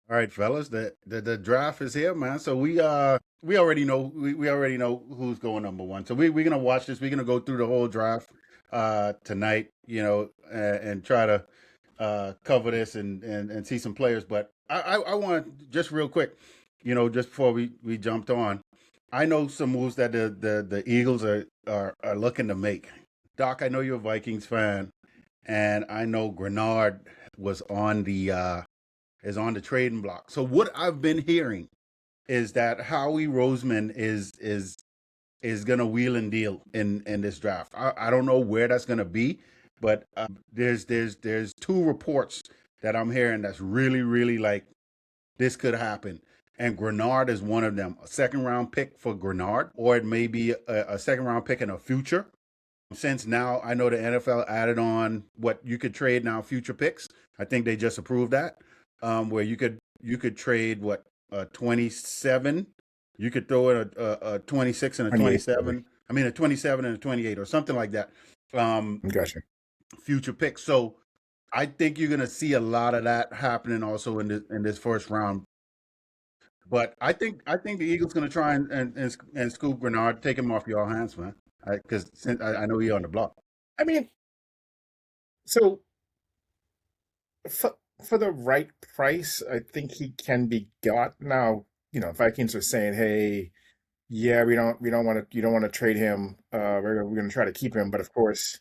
All right, fellas, the draft is here, man. So we already know who's going number one. So we're gonna watch this. We're gonna go through the whole draft tonight, and try to cover this and see some players. But I want just real quick, just before we jumped on, I know some moves that the Eagles are looking to make. Doc, I know you're a Vikings fan, and I know Grenard was on the is on the trading block. So what I've been hearing is that Howie Roseman is gonna wheel and deal in this draft. I don't know where that's gonna be, but there's two reports that I'm hearing that's really like this could happen. And Grenard is one of them. A second round pick for Grenard, or it may be a second round pick in a future. Since now I know the NFL added on what you could trade now future picks. I think they just approved that, where you could trade what 27. You could throw in a 26 and a 28, 27. I mean a 27 and a 28 or something like that. Gotcha. Future picks. So I think you're gonna see a lot of that happening also in this first round. But I think the Eagles gonna try and scoop Grenard, take him off your hands, man. Because I know he's on the block. I mean, so for the right price, I think he can be got. Now, Vikings are saying, "Hey, yeah, we don't want to, you don't want to trade him. We're going to try to keep him." But of course,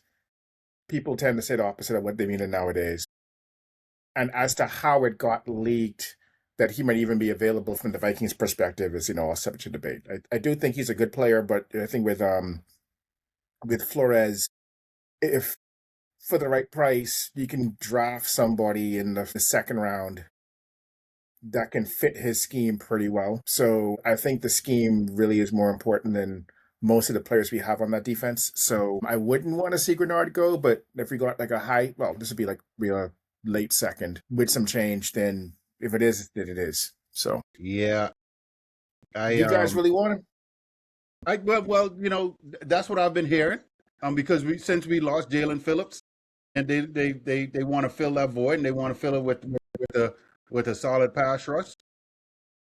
people tend to say the opposite of what they mean nowadays. And as to how it got leaked, that he might even be available from the Vikings' perspective is, all subject to debate. I do think he's a good player, but I think with Flores, if for the right price, you can draft somebody in the second round that can fit his scheme pretty well. So I think the scheme really is more important than most of the players we have on that defense. So I wouldn't want to see Grenard go, but if we got like this would be like real late second with some change, then if it is, then it is. So Yeah, do you guys really want him? well, that's what I've been hearing. Because since we lost Jalen Phillips, and they want to fill that void, and they want to fill it with a solid pass rush.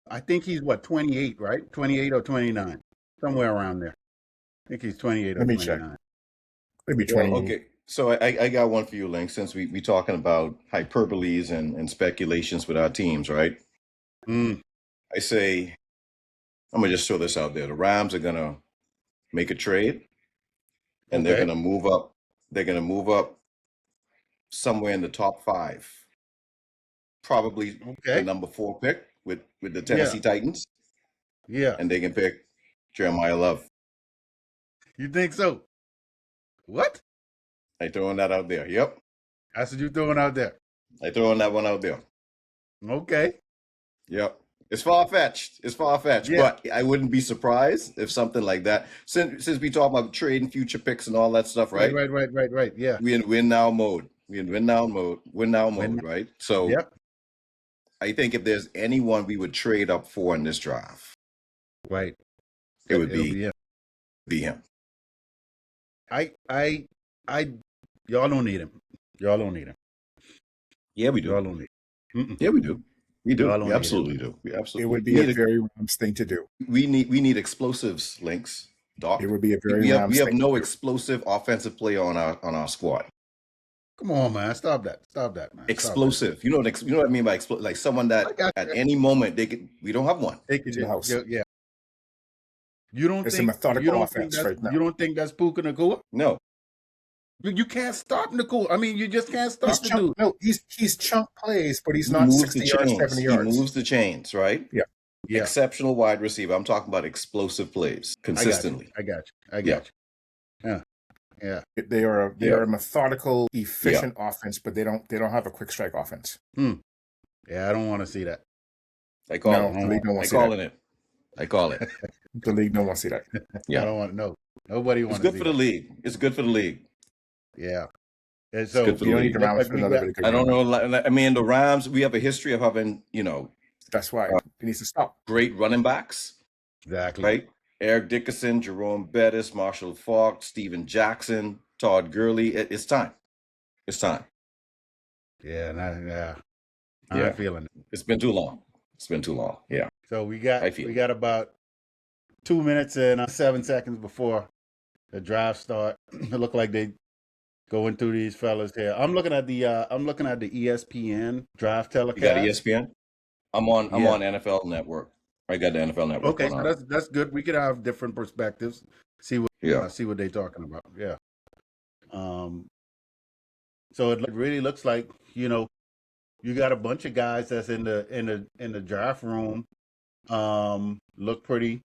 I think he's what 28, right? 28 or 29, somewhere around there. I think he's 28 or Let me check. 29. Maybe Well, 20. okay. So I got one for you, Link, since we talking about hyperboles and speculations with our teams, right? Mm, I say, I'm going to just throw this out there. The Rams are going to make a trade, and they're okay. going to move up. They're going to move up somewhere in the top 5, probably the Okay. number 4 pick with the Yeah. Tennessee Titans, Yeah. and they can pick Jeremiah Love. You think so? What? I throwing that out there. Yep. That's what you throwing out there. I throwing that one out there. Okay. Yep. It's far fetched. It's far fetched, Yeah. but I wouldn't be surprised if something like that. Since we talk about trading future picks and all that stuff, right? Right. Yeah. We in win now mode. We in win now mode. Win now Win- mode, right? So Yep. I think if there's anyone we would trade up for in this draft, Right. it would It'll be him. him. I y'all don't need him. Y'all don't need him. Yeah, we Y'all do. don't need him. Mm-mm. Yeah, we do. We do. Y'all don't We need absolutely do. We absolutely. It would we be a need very Rams thing to do. we need explosives, Links. Doc. It would be a very We have Rams thing no to do. explosive offensive player on our squad. Come on, man. Stop that, man. Stop that. Explosive. You know what I mean by explosive? Like someone I that got at you. any moment they could. We don't have one. They could It's in the house. Yeah. You don't It's a think methodical you don't offense think that's right now. you don't think that's Puka Nakua? No. You can't stop Nakua. I mean, you just can't stop He's the chunk. dude. No, he's chunk plays, but he's He not moves 60 the yards, chains. 70 He yards. moves the chains, right? Yeah. Yeah, Exceptional wide receiver. I'm talking about explosive plays consistently. I got you. Yeah. Yeah. They are Yeah. a methodical, efficient offense, but they don't have a quick strike offense. Yeah, I don't want to see that. I call No, it. the league don't want I to see call that. it. I call it. The league don't want to see that. I Yeah. don't want to know. Nobody It's wants to good see for the that. league. It's good for the league. Yeah. And so good for You the don't league. need the Rams for another bit of good I don't game. know. I mean, the Rams, we have a history of having, That's why it needs to stop. great running backs, Exactly. right? Eric Dickerson, Jerome Bettis, Marshall Faulk, Steven Jackson, Todd Gurley. It's time. It's time. Yeah. I'm Yeah. feeling it. It's been too long. It's been too long. Yeah. So we I feel got about 2 minutes and 7 seconds before the draft start. It looked like they going through these fellas here. I'm looking at the ESPN draft You got telecast. ESPN? I'm on Yeah. NFL Network. I got the NFL Network Okay, going so on. that's good. We could have different perspectives. See what Yeah. they're talking about. Yeah. So it really looks like, you know, you got a bunch of guys that's in the draft room. Look pretty.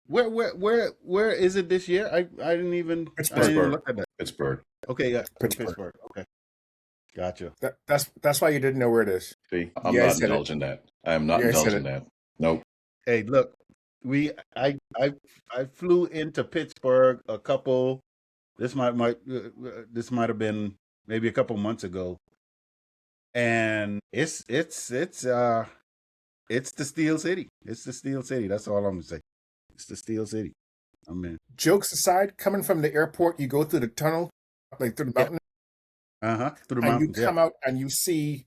Where is it this year? I didn't even Pittsburgh. look at that. Pittsburgh. Okay, yeah, Pittsburgh. Okay, gotcha. That's why you didn't know where it is. See, I'm Yeah, I not said it. indulging that. I am not Yeah, I said indulging that. Nope. Hey, look, I flew into Pittsburgh a couple. This might have been maybe a couple months ago, and it's the Steel City. It's the Steel City. That's all I'm gonna say. It's the Steel City. I mean, Jokes aside, coming from the airport, you go through the tunnel, like through the mountain, through the and you mountains. come out and you see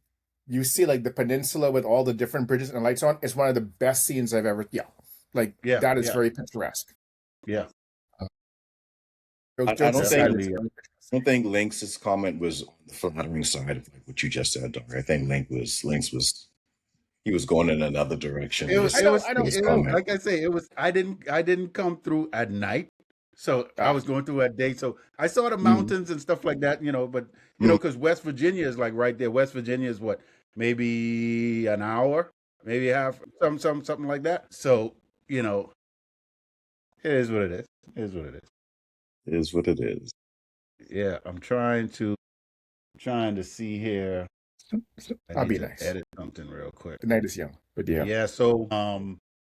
like the peninsula with all the different bridges and lights on. It's one of the best scenes I've ever. That is very picturesque. Yeah. I don't think Lynx's comment was on the flattering side of like what you just said, Doc. I think Lynx was he was going in another direction. It was like I say, I didn't come through at night. So I was going through at day. So I saw the mountains and stuff like that, you know, but you know, because West Virginia is like right there. West Virginia is what, maybe an hour, maybe half, something like that. So, you know, it is what it is. It is what it is. It is what it is. Yeah, I'm trying to see here. I'll be nice. Edit something real quick. The night is young, but yeah. Yeah. So, I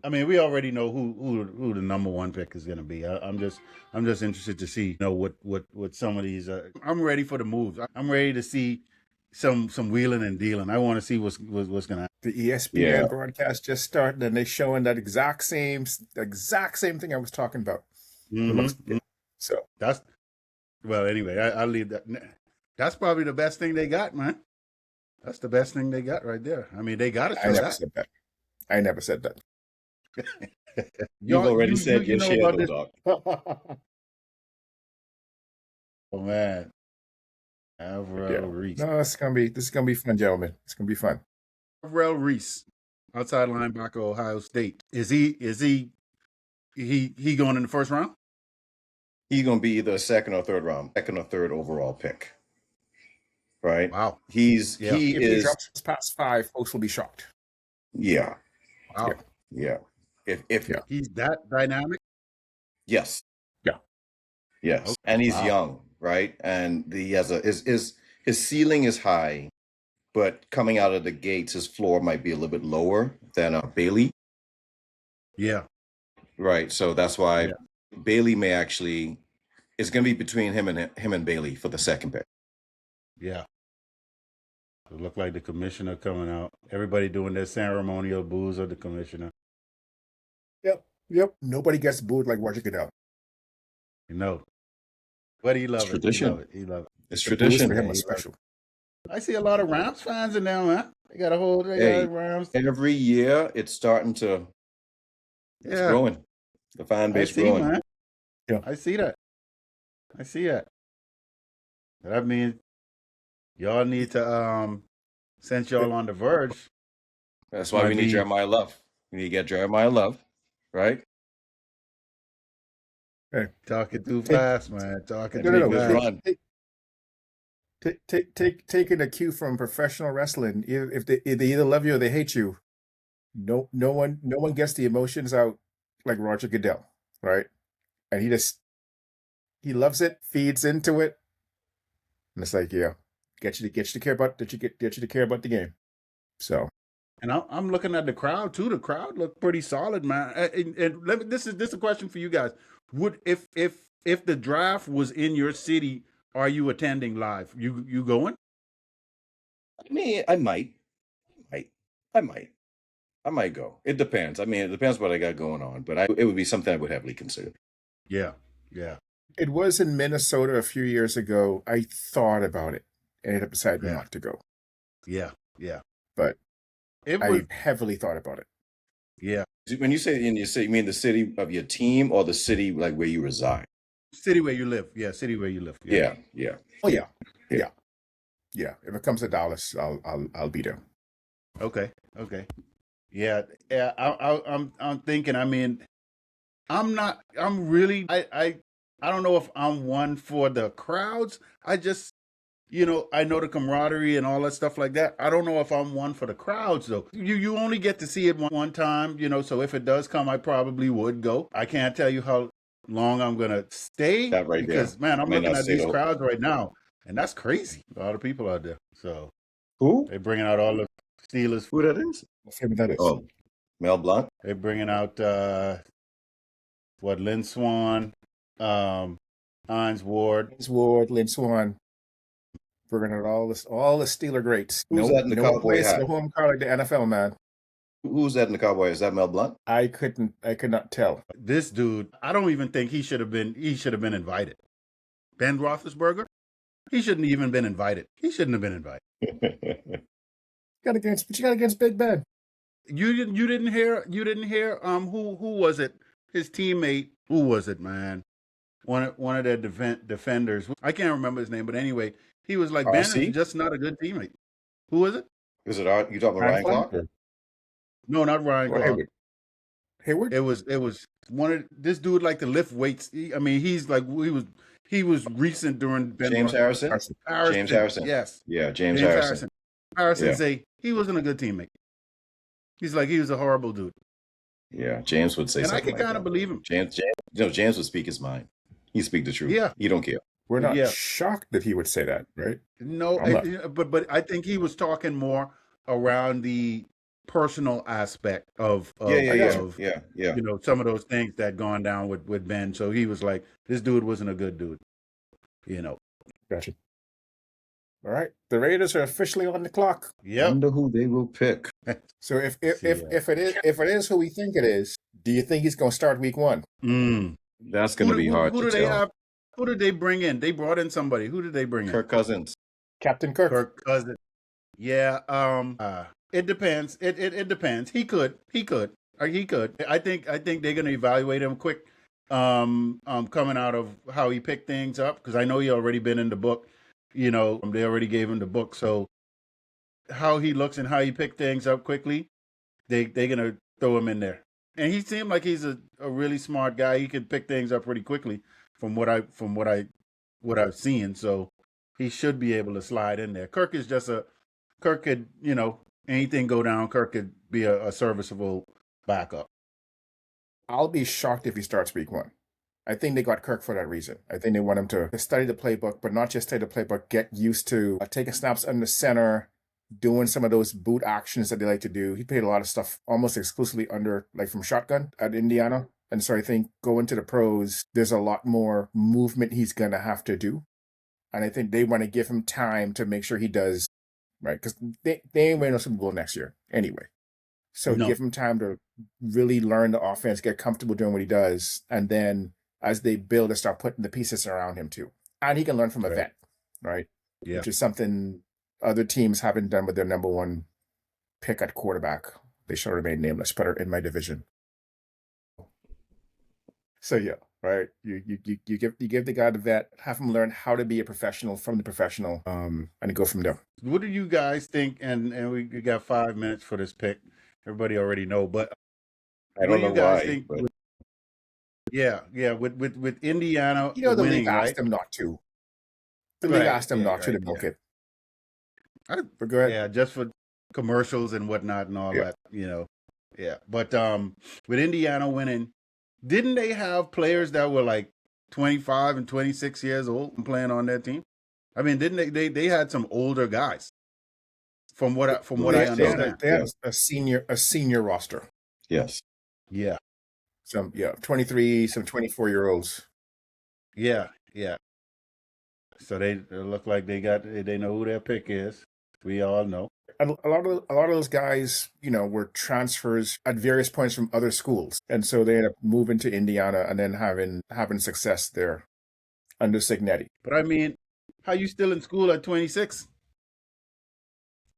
mean, we already know who the number one pick is going to be. I'm just interested to see, you know, what some of these. I'm ready for the moves. I'm ready to see some wheeling and dealing. I want to see what's going to happen. The ESPN broadcast just started, and they're showing that exact same thing I was talking about. Mm-hmm. So anyway, I'll leave that. That's probably the best thing they got, man. That's the best thing they got right there. I mean, they got to show that. I never said that. You've already said your share, though, Doc. Oh man, Avril Reese. No, this is gonna be fun, gentlemen. It's gonna be fun. Avril Reese, outside linebacker, Ohio State. Is he going in the first round? He's going to be either second or third overall pick. Right? Wow. He if he drops past 5, folks will be shocked. Yeah. Wow. Yeah. If he's that dynamic. Yes. Yeah. Yes. Okay. And he's young, right? And he has his ceiling is high, but coming out of the gates, his floor might be a little bit lower than Bailey. Yeah. Right. So that's why Bailey may actually. It's going to be between him and Bailey for the second pick. Yeah. It looked like the commissioner coming out. Everybody doing their ceremonial boos of the commissioner. Yep. Nobody gets booed like Roger Goodell. You know. But he loves it. Tradition. He loves it. It's tradition. For him was special. I see a lot of Rams fans in there, man. They got a whole Rams. Every year it's starting to it's growing. The fan base growing. Man. Yeah. I see that. That means y'all need to since y'all on the verge. That's why we need Jeremiah Love. We need to get Jeremiah Love, right? Hey. Talking too fast, man. Talking too fast. Taking a cue from professional wrestling. If they either love you or they hate you, no one gets the emotions out like Roger Goodell, right? And he loves it, feeds into it, and it's like, get you to care about the game. So, and I'm looking at the crowd too. The crowd looked pretty solid, man. And this is a question for you guys. Would if the draft was in your city, are you attending live? You going? I mean, I might go. It depends. I mean, it depends what I got going on, but it would be something I would heavily consider. Yeah. It was in Minnesota a few years ago. I thought about it and ended up deciding not to go. Yeah. But It was I heavily thought about it. yeah. When you say in your city, you mean the city of your team or the city like where you reside? City where you live. Yeah, city where you live. Yeah. Yeah. Oh yeah, Yeah. yeah, yeah. If it comes to Dallas, I'll be there. Okay. Okay. Yeah. Yeah. I'm thinking. I mean, I'm not. I'm really. I don't know if I'm one for the crowds. I just, I know the camaraderie and all that stuff like that. I don't know if I'm one for the crowds though. You only get to see it one time. So if it does come, I probably would go. I can't tell you how long I'm gonna stay That right there. because man, I'm May looking not at say these the crowds right now, and that's crazy. A lot of people out there. So who? they're bringing out all the Steelers. Who that is? Let's see what that is. Oh, Mel Blunt. They're bringing out Lynn Swan, Hines Ward. James Ward, Lynn Swan. We're gonna all the Steeler greats. Who's that in the cowboy place hat? the home crowd like the NFL, man. Who's that in the cowboy? Is that Mel Blunt? I could not tell. This dude, I don't even think he should have been invited. Ben Roethlisberger, he shouldn't even been invited. He shouldn't have been invited. What you got against Big Ben? You didn't hear who was it? His teammate, who was it, man? One of their defenders. I can't remember his name, but anyway, he was like, Ben RC? is just not a good teammate. Who was it? Is it you talking about Ryan Clark? No, not Ryan Or Clark. Hayward? It was one of this dude like to lift weights. He's like he was recent during Ben James Harrison? James Harrison. Yes. Yeah, James Harrison. Harrison Yeah. say he wasn't a good teammate. He's like he was a horrible dude. Yeah, James would say And I something can like kind of that. believe him. James would speak his mind. He speak the truth. Yeah. He don't care. We're not Yeah. shocked that he would say that, right? No, but I think he was talking more around the personal aspect of Yeah. some of those things that gone down with Ben. So he was like, this dude wasn't a good dude. Gotcha. All right, the Raiders are officially on the clock. Yep. Wonder who they will pick. So if it is who we think it is, do you think he's going to start week 1? That's going to be hard to tell. Who did they bring in? They brought in somebody. Who did they bring in? Kirk Cousins. Captain Kirk. Kirk Cousins. Yeah. It depends. It depends. He could. I think they're going to evaluate him quick. Coming out of how he picked things up, because I know he already been in the book. They already gave him the book. So how he looks and how he picked things up quickly, they're gonna throw him in there. And he seemed like he's a really smart guy. He could pick things up pretty quickly from what I've seen. So he should be able to slide in there. Kirk could, anything go down, Kirk could be a serviceable backup. I'll be shocked if he starts week 1. I think they got Kirk for that reason. I think they want him to study the playbook, but not just study the playbook, get used to taking snaps under center, doing some of those boot actions that they like to do. He played a lot of stuff almost exclusively from shotgun at Indiana. And so I think going to the pros, there's a lot more movement he's going to have to do. And I think they want to give him time to make sure he does, right? Because they ain't winning a Super Bowl next year anyway. So give him time to really learn the offense, get comfortable doing what he does, and then as they build and start putting the pieces around him too. And he can learn from a vet, right? Yeah. Which is something other teams haven't done with their number 1 pick at quarterback. They shall remain nameless, but are in my division. So yeah, right. You give the guy the vet, have him learn how to be a professional from the professional, and go from there. What do you guys think? And we got 5 minutes for this pick. Everybody already know, but I don't know why. Think with Indiana the winning, league asked right? him not to. The league asked him not to milk it. But go ahead. Yeah, just for commercials and whatnot and all that, Yeah, but with Indiana winning, didn't they have players that were like 25 and 26 years old and playing on their team? I mean, didn't they had some older guys? From what I understand, they had a senior roster. Yes. Yeah. 23, some 24-year-olds. Yeah. So they look like they know who their pick is. We all know. A lot of those guys, were transfers at various points from other schools, and so they ended up moving to Indiana and then having success there under Signetti. But I mean, how you still in school at 26?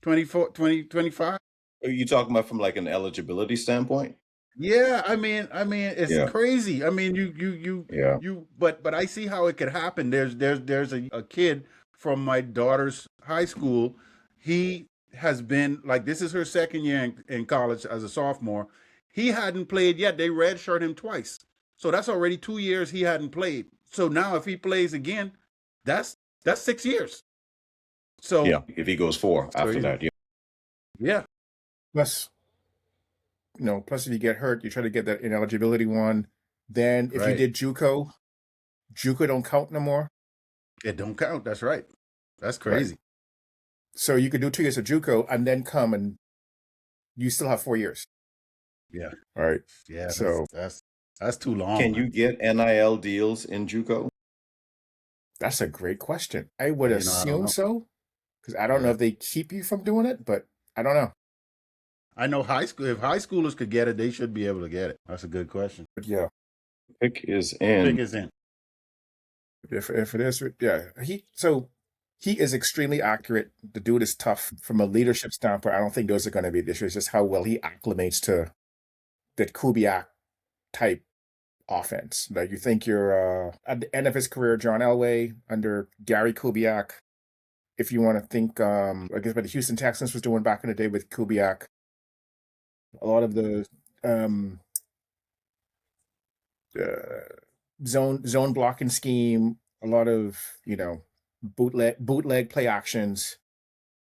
24, 20, 25? Are you talking about from like an eligibility standpoint? Yeah, it's Yeah, crazy. yeah, But I see how it could happen. There's a kid from my daughter's high school. He has been like this is her second year in college as a sophomore. He hadn't played yet. They redshirt him twice, so that's already 2 years he hadn't played. So now if he plays again, that's that's 6 years. yeah. So If he goes four so after that, yeah. yeah, Plus, plus if you get hurt, you try to get that ineligibility one. Then if you right. did JUCO don't count no more. It don't count. That's right. That's Right. crazy. So you could do 2 years of JUCO and then come and you still have 4 years. Yeah. All right. Yeah. So That's too long. Can Man. you get NIL deals in JUCO? that's a great question. I would I don't assume know. so, because I don't know Yeah. if they keep you from doing it, but I don't know. I know high school. If high schoolers could get it, they should be able to get it. That's a good question. But yeah, Pick is Pick in. is in. if it is, yeah, he is extremely accurate. The dude is tough from a leadership standpoint. I don't think those are going to be the issues. Just how well he acclimates to that Kubiak type offense. Like you think you're at the end of his career, John Elway under Gary Kubiak. If you want to think, I guess what the Houston Texans was doing back in the day with Kubiak, a lot of the zone blocking scheme, a lot of bootleg play actions,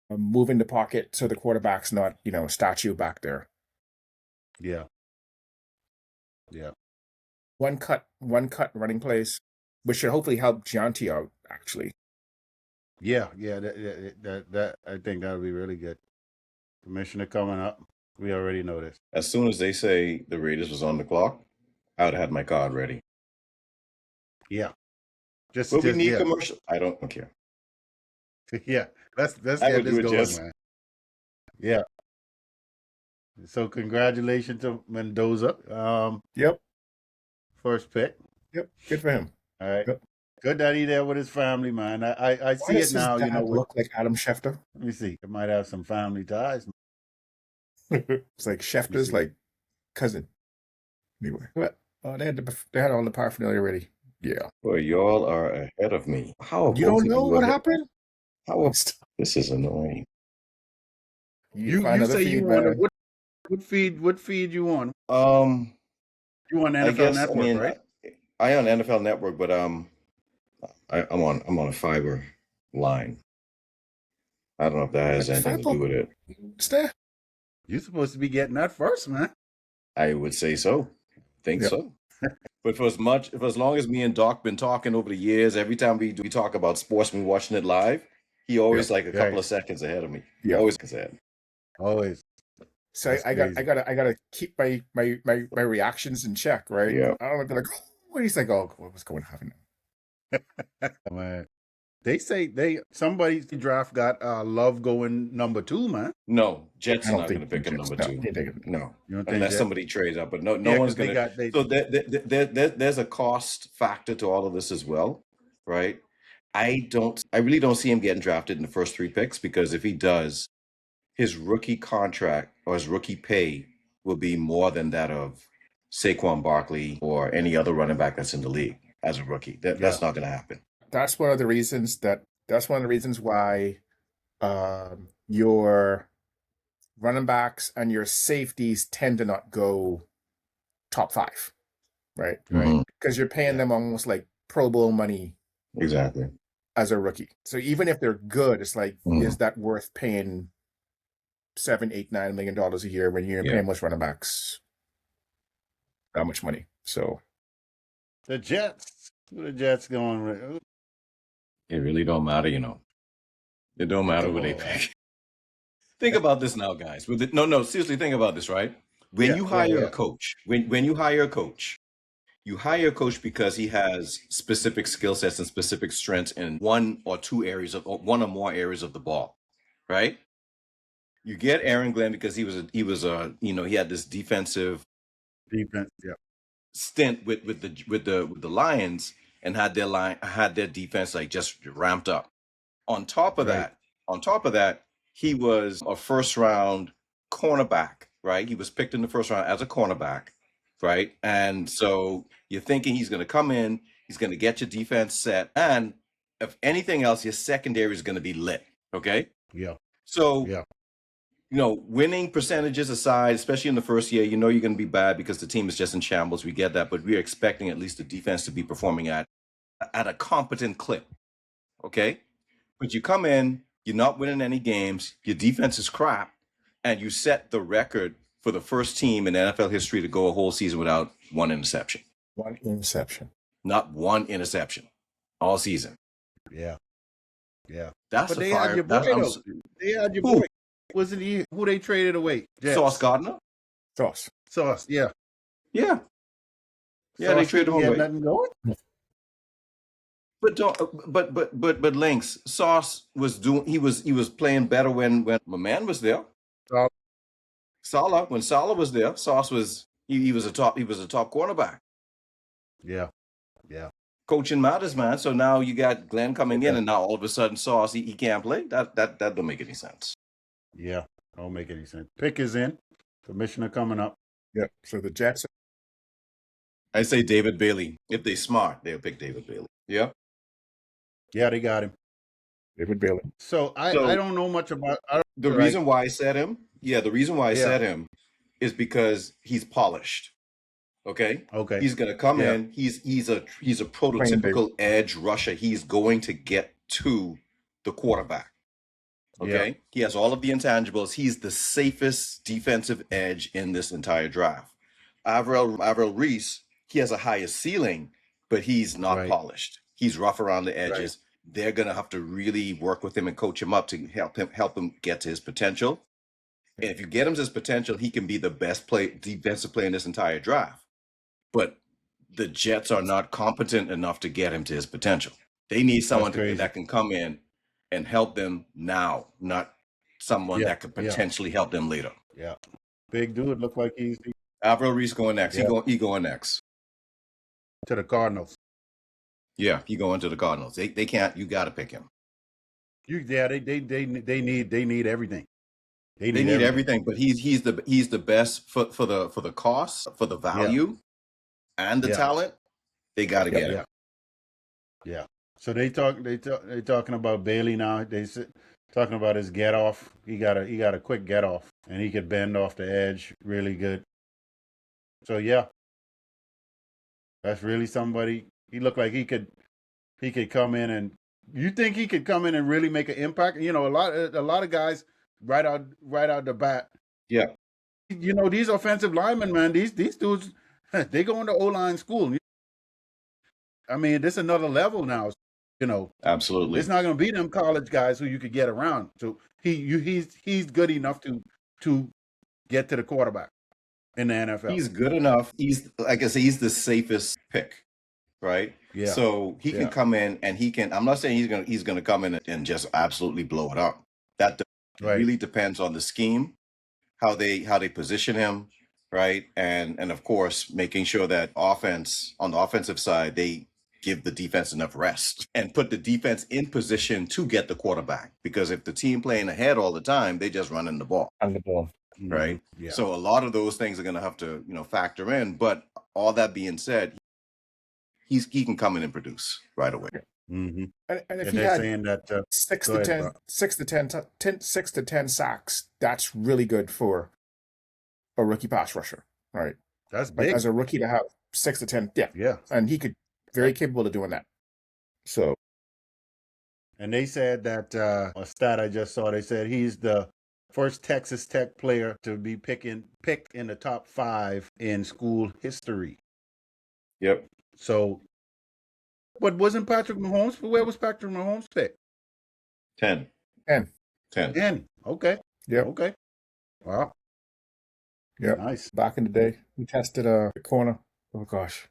moving the pocket so the quarterback's not statue back there. Yeah. Yeah. One cut running plays, which should hopefully help Gianti out actually. Yeah. Yeah. That I think that would be really good. Commissioner coming up. We already know this. As soon as they say the Raiders was on the clock, I would have had my card ready. Yeah. But we Just need yeah. commercial. I don't care. Yeah. Let's I get would this do it, going, Jess. man. Yeah. So congratulations to Mendoza. Yep. First pick. Yep. Good for him. All right. Yep. Good that he there with his family, man. I Why see does it now. his dad look like Adam Schefter? Let me see. It might have some family ties. It's like Schefter's like cousin. Anyway, but they had all the paraphernalia already. Yeah. Well, y'all are ahead of me. How You don't know what happened? This is annoying. You find other say feed, you man. want what feed you want? You want I NFL guess Network, right? I on NFL Network, but I'm on a fiber line. I don't know if that has anything to do with it. Stay. You're supposed to be getting that first, man. I would say so. Think so. But for as long as me and Doc been talking over the years, every time we talk about sports, me watching it live, he always like a couple of seconds ahead of me. Yeah. Always ahead. Always. So That's I crazy. gotta keep my reactions in check, right? Yeah. I don't want to be like, oh, he's like, oh, what's going on? Man. They say somebody's draft got Love going number 2, man. No, Jets I are don't not going to think pick him Jets- number no, 2. they take it. No, You don't think unless Jets? somebody trades up, but no Yeah, one's 'cause they going got- to. So there's a cost factor to all of this as well, right? I really don't see him getting drafted in the first 3 picks, because if he does, his rookie contract or his rookie pay will be more than that of Saquon Barkley or any other running back that's in the league as a rookie. That's not going to happen. That's one of the reasons why your running backs and your safeties tend to not go top 5, right? Mhm. Because you're paying them almost like Pro Bowl money Exactly. as a rookie. So even if they're good, it's like, is that worth paying $7, $8, $9 million a year when you're paying most running backs that much money? So The Jets. Who the Jets going with? It really don't matter, It don't matter what they pick. Think about this now, guys. Seriously, think about this, right? When you hire a coach, when you hire a coach, you hire a coach because he has specific skill sets and specific strengths in one or more areas of the ball, right? You get Aaron Glenn because he had this defensive Defense, stint with the Lions, and had their defense like just ramped up. On top of that, he was a first round cornerback, right? He was picked in the first round as a cornerback, right? And so you're thinking he's going to come in, he's going to get your defense set, and if anything else, your secondary is going to be lit, okay? Yeah. So, Yeah. Winning percentages aside, especially in the first year, you're going to be bad because the team is just in shambles. We get that, but we're expecting at least the defense to be performing at a competent clip, okay? But you come in, you're not winning any games, your defense is crap, and you set the record for the first team in NFL history to go a whole season without one interception. One interception. Not one interception all season. Yeah. Yeah. That's but a they fire. had your boy, though. They had your boy. Wasn't he who they traded away? Jets. Sauce Gardner? Sauce, yeah. Yeah. Yeah, Sauce they traded him away. Nothing going? But Lynx, Sauce was he was playing better when my man was there. When Salah was there, Sauce was he was a top cornerback. Yeah. Yeah. Coaching matters, man. So now you got Glenn coming in, and now all of a sudden Sauce he can't play. That don't make any sense. Yeah, don't make any sense. Pick is in. Commissioner coming up. Yep. So the Jets. I say David Bailey. If they smart, they'll pick David Bailey. Yeah. Yeah, they got him. David Bailey. So I don't know much about the reason why I said him. Yeah, the reason why I said him is because he's polished. Okay. Okay. He's gonna come in. He's a prototypical edge rusher. He's going to get to the quarterback. Okay. Yeah. He has all of the intangibles. He's the safest defensive edge in this entire draft. Avril Reese, he has a higher ceiling, but he's not polished. He's rough around the edges. Right. They're gonna have to really work with him and coach him up to help him get to his potential. And if you get him to his potential, he can be the best defensive player in this entire draft. But the Jets are not competent enough to get him to his potential. They need someone that can come in and help them now, not someone that could potentially help them later. Yeah. Big dude, look like he's Avril Reese going next. Yeah. He going next. To the Cardinals. Yeah, he going to the Cardinals. They can't. You got to pick him. They need everything. They need everything. But he's the best for the cost, for the value, and the talent. They got to get him. Yeah. So they talking about Bailey now. Talking about his get off. He got a quick get off, and he could bend off the edge really good. So yeah, that's really somebody. He looked like he could come in, and you think he could come in and really make an impact? A lot of guys right out the bat. Yeah. These offensive linemen, man, these dudes, they go into O-line school. I mean, this is another level now. Absolutely. It's not going to be them college guys who you could get around. So he's good enough to get to the quarterback in the NFL. He's good enough. He's, like I say, he's the safest pick, right? Yeah. So he can come in and he can. I'm not saying he's gonna come in and just absolutely blow it up. That really depends on the scheme, how they position him, right? And of course, making sure that on the offensive side, they give the defense enough rest and put the defense in position to get the quarterback. Because if the team playing ahead all the time, they just running the ball. Right. Yeah. So a lot of those things are going to have to, factor in. But all that being said, he can come in and produce right away. Mm-hmm. And if he had saying that 6 to 10 sacks, that's really good for a rookie pass rusher, right? That's big. As a rookie to have 6 to 10, yeah. And he could very capable of doing that. So, and they said that a stat I just saw. They said he's the first Texas Tech player to be picked in the top 5 in school history. Yep. So, but wasn't Patrick Mahomes? Where was Patrick Mahomes picked? 10. Okay. Yeah. Okay. Wow. Yeah. Nice. Back in the day, we tested a corner. Oh gosh.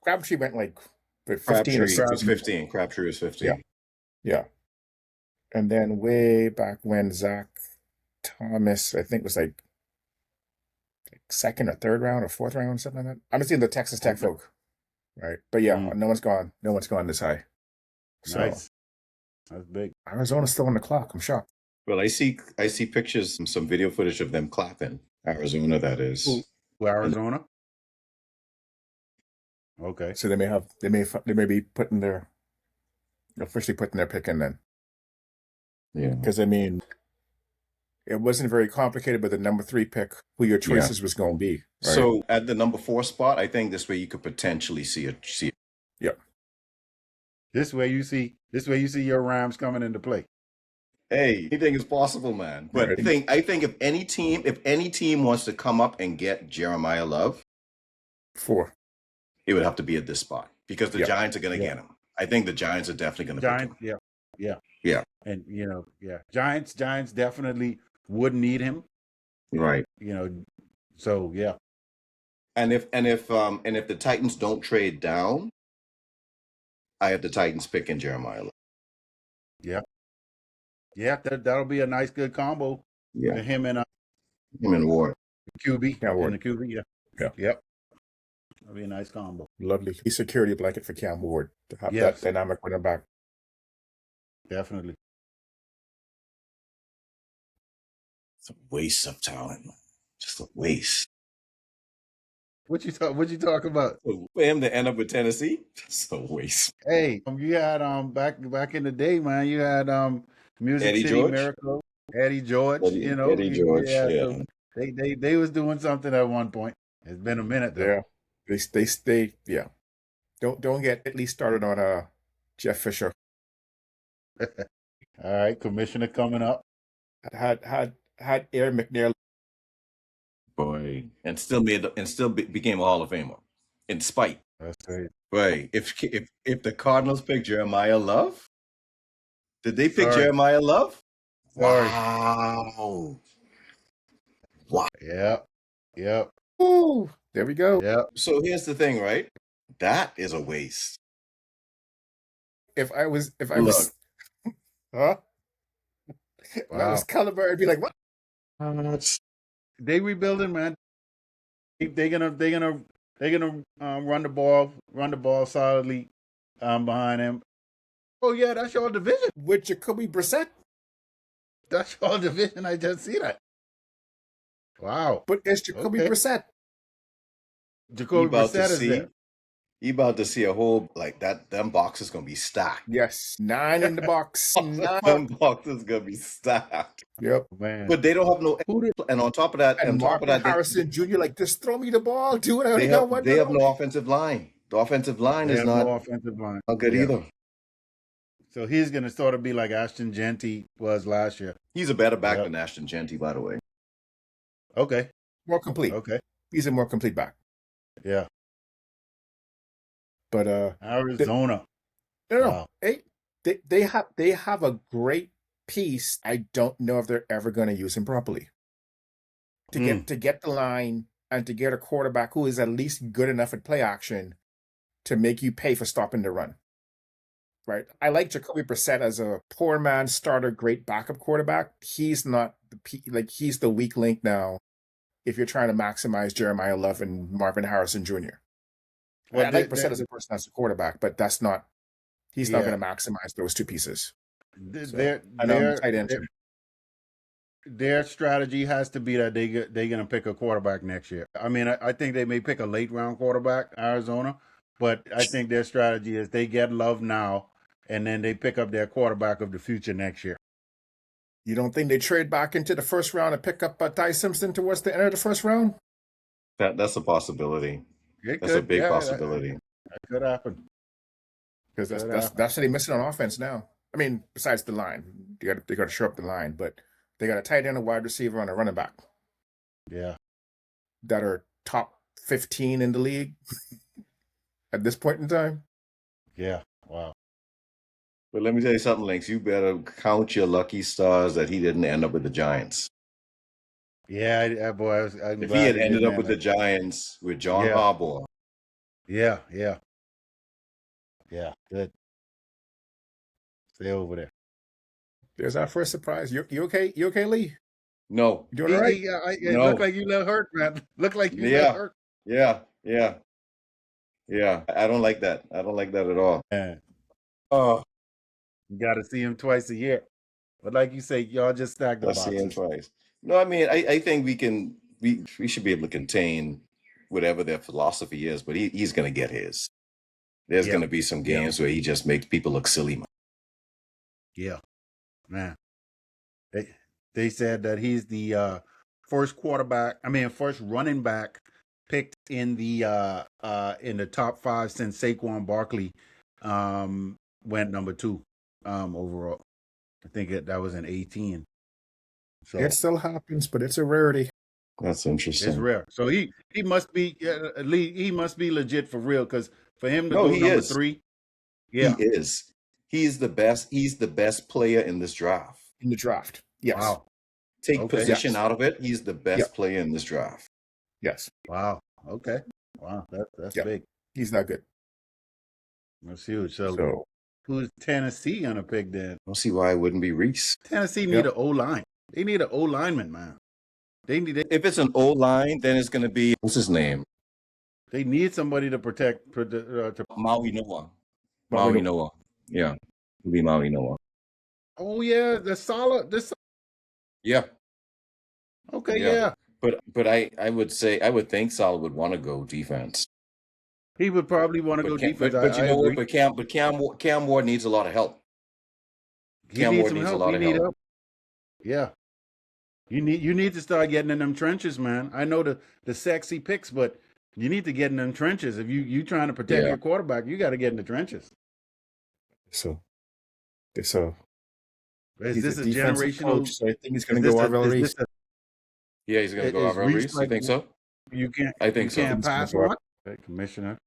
Crabtree went like 15 or 16. 15. Crabtree was 15. Yeah. And then way back when Zach Thomas, I think, was like second or third round or fourth round, something like that. I'm just seeing the Texas Tech folk, right? But yeah, no one's gone. No one's gone this high. So, nice. That's big. Arizona's still on the clock. I'm shocked. Well, I see pictures, some video footage of them clapping. Arizona, that Who? is. And Arizona. Okay. So they may be officially putting their pick in then. yeah. Because I mean, it wasn't very complicated, but the number 3 pick, who your choices was going to be. Right? So at the number 4 spot, I think this way you could potentially see it. Yep. This way you see your Rams coming into play. Hey, anything is possible, man. But Right. I think if any team wants to come up and get Jeremiah Love, 4. it would have to be at this spot because the Yep. Giants are going to get him. I think the Giants are definitely going to pick Giants, him. yeah. And Giants definitely would need him. Right. So yeah. And if the Titans don't trade down, I have the Titans picking Jeremiah Love. Yeah. Yeah, that'll be a nice good combo. Yeah. Him and Ward. QB. Cam Ward. And the QB, Yeah. Yep. That'll be a nice combo. Lovely security blanket for Cam Ward to have Yes. that dynamic running back. Definitely. It's a waste of talent, man. Just a waste. What you talk about? For him to end up with Tennessee, it's a waste. Hey, you had back in the day, man. You had Music Eddie City George? Miracle, Eddie George. Eddie George. Yeah. They was doing something at one point. It's been a minute though. Yeah. They yeah. Don't get at least started on Jeff Fisher. All right, commissioner coming up. Had Aaron McNair. Boy, and still became a Hall of Famer, in spite. That's right. Right. If the Cardinals pick Jeremiah Love, did they pick Sorry. Jeremiah Love? Sorry. Wow. Yep. Ooh, there we go. Yep. So here's the thing, right? That is a waste. If I was Look. huh? If I was Caliber, I'd be like, what? They rebuilding, man. They're gonna run the ball solidly behind him. Oh yeah, that's your division. With Jacoby Brissett? That's your division. I just see that. Wow. But it's Jacoby Brissett. Jacoby Brissett is there. You about to see a whole like that. Them boxes gonna be stacked. Yes, 9 in the box. 9. Them boxes gonna be stacked. Yep, man. But they don't have no. And on top of that, Harrison Jr. Like, just throw me the ball. Do it. They have no offensive line. The offensive line is not offensive line. Not good either. So he's gonna sort of be like Ashton Genty was last year. He's a better back than Ashton Genty, by the way. Okay. More complete. Okay. He's a more complete back. Yeah. But Arizona. No. Wow. They have a great piece. I don't know if they're ever going to use him properly. To get the line and to get a quarterback who is at least good enough at play action to make you pay for stopping the run. Right? I like Jacoby Brissett as a poor man starter, great backup quarterback. He's not he's the weak link now if you're trying to maximize Jeremiah Love and Marvin Harrison Jr. Well, I like Brissett as a person as a quarterback, but he's not going to maximize those two pieces. Their strategy has to be that they're going to pick a quarterback next year. I mean, I think they may pick a late round quarterback, Arizona, but I think their strategy is they get Love now, and then they pick up their quarterback of the future next year. You don't think they trade back into the first round and pick up Ty Simpson towards the end of the first round? That's a possibility. That's a big possibility. That could happen. Because that's what they're missing on offense now. I mean, besides the line, they got to show up the line, but they got a tight end, a wide receiver, and a running back. Yeah, that are top 15 in the league at this point in time. Yeah, wow. But let me tell you something, Lynx. You better count your lucky stars that he didn't end up with the Giants. Yeah, boy. If he had ended up with the Giants with John Harbaugh. Yeah. Good. Stay over there. There's our first surprise. You okay? You okay, Lee? No. You doing all right? No. Look like you let hurt, man. Look like you let hurt. Yeah. I don't like that. I don't like that at all. Yeah. Oh. You got to see him twice a year. But like you say, y'all just stack the I see him boxes. twice. No, I mean, I think we should be able to contain whatever their philosophy is, but he's going to get his. There's Yeah. going to be some Yeah. games where he just makes people look silly. Yeah, man. They said that he's the first running back picked in the top 5 since Saquon Barkley went number 2 overall. I think that was in 18. So It still happens, but it's a rarity. That's interesting. it's rare. So he must be at least he must be legit for real, because for him to No, go he number is. 3, yeah, He is. He's the best. He's the best player in this draft. In the draft. Yes. wow, Take Okay. position Yes. out of it. He's the best Yep. player in this draft. Yes. wow, okay, wow, that's Yeah. big. He's not good. That's huge. So So who's Tennessee gonna pick then? I don't see why it wouldn't be Reese. Tennessee need an O line. They need an O lineman, man. They If it's an O line, then it's going to be what's his name? they need somebody to protect. Maui Noah. Maui Maui Noah. Yeah, it'll be Maui Noah. Oh yeah, the solid. This Yeah, okay, Yeah. yeah. but I would think Salah would want to go defense. He would probably want to go But Cam, defense. but you I know agree. what? But Cam Ward needs a lot of help. He Cam needs Ward some needs a help. lot He of need help. help. Yeah. You need to start getting in them trenches, man. I know the sexy picks, but you need to get in them trenches. If you trying to protect Yeah. your quarterback, you got to get in the trenches. So Is he's this a a defensive generational? coach, so I think he's going Is to this go a- Arvel is Reese. this a- Yeah, he's going to go Is Alvaro Reese Reese. You like- think so? You can't. I think you so. can't pass So. one. Okay, Commissioner.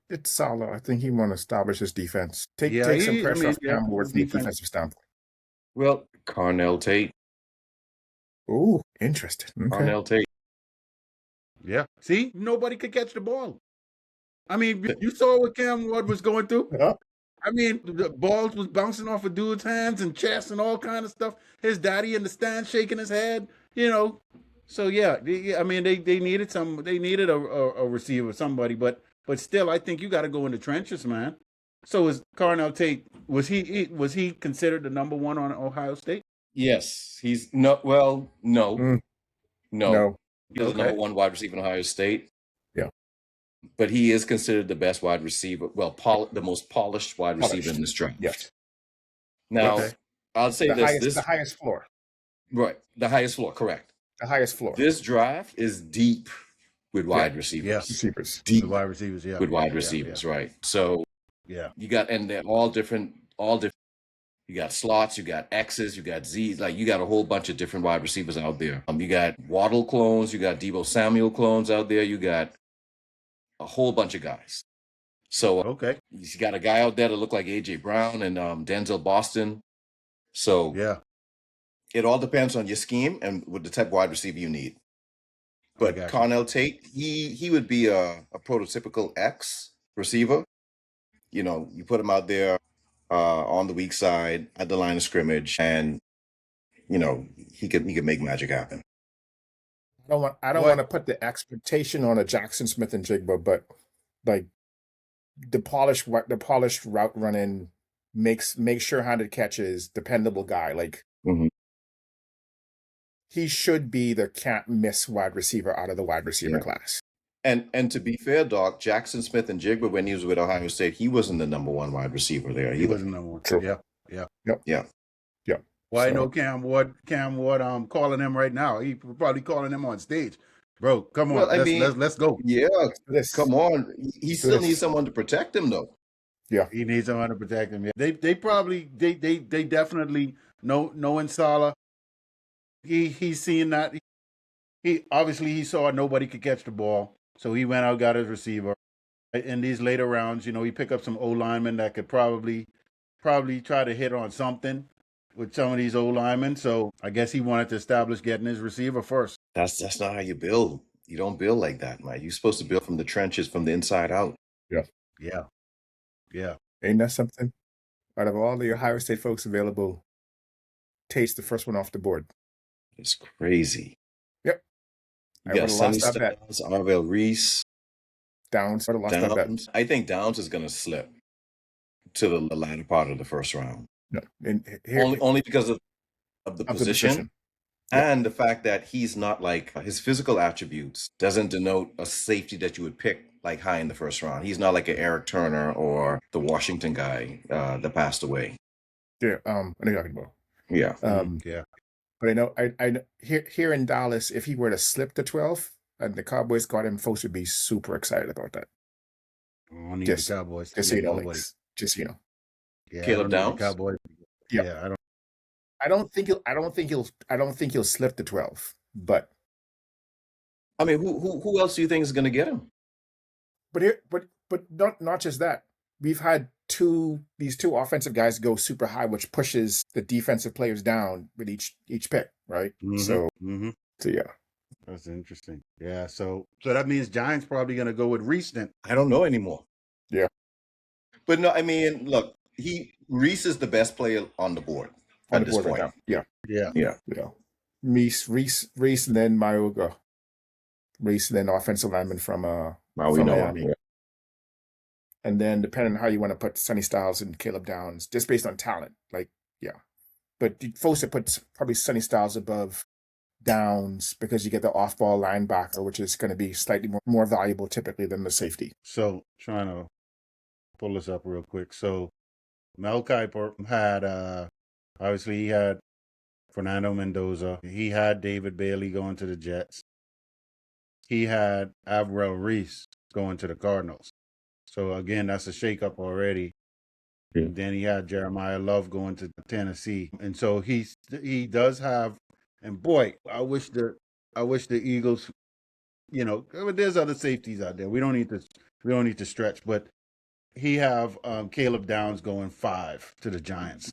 It's solid. I think he want to establish his defense. Take Yeah, some I pressure mean, off yeah, Cam Ward from the defense. defensive standpoint. Well, Carnell Tate. Ooh, interesting. Okay. Carnell Tate. Yeah. See, nobody could catch the ball. I mean, you saw what Cam Ward was going through. Yeah. I mean, the balls was bouncing off of dude's hands and chest and all kind of stuff. His daddy in the stand shaking his head, So yeah, I mean, they needed a receiver, somebody, but still, I think you got to go in the trenches, man. So is Carnell Tate? Was he considered the number 1 on Ohio State? Yes, he's no. Well, no. No. He was the Okay. number 1 wide receiver in Ohio State. Yeah. But he is considered the best wide receiver. Well, the most polished wide receiver in this draft. Yes. Now, Okay. I'll say The this. highest floor. Right, the highest floor. Correct. The highest floor. This draft is deep with wide receivers. Yeah. Receivers. The Deep wide receivers, yeah. with wide yeah, receivers, right? So Yeah. you got, and they're all different. You got slots, you got X's, you got Z's. Like you got a whole bunch of different wide receivers out there. You got Waddle clones, you got Deebo Samuel clones out there. You got a whole bunch of guys. So Okay. you got a guy out there that look like AJ Brown and Denzel Boston. So Yeah. it all depends on your scheme and with the type of wide receiver you need. But got you. Carnell Tate, he would be a prototypical X receiver. You put him out there on the weak side at the line of scrimmage, and he could make magic happen. I don't want to put the expectation on a Jackson Smith and Jigba, but like the polished route running makes sure handed catches, dependable guy. Like Mhm. he should be the can't miss wide receiver out of the wide receiver Yeah. class. And to be fair, Doc, Jackson Smith and Jigba, when he was with Ohio State, he wasn't the number 1 wide receiver there He either. wasn't number 1. True. Yeah. Yeah. Well, I So- know Cam Ward calling him right now. He probably calling him on stage. Bro, come on. Well, I mean- let's go. Yeah, This come on. He still This- needs someone to protect him, though. He needs someone to protect him. Yeah. They probably they definitely knowing Salah. He's seeing that. He saw nobody could catch the ball, so he went out, got his receiver. In these later rounds, he pick up some O linemen that could probably try to hit on something with some of these O linemen. So I guess he wanted to establish getting his receiver first. That's not how you build. You don't build like that, man. You're supposed to build from the trenches, from the inside out. Yeah. ain't that something? Out of all the Ohio State folks available, Tate's the first one off the board. It's crazy. Yep. You I got would've Sonny lost that bet. Styles, Arvell Reese, Downs would have lost that bet. Downs. I think Downs is going to slip to the latter part of the first round. No, and here only because of the of the position. position. Yep. And the fact that he's not like his physical attributes doesn't denote a safety that you would pick like high in the first round. He's not like an Eric Turner or the Washington guy that passed away. Yeah. I know you're talking about. Yeah. Yeah. But I know here in Dallas, if he were to slip to 12 and the Cowboys got him, folks would be super excited about that. I don't need Just- the Cowboys. Just so you know, Nobody. just so you know. Yeah, I Caleb don't need Downs? the Cowboys. Yep. Yeah, I don't. I don't think he'll slip to 12, but I mean, who else do you think is going to get him? but not just that. We've had these two offensive guys go super high, which pushes the defensive players down with each pick, right? So yeah. That's interesting. Yeah, so that means Giants probably going to go with Reese then. I don't know anymore. Yeah. But no, I mean, look, Reese is the best player on the board at this point. Right now. Yeah. Yeah. Reese, and then Mayoga. Reese, and then offensive lineman from Miami. Yeah. And then depending on how you want to put Sonny Styles and Caleb Downs, just based on talent, like yeah. But folks that put probably Sonny Styles above Downs because you get the off-ball linebacker, which is going to be slightly more valuable typically than the safety. So trying to pull this up real quick. So Mel Kiper had obviously he had Fernando Mendoza. He had David Bailey going to the Jets. He had Avril Reese going to the Cardinals. So again, that's a shakeup already. Yeah. And then he had Jeremiah Love going to Tennessee. And so he does have, and boy, I wish the Eagles, there's other safeties out there. We don't need to stretch, but he have Caleb Downs going 5 to the Giants.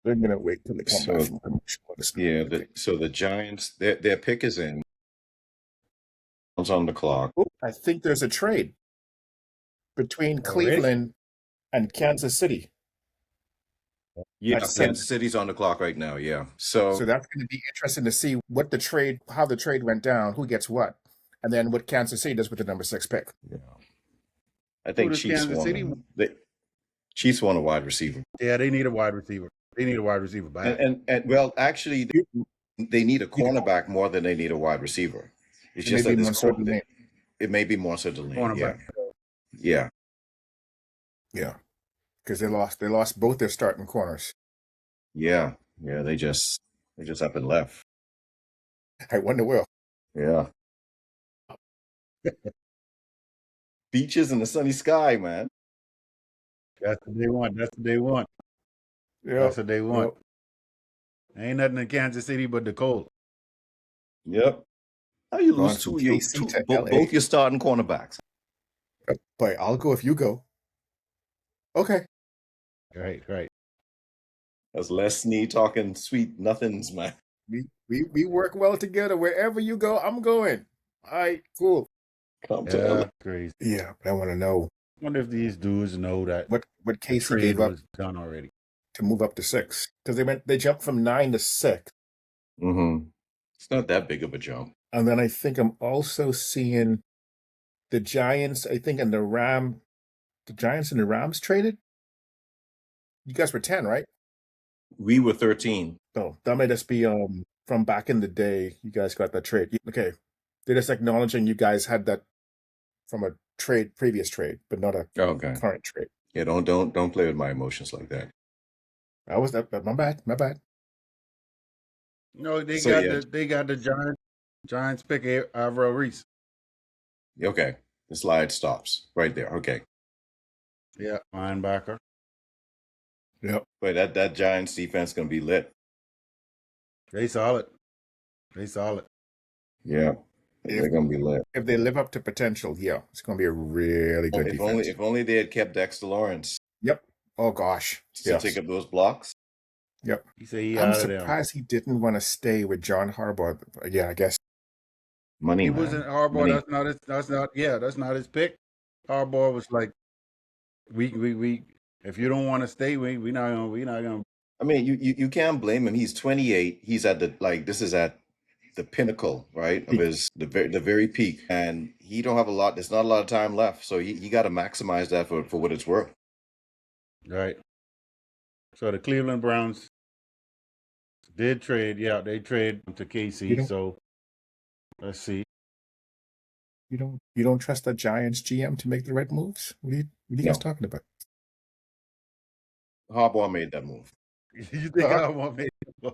They're going to wait till they come back from commercial. Yeah, so the Giants, their pick is in. It's on the clock. I think there's a trade between Cleveland and Kansas City. Yeah, Kansas City's on the clock right now. Yeah, so that's going to be interesting to see how the trade went down, who gets what, and then what Kansas City does with the number 6 pick. Yeah, I think Chiefs want a wide receiver. Yeah, they need a wide receiver. They need a wide receiver back. And well, actually, they need a cornerback more than they need a wide receiver. It's just that it may be more so delayed. Yeah. Because they lost both their starting corners. Yeah, they just up and left. I wonder where. Yeah. Beaches in the sunny sky, man. That's what they want. Yeah. That's what they want. Ain't nothing in Kansas City but the cold. Yep. How you lose both your starting cornerbacks? But I'll go if you go. Okay. Right. That's Les Snead talking sweet nothings, man. We work well together. Wherever you go, I'm going. All right, cool. Come to LA. Crazy. Yeah, but I want to know. I wonder if these dudes know that what Casey gave up was done already to move up to 6, because they jumped from 9 to 6. Mm-hmm. It's not that big of a jump. And then I think I'm also seeing the Giants. I think and the Giants and the Rams traded. You guys were 10, right? We were 13. Oh, that might just be from back in the day. You guys got that trade. Okay, they're just acknowledging you guys had that from a previous trade, but not a current trade. Yeah, don't play with my emotions like that. That was that. My bad. No, they got the Giants pick Avril Reese. Okay, the slide stops right there. Okay. Yeah, linebacker. Yep. But that Giants defense gonna be lit. They solid. Yeah. They're gonna be lit. If they live up to potential, yeah, it's gonna be a really good defense. If only they had kept Dexter Lawrence. Yep. Oh gosh. To take up those blocks. Yep. I'm surprised he didn't want to stay with John Harbaugh. Yeah, I guess Money, He man. wasn't Harbaugh. Money. That's not his pick. Harbaugh was like, we if you don't want to stay, we not gonna. I mean, you can't blame him. He's 28. He's at this is at the pinnacle, right, of the very peak, and he don't have a lot. There's not a lot of time left, so he got to maximize that for what it's worth. Right. So the Cleveland Browns did trade. Yeah, they trade to KC. So let's see. You don't trust the Giants GM to make the right moves? What are you guys talking about? Harbaugh made that move. You think Harbaugh made that move?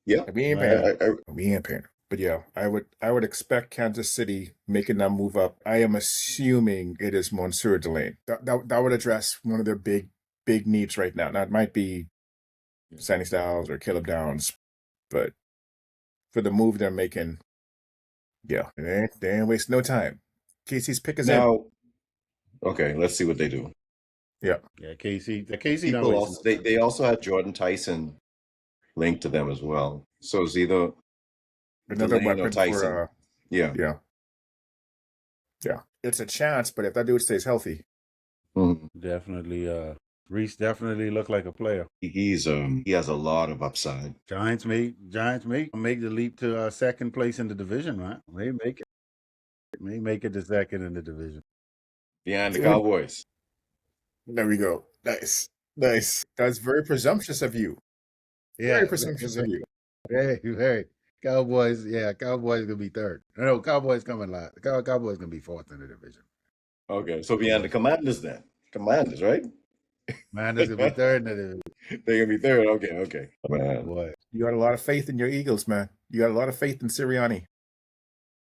Yeah, we ain't paying. But yeah, I would expect Kansas City making that move up. I am assuming it is Monsieur Delane. That would address one of their big needs right now. Now it might be Sandy Styles or Caleb Downs, but for the move they're making, yeah, they ain't wasting no time. Casey's pick is now. Okay, let's see what they do. Yeah, KC. The KC people also, they also had Jordan Tyson linked to them as well. So it's either another Delane weapon for yeah. It's a chance, but if that dude stays healthy, definitely. Reese definitely looked like a player. He has a lot of upside. Giants make the leap to second place in the division, man. They make it to second in the division. Behind the Cowboys. There we go. Nice. That's very presumptuous of you. Yeah, very presumptuous of you. Very. Cowboys, Cowboys gonna be third. No, Cowboys coming last. Cowboys gonna be fourth in the division. Okay, so behind the Commanders then. Commanders, right? Commanders gonna be third in the division. They're gonna be third. Okay. Man. What? You got a lot of faith in your Eagles, man. You got a lot of faith in Sirianni.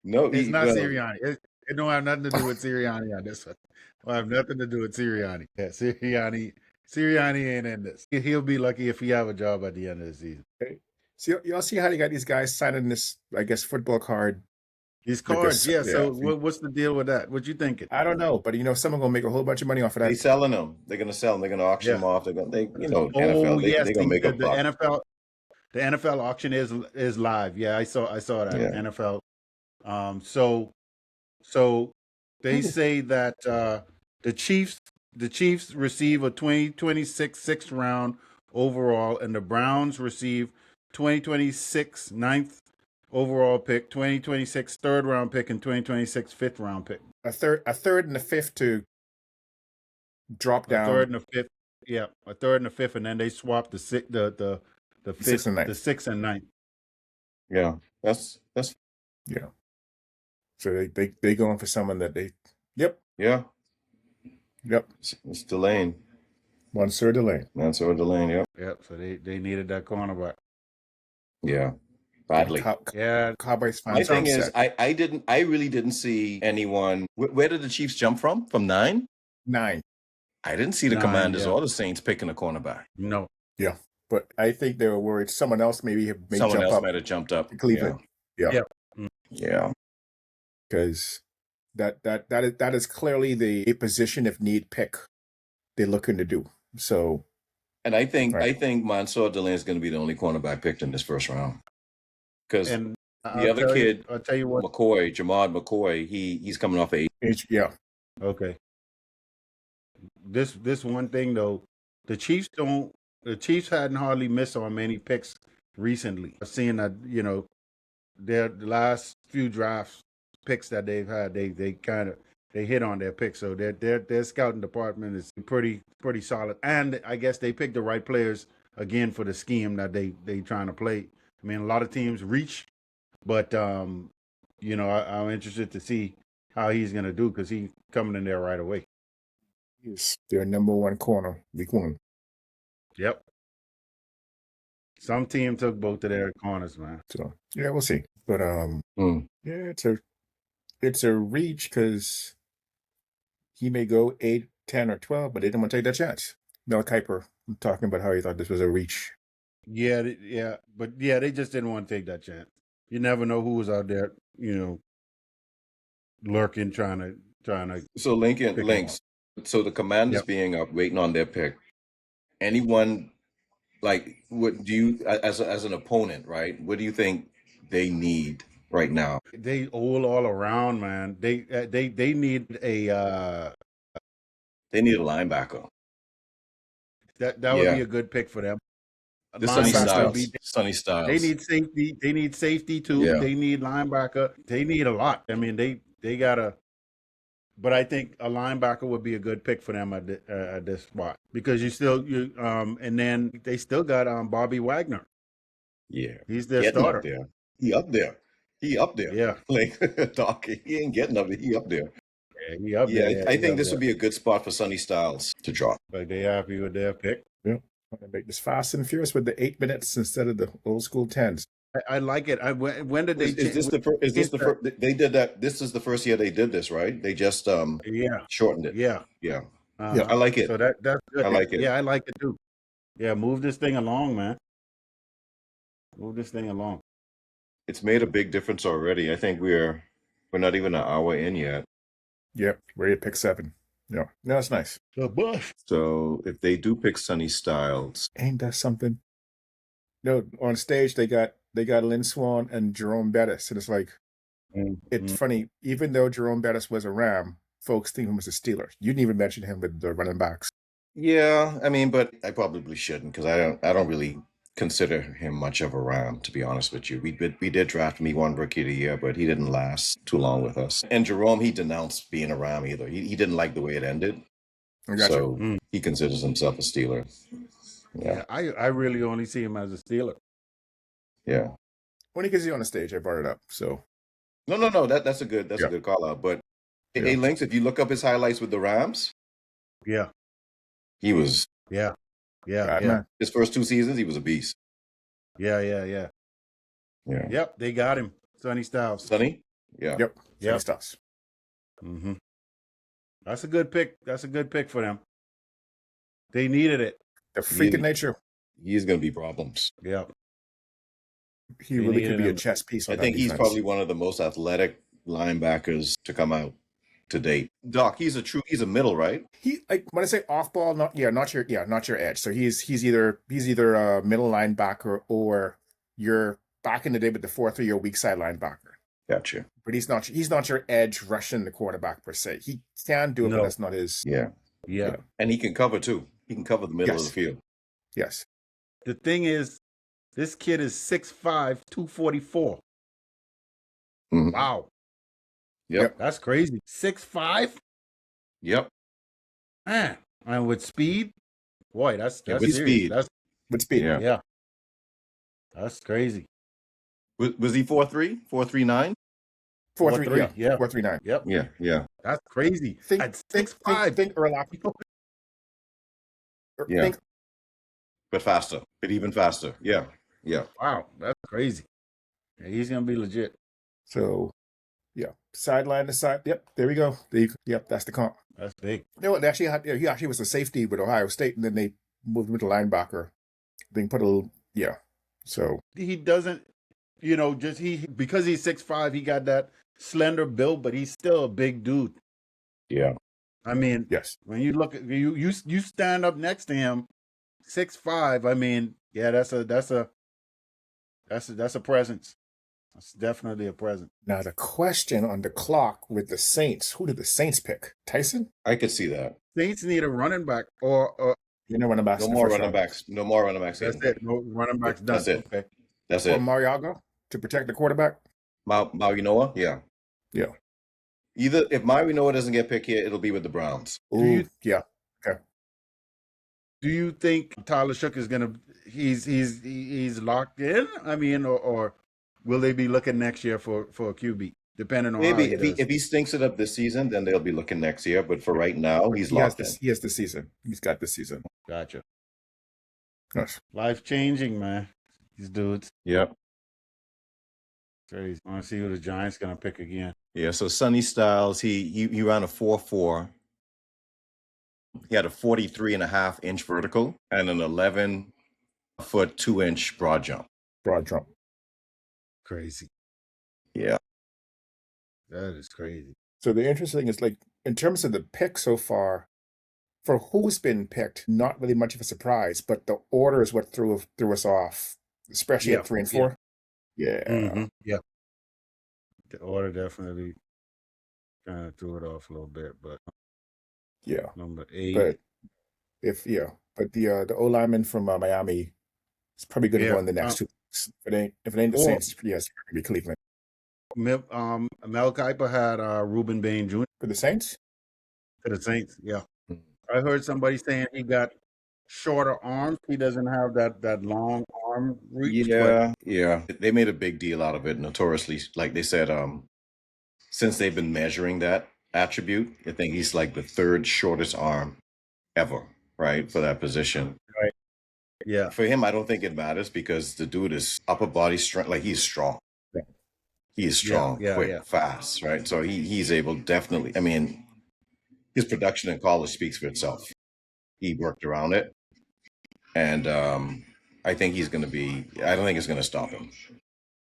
No, it's not Sirianni. It don't have nothing to do with Sirianni on this one. It have nothing to do with Sirianni. Yeah, Sirianni ain't in this. He'll be lucky if he have a job at the end of the season. Okay. So y'all see how they got these guys signing this, I guess, football card. These cards, yeah. So what's the deal with that? What you thinking? I don't know, but someone gonna make a whole bunch of money off of that. They selling them. They're gonna sell them. They're gonna auction them off. NFL. They're gonna make a buck. The NFL auction is live. Yeah, I saw that. Yeah. NFL. So they say that the Chiefs receive a 2026 sixth round overall, and the Browns receive 2026 ninth overall pick, 2026 third round pick, and 2026 fifth round pick. A third and a fifth to drop down. A third and a fifth. Yeah, a third and a fifth, and then they swap the fifth, the sixth and ninth. Yeah, that's yeah. So they going for someone that they. Yep. Yeah. Yep. It's Delane. Monsieur Delane. Yep. Yep. So they needed that cornerback. Yeah. Badly. Cowboys. My thing is, I really didn't see anyone. Where did the Chiefs jump from? From 9? 9. I didn't see the Commanders or the Saints picking a cornerback. No. Yeah. But I think they were worried someone else might have jumped up. Cleveland. Yeah. Because that is clearly a position if need pick they're looking to do. So, and I think Monsieur Delane is going to be the only cornerback picked in this first round. Because the other kid, I'll tell you what, Jamad McCoy, he's coming off age. Yeah. Okay. This one thing though, the Chiefs hadn't hardly missed on many picks recently. I've seen that their last few drafts picks that they've had, they hit on their picks. So their scouting department is pretty solid, and I guess they picked the right players again for the scheme that they trying to play. I mean, a lot of teams reach, but I'm interested to see how he's gonna do because he's coming in there right away. He's their number one corner, week 1. Yep. Some team took both of their corners, man. So yeah, we'll see. But yeah, it's a reach because he may go 8, 10, or 12, but they didn't want to take that chance. Mel Kiper talking about how he thought this was a reach. Yeah, but they just didn't want to take that chance. You never know who was out there, lurking, trying to. So Links. So the Commanders being up, waiting on their pick. Anyone, like, what do you, as an opponent, right? What do you think they need right now. They all around, man. They need a They need a linebacker. that would be a good pick for them. This Sonny Linebacker would be. Styles. Sonny They Styles. need safety. They need safety too. Yeah. They need linebacker. They need a lot. I mean, they gotta. But I think a linebacker would be a good pick for them at this spot because and then they still got Bobby Wagner. Yeah. He's their Getting starter. up there. He up there. He up there. Yeah. Like Doc, he ain't getting up there. He up there. Yeah, he up there. Yeah, I think this would be a good spot for Sonny Styles to drop. Like they happy with their pick. Yeah. I'm gonna make this fast and furious with the 8 minutes instead of the old school 10s. I like it. When did they? Is this the first? Is this the first? They did that. This is the first year they did this, right? They just shortened it. Yeah. Yeah. Yeah. I like it. So that's good. I like it. Yeah, I like it too. Yeah, move this thing along, man. Move this thing along. It's made a big difference already. I think we're not even an hour in yet. Yep, ready to pick 7. Yeah, no, it's nice. The bush. So if they do pick Sonny Styles, Ain't that something? No, on stage they got Lynn Swan and Jerome Bettis, and it's like it's funny. Even though Jerome Bettis was a Ram, folks think him as a Steeler. You didn't even mention him with the running backs. yeah, I mean, but I probably shouldn't because I don't really consider him much of a Ram, to be honest with you. We did draft him. He won Rookie of the Year, but he didn't last too long with us. And Jerome, he denounced being a Ram either. He didn't like the way it ended. So he considers himself a Steeler. Yeah, I really only see him as a Steeler. Yeah. When he gets you on the stage, I brought it up. So No. That's a good call out. But hey, Lynx, if you look up his highlights with the Rams, he was Yeah. his first 2 seasons, he was a beast. Yeah. Yep, they got him. Sonny Styles. Sonny? Yeah. Yep. Sonny Styles. Mm-hmm. That's a good pick. That's a good pick for them. They needed it. The freak of nature. He's going to be problems. Yeah. He really could be a chess piece. I think he's probably one of the most athletic linebackers to come out to date. Doc, he's a middle, right? He like when I say off ball, not your edge. So he's either a middle linebacker or you're back in the day with the 4-3 your weak side linebacker. Gotcha. But he's not your edge rushing the quarterback per se. He can do it, but that's not his. Yeah. And he can cover too. He can cover the middle of the field. Yes. The thing is, this kid is 6'5", 244. Mm-hmm. Wow. Yep. That's crazy. 6'5"? Yep. Man. And with speed? Boy, that's with serious. speed. That's with speed. Yeah. That's crazy. Was he 4'3"? 4'3'9"? 4'3", yeah. 4'3'9". Yep. Yeah. That's crazy. At 6'5". Think Urlacher. Yeah. But faster. But even faster. Yeah. Wow, that's crazy. Yeah, he's gonna be legit. So, sideline to side. Yep, there we go. Yep, that's the comp. That's big. No, he actually was a safety with Ohio State, and then they moved him to linebacker. They put a little, So he doesn't, because he's 6'5", he got that slender build, but he's still a big dude. Yeah. I mean, yes. When you look at you stand up next to him, 6'5". I mean, that's a presence. That's definitely a presence. Now the question on the clock with the Saints: who did the Saints pick? Tyson? I could see that. Saints need a running back or running backs. No more running backs. No more running backs. That's it. No running backs done. That's it. Okay. That's it. Or Mariaga to protect the quarterback. Marinoa? Yeah. Either if Marinoa doesn't get picked here, it'll be with the Browns. Okay. Do you think Tyler Shook is gonna? He's locked in. I mean, or will they be looking next year for a QB? Depending on maybe how if he stinks it up this season, then they'll be looking next year. But for right now, he's locked in. He has the season. He's got the season. Gotcha. Yes. Life changing, man. These dudes. Yep. Crazy. I want to see who the Giants gonna pick again. Yeah. So Sonny Styles, he ran a 4.4. He had a 43.5-inch vertical and an 11-foot 2-inch broad jump. Crazy. Yeah. That is crazy. So the interesting thing is, like, in terms of the pick so far, for who's been picked, not really much of a surprise, but the order is what threw us off, especially at 3 and 4. Yeah. Mm-hmm. Yeah. The order definitely kind of threw it off a little bit, but Yeah, number 8. but the O lineman from Miami is probably going to go Yeah. in the next 2 weeks. If it ain't the Or Saints, yes, it's going to be Cleveland. Mel Kiper had Ruben Bain Jr. For the Saints? to the Saints. Yeah. I heard somebody saying he got shorter arms. He doesn't have that long arm reach. But Yeah. They made a big deal out of it, notoriously. Like they said, since they've been measuring that attribute, I think he's like the third shortest arm ever, right, for that position. right. Yeah. For him, I don't think it matters because the dude is upper body strength, like he's strong. Yeah. He is strong, Yeah, quick, yeah. fast, right? So he's able definitely. I mean, his production in college speaks for itself. He worked around it, and I think he's going to be. I don't think it's going to stop him.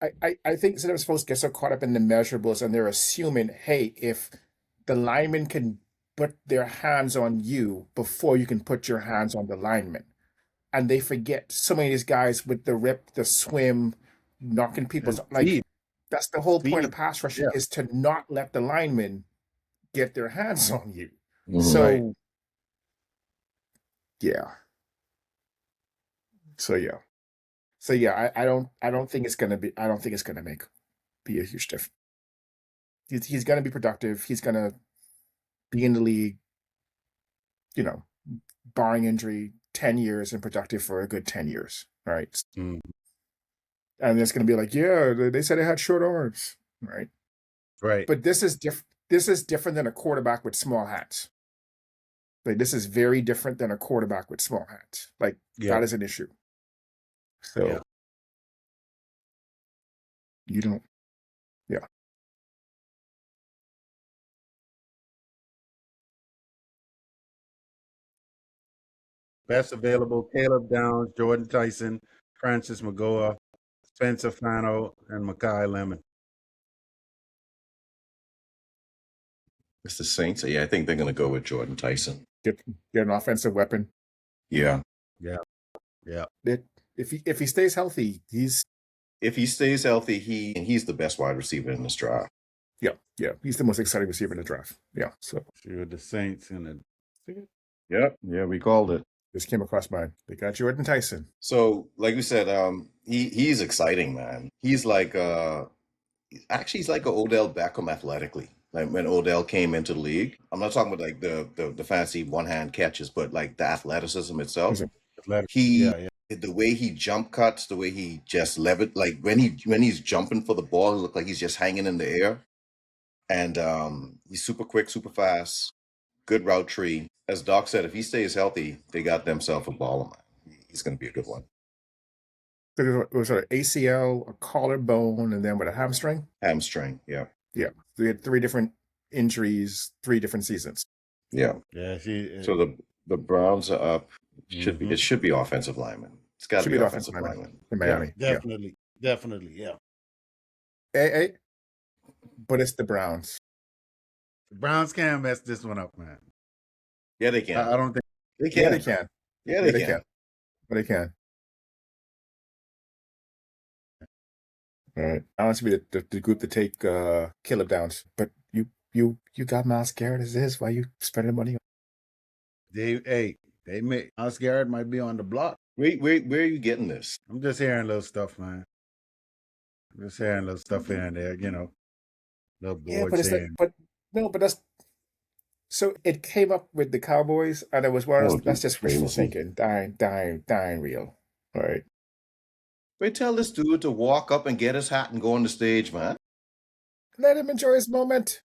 I think some of folks get so caught up in the measurables and they're assuming, hey, if the lineman can put their hands on you before you can put your hands on the lineman. And they forget so many of these guys with the rip, the swim, knocking people's like Speed. that's the whole point of Speed. pass rushing Yeah. is to not let the linemen get their hands on you. Mhm. So Right. yeah. So yeah, I don't think it's gonna be be a huge difference. He's gonna be productive. He's gonna be in the league, barring injury, 10 years and productive for a good 10 years. Right. Mm. And it's gonna be like, yeah, they said I had short arms. Right. Right. But this is different than a quarterback with small hands. Like this is very different than a quarterback with small hands. Like Yeah. that is an issue. So Yeah. you don't. Yeah. Best available: Caleb Downs, Jordan Tyson, Francis Magoa, Spencer Fano, and Makai Lemon. It's the Saints. Yeah, I think they're going to go with Jordan Tyson. Get an offensive weapon. Yeah. Yeah. Yeah. If he stays healthy, If he stays healthy, he's the best wide receiver in this draft. yeah, he's the most exciting receiver in the draft. Yeah. So Sure, the Saints and the Yeah, we called it. just came across mine. They got Jordan Tyson. So, like we said, he's exciting, man. He's like actually he's like an Odell Beckham athletically. Like when Odell came into the league, I'm not talking about like the fancy one hand catches, but like the athleticism itself. athletic. He Yeah. the way he jump cuts, the way he just levitt, like when he's jumping for the ball, it look like he's just hanging in the air. And he's super quick, super fast, good route tree. As Doc said, if he stays healthy, they got themselves a baller, man. He's going to be a good one. It was an ACL, a collarbone, and then with a hamstring. Hamstring, yeah. Yeah. So he had 3 different injuries, 3 different seasons. Yeah. Yeah. So the Browns are up. Mhm. It should be offensive lineman. It's got to be the offensive lineman in Miami. Yeah. Definitely. Yeah. Hey, but it's the Browns. The Browns can't mess this one up, man. Yeah, they can. I don't think They Yeah, can. they can. Yeah, they can. But they can. All right. I want to be the group to take Caleb Downs, but you got Myles Garrett as is. Why you spending money on? they may Myles Garrett might be on the block. Where are you getting this? I'm just hearing little stuff, man. I'm just hearing little stuff here and there, little boards Yeah, but it's here. but that's so it came up with the Cowboys, and it was one of those, that's just wishful thinking, dying real. All right. Wait, tell this dude to walk up and get his hat and go on the stage, man. Let him enjoy his moment.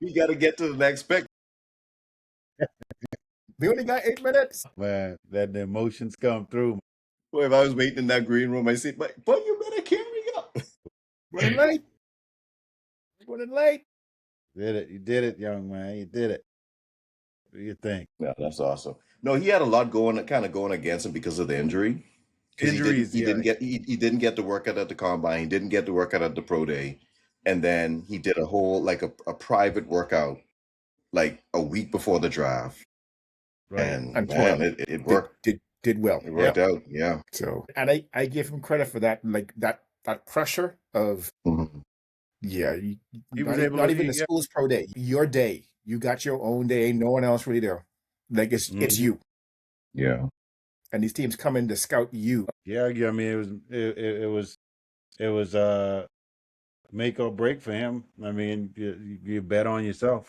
You got to get to the next pick. We only got 8 minutes. Man, that the emotions come through. Boy, if I was waiting in that green room, I'd say, but you better carry up. Running late. You did it, young man. You did it. What do you think? Yeah, that's awesome. No, he had a lot going against him because of the injury. Injuries, he didn't get to work out at the combine. He didn't get to work out at the pro day, and then he did a whole like a private workout like a week before the draft. Right. And And man, it worked. Did well. It worked out. Yeah. So, and I give him credit for that. Like that that pressure of Mhm. He was able not to. even the school's pro day. Your day. You got your own day. Ain't no one else really there. Like it's you. Yeah. And these teams come in to scout you. Yeah. I mean, it was make or break for him. I mean, you bet on yourself.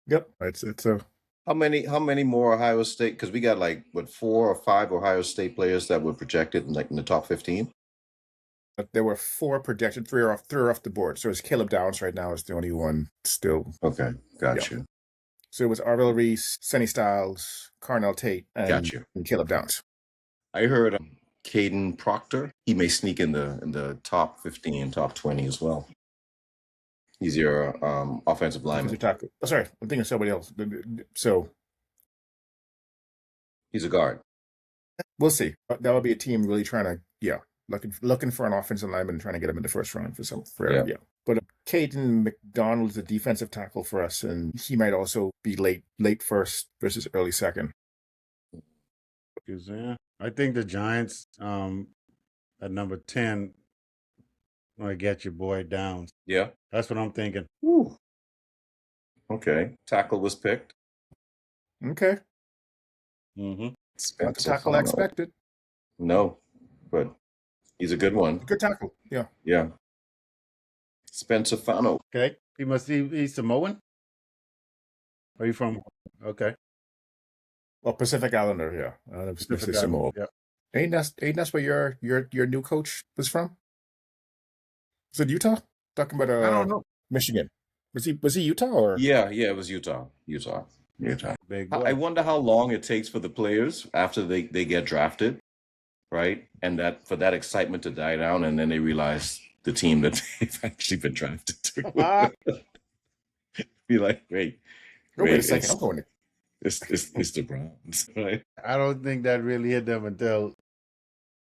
Yep. It's a How many more Ohio State? Because we got like what 4 or 5 Ohio State players that were projected in the top 15. there were 4 projected, 3 are off the board. So it's Caleb Downs right now is the only one still. Okay, got you. So it was Arvell Reese, Senny Styles, Carnell Tate, and Caleb Downs. I heard Caden Proctor. He may sneak in the top 15, top 20 as well. He's your offensive lineman. Oh, sorry, I'm thinking of somebody else. So he's a guard. We'll see. That would be a team really trying to, looking for an offensive lineman and trying to get him in the first round for. But Caden McDonald is a defensive tackle for us, and he might also be late first versus early second. Yeah, I think the Giants at number 10 want to get your boy Downs. Yeah, that's what I'm thinking. Woo. Okay, tackle was picked. Okay. Mm-hmm. Not the tackle I expected. No, but he's a good one. Good tackle. Yeah. Yeah. Spencer Fano. Okay. He's Samoan? Are you from? Okay. Well, Pacific Islander, yeah. Pacific Samoa. Yeah. Ain't that where your new coach was from? Was it Utah? Talking about I don't know. Michigan. Was he Utah or? Yeah, it was Utah. Big I wonder how long it takes for the players after they get drafted, right? And that for that excitement to die down, and then they realize the team that they've actually been drafted to. Be like, wait a second, I'm going to. It's the Browns, right? I don't think that really hit them until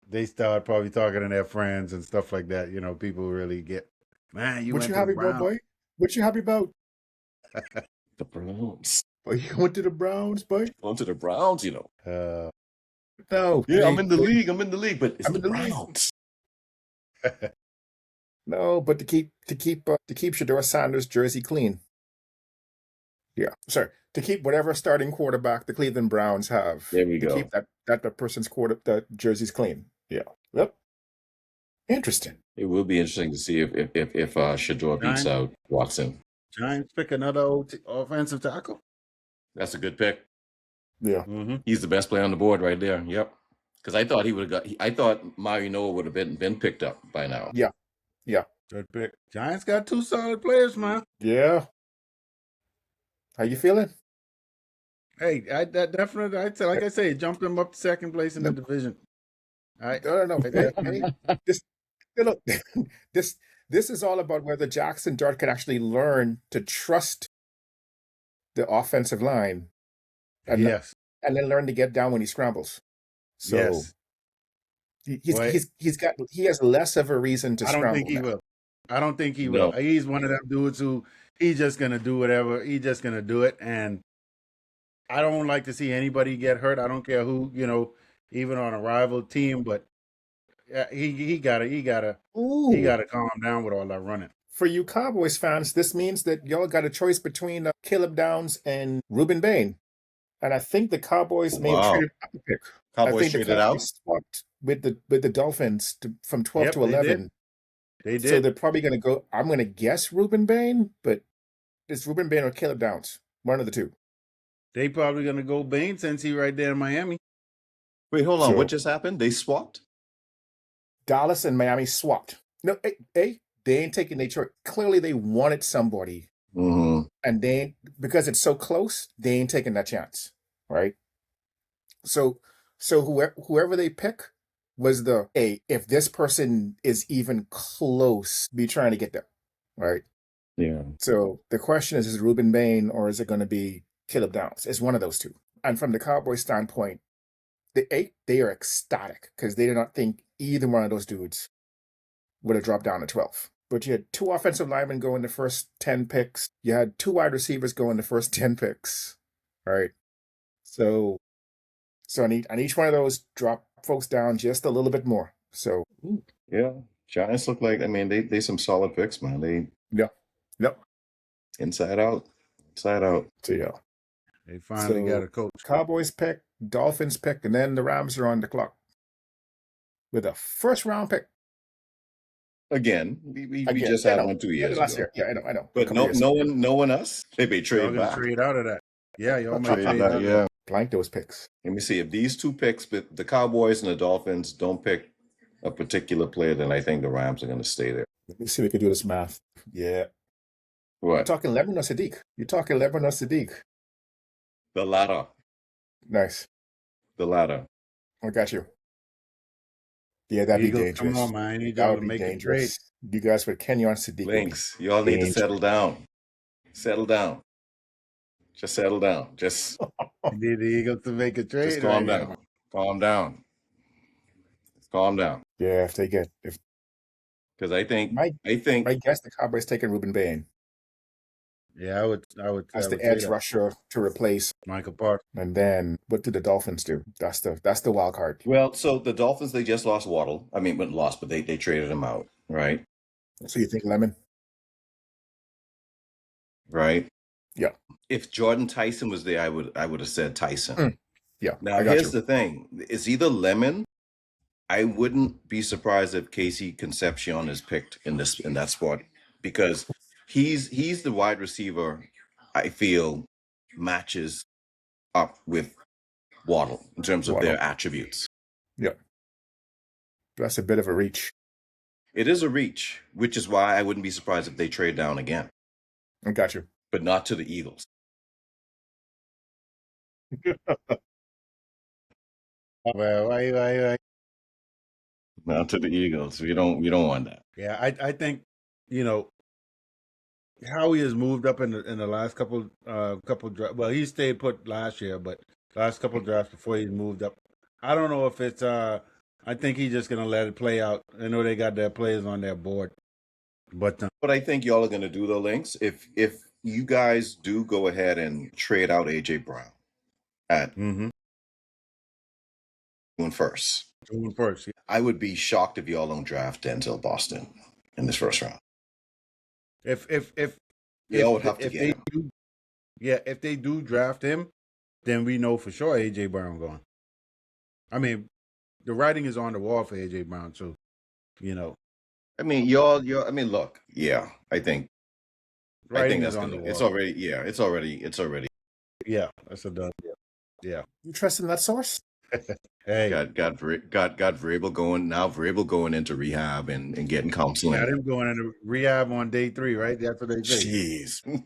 they start probably talking to their friends and stuff like that. You know, people really get, man, what you happy about, boy? What you happy about? The Browns. Oh, you went to the Browns, boy? Going to the Browns, you know. No. Yeah, I'm in the league, but it's the Browns. No, but to keep Shedeur Sanders' jersey clean. Yeah, sorry. To keep whatever starting quarterback the Cleveland Browns have. There we go. Keep that person's that jersey's clean. Yeah. Yep. Interesting. It will be interesting to see if Shedeur beats out Watson. Giants pick another offensive tackle. That's a good pick. Yeah. Mm-hmm. He's the best player on the board right there. Yep. Because I thought he would have got. I thought Mari Noah would have been picked up by now. Yeah. Good pick. Giants got 2 solid players, man. Yeah. How you feeling? Hey, that definitely. Like I say, jumped them up to second place in the division. No. This is all about whether Jackson Dart can actually learn to trust the offensive line, and then learn to get down when he scrambles. So he has less of a reason to scramble. I don't think he will. He's one of them dudes who he's just gonna do whatever. He's just gonna do it, and I don't like to see anybody get hurt. I don't care who, even on a rival team, but he gotta calm down with all that running. For you Cowboys fans, this means that y'all got a choice between Caleb Downs and Ruben Bain, and I think the Cowboys may have traded out the pick. Cowboys traded out with the Dolphins from 12 to 11. They did. So they're probably going to go. I'm going to guess Ruben Bain, but it's Ruben Bain or Caleb Downs, one of the two. They probably going to go Bain since he's right there in Miami. Wait, hold on. What just happened? They swapped? Dallas and Miami swapped. No, they ain't taking their choice. Clearly, they wanted somebody, and because it's so close, they ain't taking that chance, right? So whoever they pick was if this person is even close, be trying to get there, right? Yeah. So the question is it Ruben Bain or is it going to be Caleb Downs? It's one of those two. And from the Cowboys' standpoint, they are ecstatic because they did not think either one of those dudes would have dropped down to 12. But you had 2 offensive linemen go in the first 10 picks. You had 2 wide receivers go in the first 10 picks, right? So on each one of those, drop folks down just a little bit more. So yeah, Giants look like, I mean, they some solid picks, man. They Yep. inside out. So yeah. They finally got a coach. Cowboys pick, Dolphins pick, and then the Rams are on the clock with a first-round pick. Again, we just had one 2 years last ago. year. Yeah, I know. But no one else. They may Y'all trade gonna back. trade out of that. Yeah, y'all might Trade trade back, out. yeah. Blank those picks. Let me see. If these two picks, but the Cowboys and the Dolphins don't pick a particular player, then I think the Rams are going to stay there. Let me see if we can do this math. Yeah. You're What? talking Lebanon or Sadiq? The latter. Nice. The latter. I got you. Yeah, that'd Eagles, be dangerous. come on, man. I need That y'all would to be make a trade. dangerous. You guys with Kenyon Sadiq. Links, y'all need to dangerous. settle down. Settle down. Just settle down. Just You need the Eagles to make a trade. just calm right down. now. Calm down. Calm down. Yeah, if Because I think my guess the Cowboys taking Ruben Bain Yeah, I would as the say edge that. rusher to replace. Michael Parsons. And then what do the Dolphins do? That's the wild card. well, so the Dolphins, they just lost Waddle. I mean, lost, but they traded him out, right? So you think Lemon? Right? Yeah. If Jordan Tyson was there, I would have said Tyson. Yeah. Now here's the thing: it's either Lemon. I wouldn't be surprised if Casey Concepcion is picked in that spot because he's the wide receiver I feel matches up with Waddle in terms of their attributes. Yeah. That's a bit of a reach. It is a reach, which is why I wouldn't be surprised if they trade down again. I got you. But not to the Eagles. Well, why? Not to the Eagles. We don't want that. Yeah, I think Howie has moved up in the last couple drafts. Well, he stayed put last year, but last couple drafts before he moved up. I don't know if it's I think he's just gonna let it play out. I know they got their players on their board, but what I think y'all are gonna do though, Links, if you guys do go ahead and trade out AJ Brown at June 1st. June 1st. Yeah. I would be shocked if y'all don't draft Denzel Boston in this first round. If y'all would have to get him. If they do draft him, then we know for sure AJ Brown gone. I mean, the writing is on the wall for AJ Brown too. I mean, y'all. I mean, look. Yeah, I think that's on gonna. the It's wall. already. Yeah, it's already. Yeah, that's a done. Yeah. You trust in that source? Hey, got Vrabel going now. Vrabel going into rehab and getting counseling. Got him going into rehab on day 3, right? That's what they say. Jeez.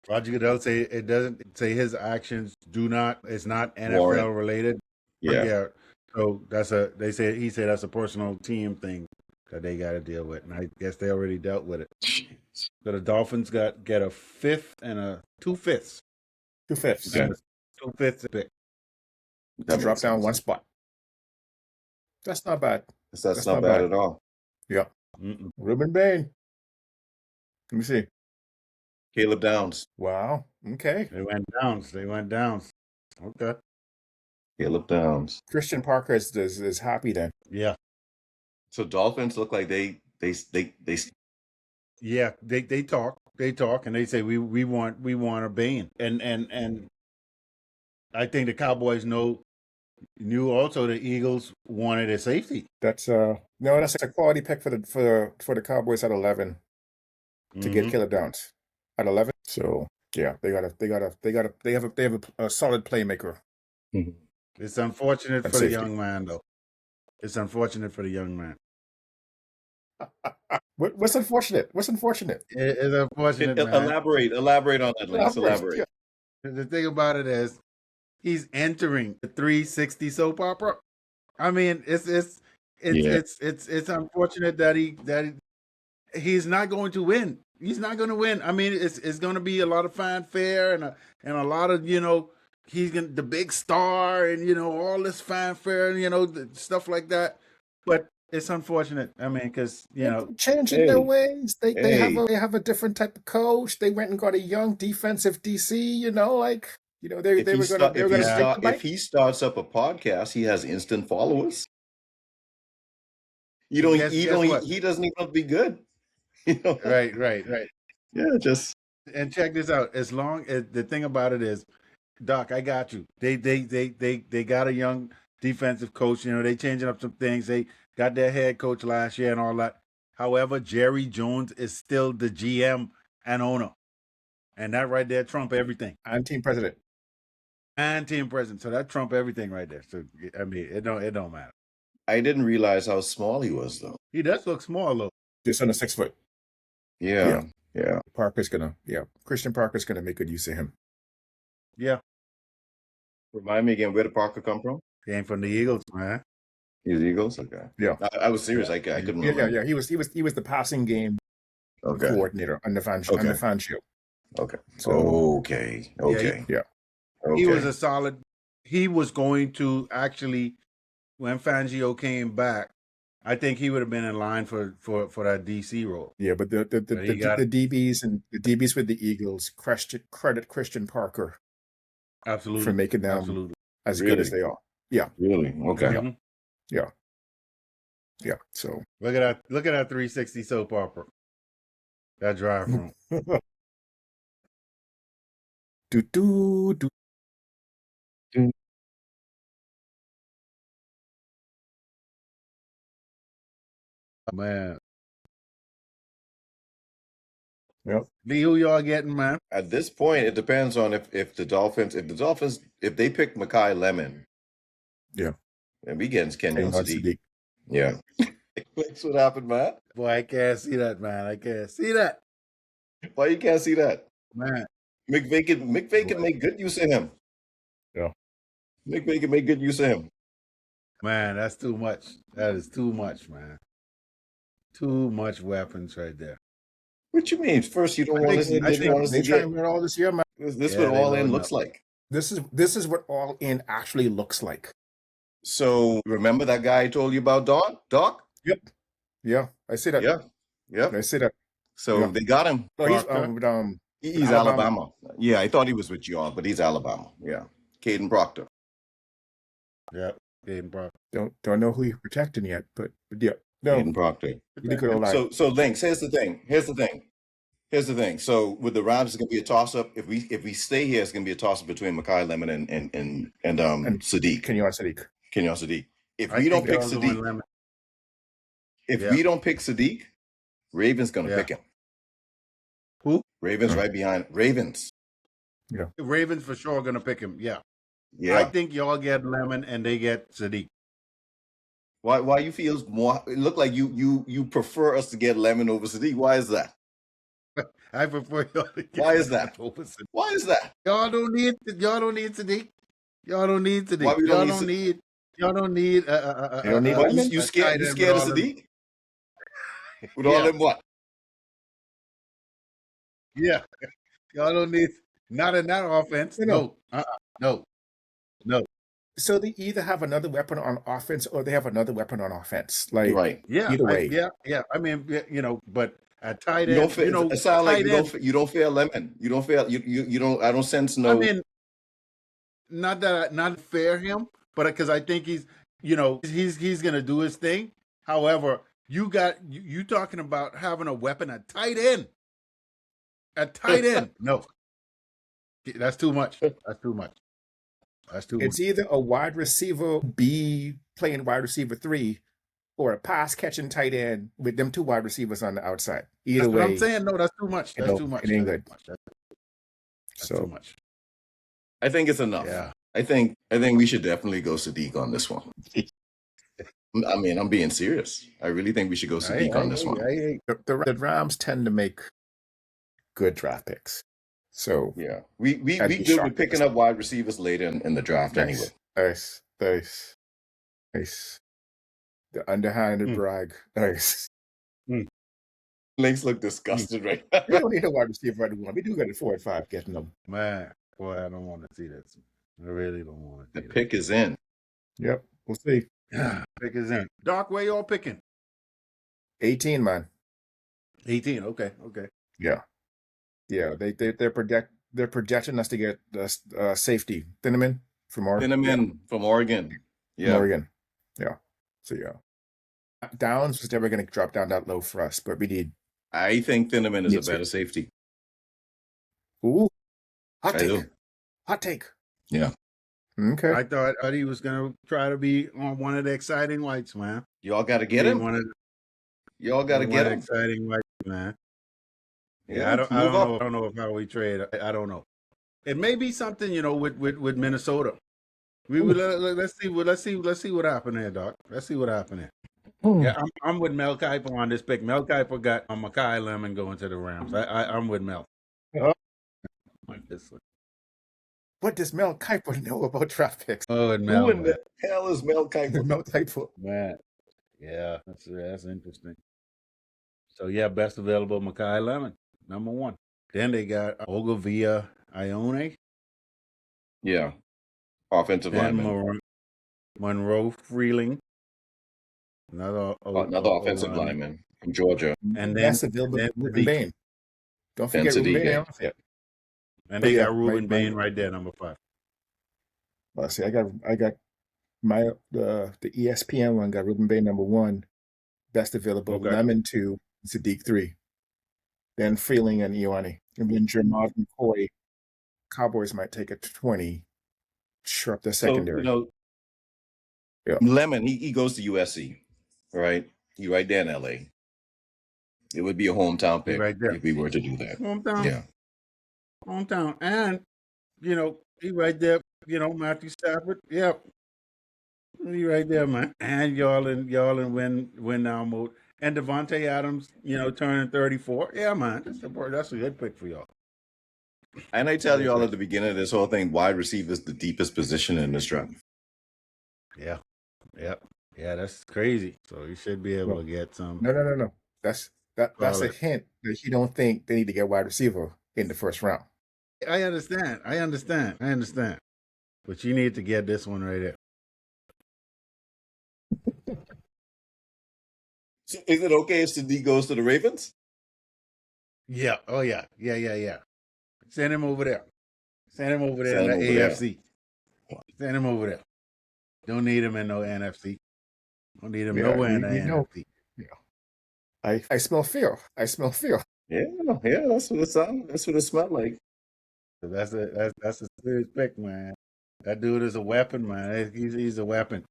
Roger Goodell say it doesn't say his actions it's not NFL related. Yeah. So he said that's a personal team thing that they got to deal with, and I guess they already dealt with it. Jeez. So the Dolphins get a 5th and 2/5. 2/5. Okay. 2/5 pick. That drop down one spot. That's not bad. That's not bad at all. Yeah. Ruben Bain. Let me see. Caleb Downs. Wow. Okay. They went down. Okay. Caleb Downs. Christian Parker is happy then. Yeah. So Dolphins look like they Yeah, they talk and they say we want a Bain. And I think the Cowboys knew also the Eagles wanted a safety. That's a quality pick for the Cowboys at 11 to get Caleb Downs at 11. So yeah, they have a solid playmaker. It's unfortunate for the young man though. It's unfortunate for the young man. What's unfortunate? It's unfortunate, man. Elaborate on that, Links. Elaborate. Yeah. The thing about it is, he's entering the 360 soap opera. I mean, it's unfortunate that he's not going to win. He's not going to win. I mean, it's going to be a lot of fanfare and a lot of he's the big star and all this fanfare and stuff like that. But it's unfortunate. I mean, because changing their ways. They have a different type of coach. They went and got a young defensive DC. If he starts up a podcast, he has instant followers. You don't. Guess what? He doesn't even have to be good. You know. Right. Yeah. Just. And check this out. As long as the thing about it is, Doc, I got you. They got a young defensive coach. You know, they changing up some things. They got their head coach last year and all that. However, Jerry Jones is still the GM and owner, and that right there trump everything. And team president. And team president, so that trump everything right there. So I mean, it don't matter. I didn't realize how small he was, though. He does look small, though. Just under 6 foot. Yeah. Christian Parker's gonna make good use of him. Yeah. Remind me again, where did Parker come from? Came from the Eagles, man. He's Eagles. Okay. Yeah. I was serious. I couldn't remember. Yeah. He was the passing game coordinator on the fan show. Okay. So, okay. Yeah. He was a solid. He was going to actually, when Fangio came back, I think he would have been in line for that DC role. Yeah, but the DBs and the DBs with the Eagles credit Christian Parker absolutely for making them as good as they are. Yeah. Really? Okay. Mm-hmm. Yeah. So look at that 360 soap opera. That drive room. do. Man. Yep. Lee, who y'all getting, man? At this point, it depends on if the Dolphins if they pick Mekhi Lemon. Yeah. And we getting Kenyon Sadiq. Sadiq. Yeah. That's what happened, man. Boy, I can't see that, man. I can't see that. Why you can't see that? Man. McVay can make good use of him. Yeah. McVay can make good use of him. Man, that's too much. That is too much, man. Too much weapons right there. What you mean? First, you don't want us to get all this year, man. This is what all in looks like. This is what all in actually looks like. So remember that guy I told you about, Doc? Yep. Yeah, I see that. Yeah. I see that. So they got him. Oh, he's Alabama. Yeah, I thought he was with y'all, but he's Alabama. Yeah. Caden Proctor. Yeah, Caden Proctor. Don't know who he's protecting yet, but yeah. No. Caden Proctor. So Lynx, here's the thing. So with the Rams, it's gonna be a toss up. If we stay here, it's gonna be a toss up between Mekhi Lemon and Sadiq. Kenyon Sadiq. If we don't pick Sadiq, Ravens gonna pick him. Who? Ravens right behind Ravens. Yeah. Ravens for sure gonna pick him. Yeah. Yeah. I think y'all get Lemon and they get Sadiq. Why you feel more? It look like you prefer us to get Lemon over Sadiq. Why is that? I prefer y'all to get Why is that? over Sadiq. Why is that? Y'all don't need Sadiq. Y'all don't need Sadiq. Why we Y'all don't need you don't need you scared of Sadiq? With all them what? Yeah. Y'all don't need not in that offense. No. No. So they either have another weapon on offense or they have another weapon on offense. Like right. Yeah. Either way. Yeah. I mean, but at tight end, it sounds like you don't fear Lemon. You don't fear you don't. I don't sense no. I mean, not fair him, but because I think he's gonna do his thing. However, you talking about having a weapon at tight end. At tight end, no, that's too much. That's too much. It's either a wide receiver B playing wide receiver 3, or a pass catching tight end with them 2 wide receivers on the outside. Either way, I'm saying no. That's too much. That's too much. It ain't good. That's too much. I think it's enough. Yeah. I think we should definitely go Sadiq on this one. I mean, I'm being serious. I really think we should go Sadiq on this one. The Rams tend to make good draft picks. So yeah, we good with picking up wide receivers later in the draft anyway. Nice. The underhanded brag. Nice. Lynx look disgusted right now. We don't need a wide receiver anymore. We do get a 4 and 5 getting them. Man, boy, I don't want to see that. I really don't want to. The pick is in. Yep, we'll see. Pick is in. Doc, where y'all picking? 18, man. 18. Okay. Yeah. They're projecting us to get safety. Thieneman from Oregon. From Oregon. Yeah. From Oregon. Yeah. So yeah. Downs was never going to drop down that low for us, but we need. I think Thieneman is a better safety. Ooh, hot I take. do. Hot take. Yeah. Okay. I thought he was going to try to be on one of the exciting whites, man. Y'all got to get him. Y'all got to get him. Exciting whites, man. Yeah, I don't know how we trade. I don't know. It may be something, with Minnesota. Let's see what happened there, Doc. Let's see what happened there. Yeah, I'm with Mel Kiper on this pick. Mel Kiper got McCoy Lemon going to the Rams. I'm with Mel. What does Mel Kiper know about draft picks? Oh, and Mel. Who in the hell is Mel Kiper? Mel Kiper. Man, yeah, that's interesting. So yeah, best available McCoy Lemon, number 1. Then they got Ogavia Ione. Yeah, offensive lineman. Monroe Freeling. Another offensive lineman from Georgia. And then Ruben Bain. Don't forget Ruben Bain. Yeah. And they got Ruben Bain right there, number 5. Well, see, I got my the ESPN one got Ruben Bain number 1, best available. Okay. Lemon 2, Sadiq 3. Then Freeling and Ioane. And then Jermod McCoy. Cowboys might take it to 20. Sure up the secondary. So, Lemon, he goes to USC, right? He right there in LA. It would be a hometown pick if we were to do that. Hometown. Yeah. Hometown. And, he right there, Matthew Stafford. Yep. He right there, man. And y'all in win now mode. And Devontae Adams, turning 34. Yeah, man. That's a good pick for y'all. And I tell you all at the beginning of this whole thing, wide receiver is the deepest position in this draft. Yeah. Yep. Yeah, that's crazy. So you should be able to get some. No. That's a hint that you don't think they need to get wide receiver in the first round. I understand. But you need to get this one right there. So is it okay if Sadiq goes to the Ravens? Yeah. Oh, yeah. Yeah. Send him over there. In the AFC. Send him over there. Don't need him in no NFC. Don't need him nowhere in the NFC. Yeah. I smell fear. Yeah, that's what it sounds. That's what it smelled like. So that's a serious pick, man. That dude is a weapon, man. He's a weapon.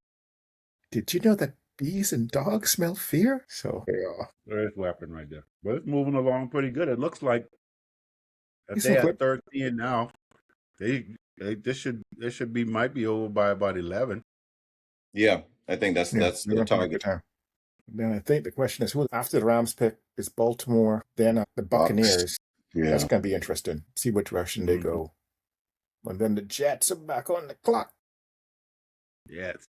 Did you know that bees and dogs smell fear? So there's a weapon right there. But it's moving along pretty good. It looks like if they at 13 now, this might be over by about 11. Yeah, I think that's the target time. Then I think the question is who after the Rams pick is Baltimore, then the Buccaneers. Yeah. That's going to be interesting. See what direction they go. And then the Jets are back on the clock. Yes.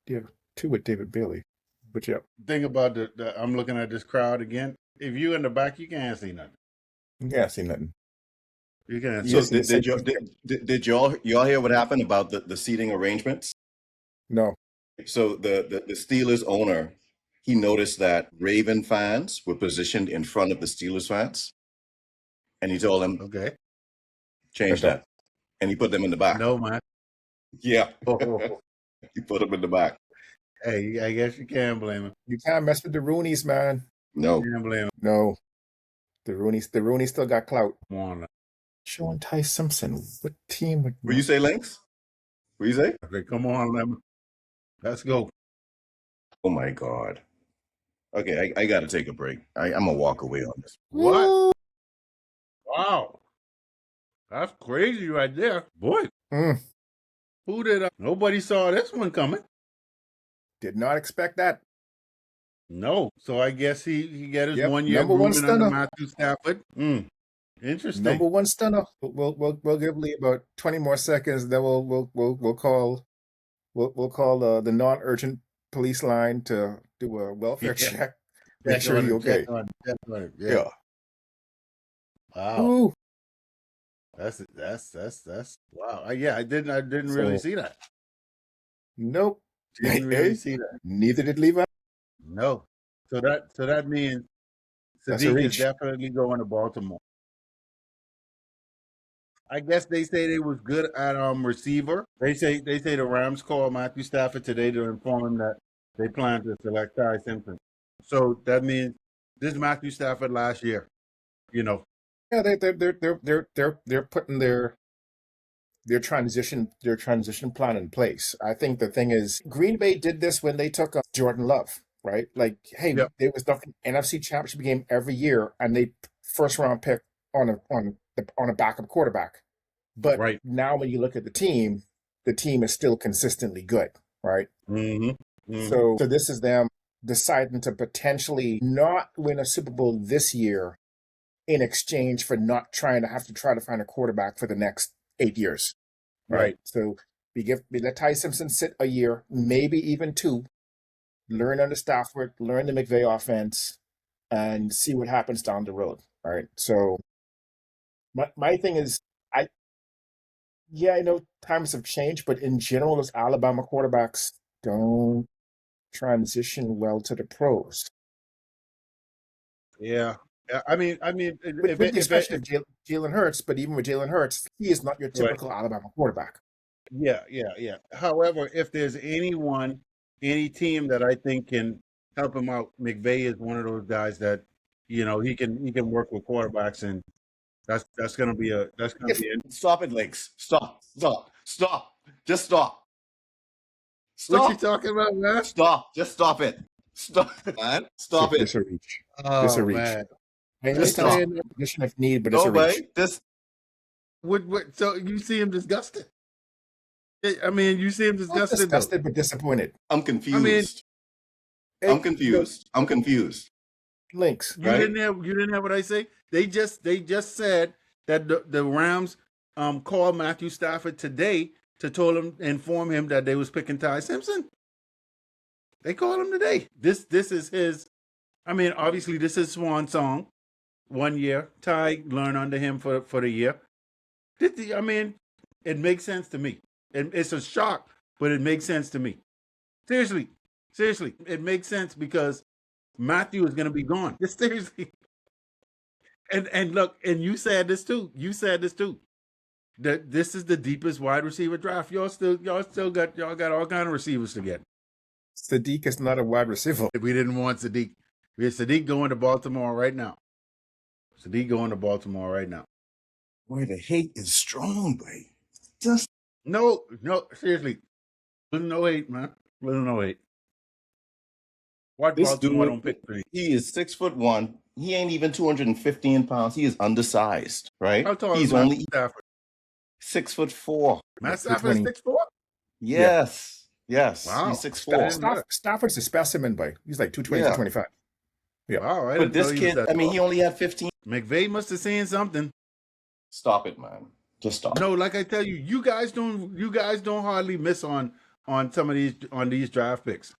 Yeah, 2 with David Bailey. But yeah. Think about I'm looking at this crowd again. If you in the back, you can't see nothing. You can't see nothing. You can't. So did y'all hear what happened about the seating arrangements? No. So the Steelers owner, he noticed that Raven fans were positioned in front of the Steelers fans. And he told them, okay, change that. And he put them in the back. No, man. Yeah. He put them in the back. Hey, I guess you can't blame him. You can't mess with the Roonies, man. No. You can't blame him. No. The Roonies still got clout. Come on. Sean Ty Simpson. What team would... Will you say Lynx? What you say? Okay, come on, Lemon. Let's go. Oh, my God. Okay, I got to take a break. I'm going to walk away on this. What? Wow. That's crazy right there. Boy. Who did nobody saw this one coming. Did not expect that. No. So I guess he got his 1 year number 1 stunner. under Matthew Stafford. Interesting. Number 1 stunner. We'll give Lee about 20 more seconds. Then we'll call the non-urgent police line to do a welfare check. Make sure he's okay. Yeah. Wow. Ooh. That's wow. Yeah, I didn't really see that. Nope. Didn't really see that. Neither did Levi. No. So that means Sadiq is definitely going to Baltimore. I guess they say they was good at receiver. They say the Rams called Matthew Stafford today to inform him that They plan to select Ty Simpson. So that means this is Matthew Stafford last year. You know, Yeah, they're putting their transition plan in place. I think the thing is Green Bay did this when they took Jordan Love, right? Like, hey, yep, there was nothing NFC Championship game every year, and they first round pick on a backup quarterback. But right. now when you look at the team is still consistently good, right? Mm-hmm. Mm-hmm. So this is them deciding to potentially not win a Super Bowl this year in exchange for not trying to find a quarterback for the next 8 years. Right. So we let Ty Simpson sit a year, maybe even two, learn under Stafford, learn the McVay offense, and see what happens down the road. All right. So my thing is I I know times have changed, but in general, those Alabama quarterbacks don't transition well to the pros. Yeah. I mean, With the exception if of Jalen Hurts, but even with Jalen Hurts, he is not your right. typical Alabama quarterback. Yeah. However, if there's any team that I think can help him out, McVay is one of those guys that he can work with quarterbacks, and that's gonna be If Stop it, Lakes. Stop. Just stop. what you Stop. talking about, man? Stop. Just stop it. Stop, man. Stop it. This a reach. This a Oh reach. man, Just Anytime stop. in a position of need, but it's No a reach. way. Just what? So you see him disgusted? I mean, you see him Not disgusted though. disgusted, but disappointed. I'm I mean, confused. Hey, I'm confused. I'm confused. Links. you Right? didn't have what I say. They just said that the Rams called Matthew Stafford today to inform him that they was picking Ty Simpson. They called him today. This is his. I mean, obviously this is swan song. 1 year. Ty learned under him for the year. I mean, it makes sense to me. It's a shock, but it makes sense to me. Seriously, it makes sense because Matthew is going to be gone. Just seriously. And look, and you said this too. That this is the deepest wide receiver draft. Y'all got all kind of receivers to get. Sadiq is not a wide receiver. If we didn't want Sadiq, we had Sadiq going to Baltimore right now. Boy, the hate is strong, boy. Just No, seriously. Little no hate, man. Little no hate. Watch this Baltimore dude, don't pick 3. he is 6'1". He ain't even 215 pounds. He is undersized, right? How tall He's is only Stafford? 6'4". Matt Stafford is 6'4"? Yes. Wow. He's 6'4". Stafford's a specimen, boy. He's like 220, Yeah. 225. Yeah. Wow, I But didn't know this he was kid, that I mean, tall. he only had 15. McVay must have seen something. Stop it, man. Just stop. No, like I tell you, you guys don't hardly miss on some of these draft picks.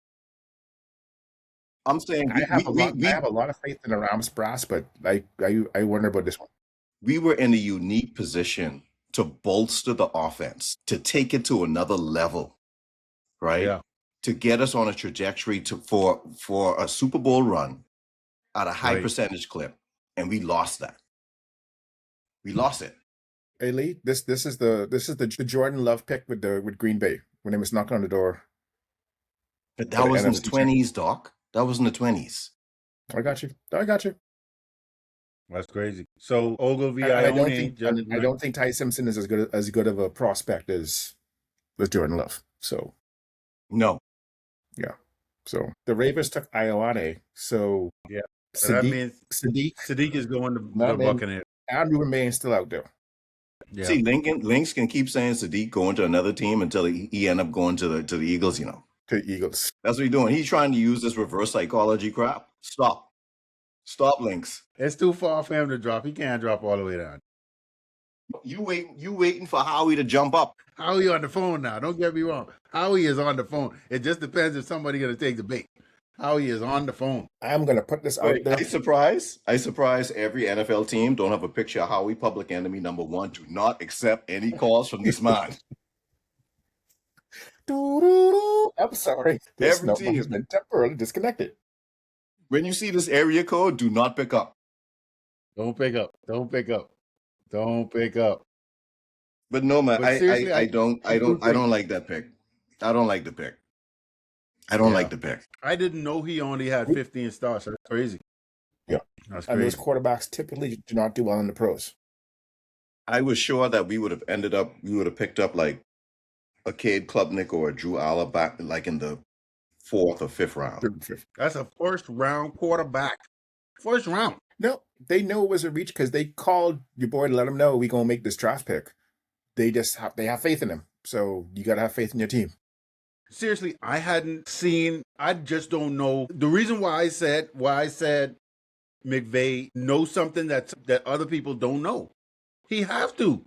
I'm saying I have a lot of faith in the Rams brass, but I wonder about this one. we were in a unique position to bolster the offense, to take it to another level, right? Yeah. To get us on a trajectory for a Super Bowl run at a high Right. percentage clip, and we lost that. We lost it. Hey Lee, this is the Jordan Love pick with Green Bay when they was knocking on the door. But For that the was in the NFC 20s, Doc. That was in the 20s. I got you. That's crazy. So Ogilvy, And I I don't think Ty Simpson is as good of a prospect as Jordan Love. So No. yeah. So the Ravens took Ioane. So Yeah. So that means Sadiq, Sadiq is going to Not the in- Buccaneers. Andrew remains still out there. Yeah. See, Lynx can keep saying Sadiq going to another team until he end up going to the Eagles, you know. To the Eagles. That's what he's doing. He's trying to use this reverse psychology crap. Stop, Lynx. It's too far for him to drop. He can't drop all the way down. You waiting for Howie to jump up. Howie on the phone now. Don't get me wrong. Howie is on the phone. It just depends if somebody's going to take the bait. Howie is on the phone. I'm gonna put this out there. I surprise every NFL team. Don't have a picture of Howie, public enemy number 1. Do not accept any calls from this man. I'm sorry. This Every number team. has been temporarily disconnected. When you see this area code, do not pick up. Don't pick up. But no, man, But seriously, I don't like that pick. I don't like the pick. I don't Yeah. like the pick. I didn't know he only had 15 starts. That's crazy. Yeah. That's And those crazy. quarterbacks typically do not do well in the pros. I was sure that we would have picked up like a Cade Klubnik or a Drew Aller back like in the 4th or 5th round. That's a first round quarterback. First round. No, they know it was a reach because they called your boy to let him know we gonna make this draft pick. They have faith in him. So you gotta have faith in your team. Seriously, I hadn't seen. I just don't know the reason why I said McVay knows something that other people don't know. He have to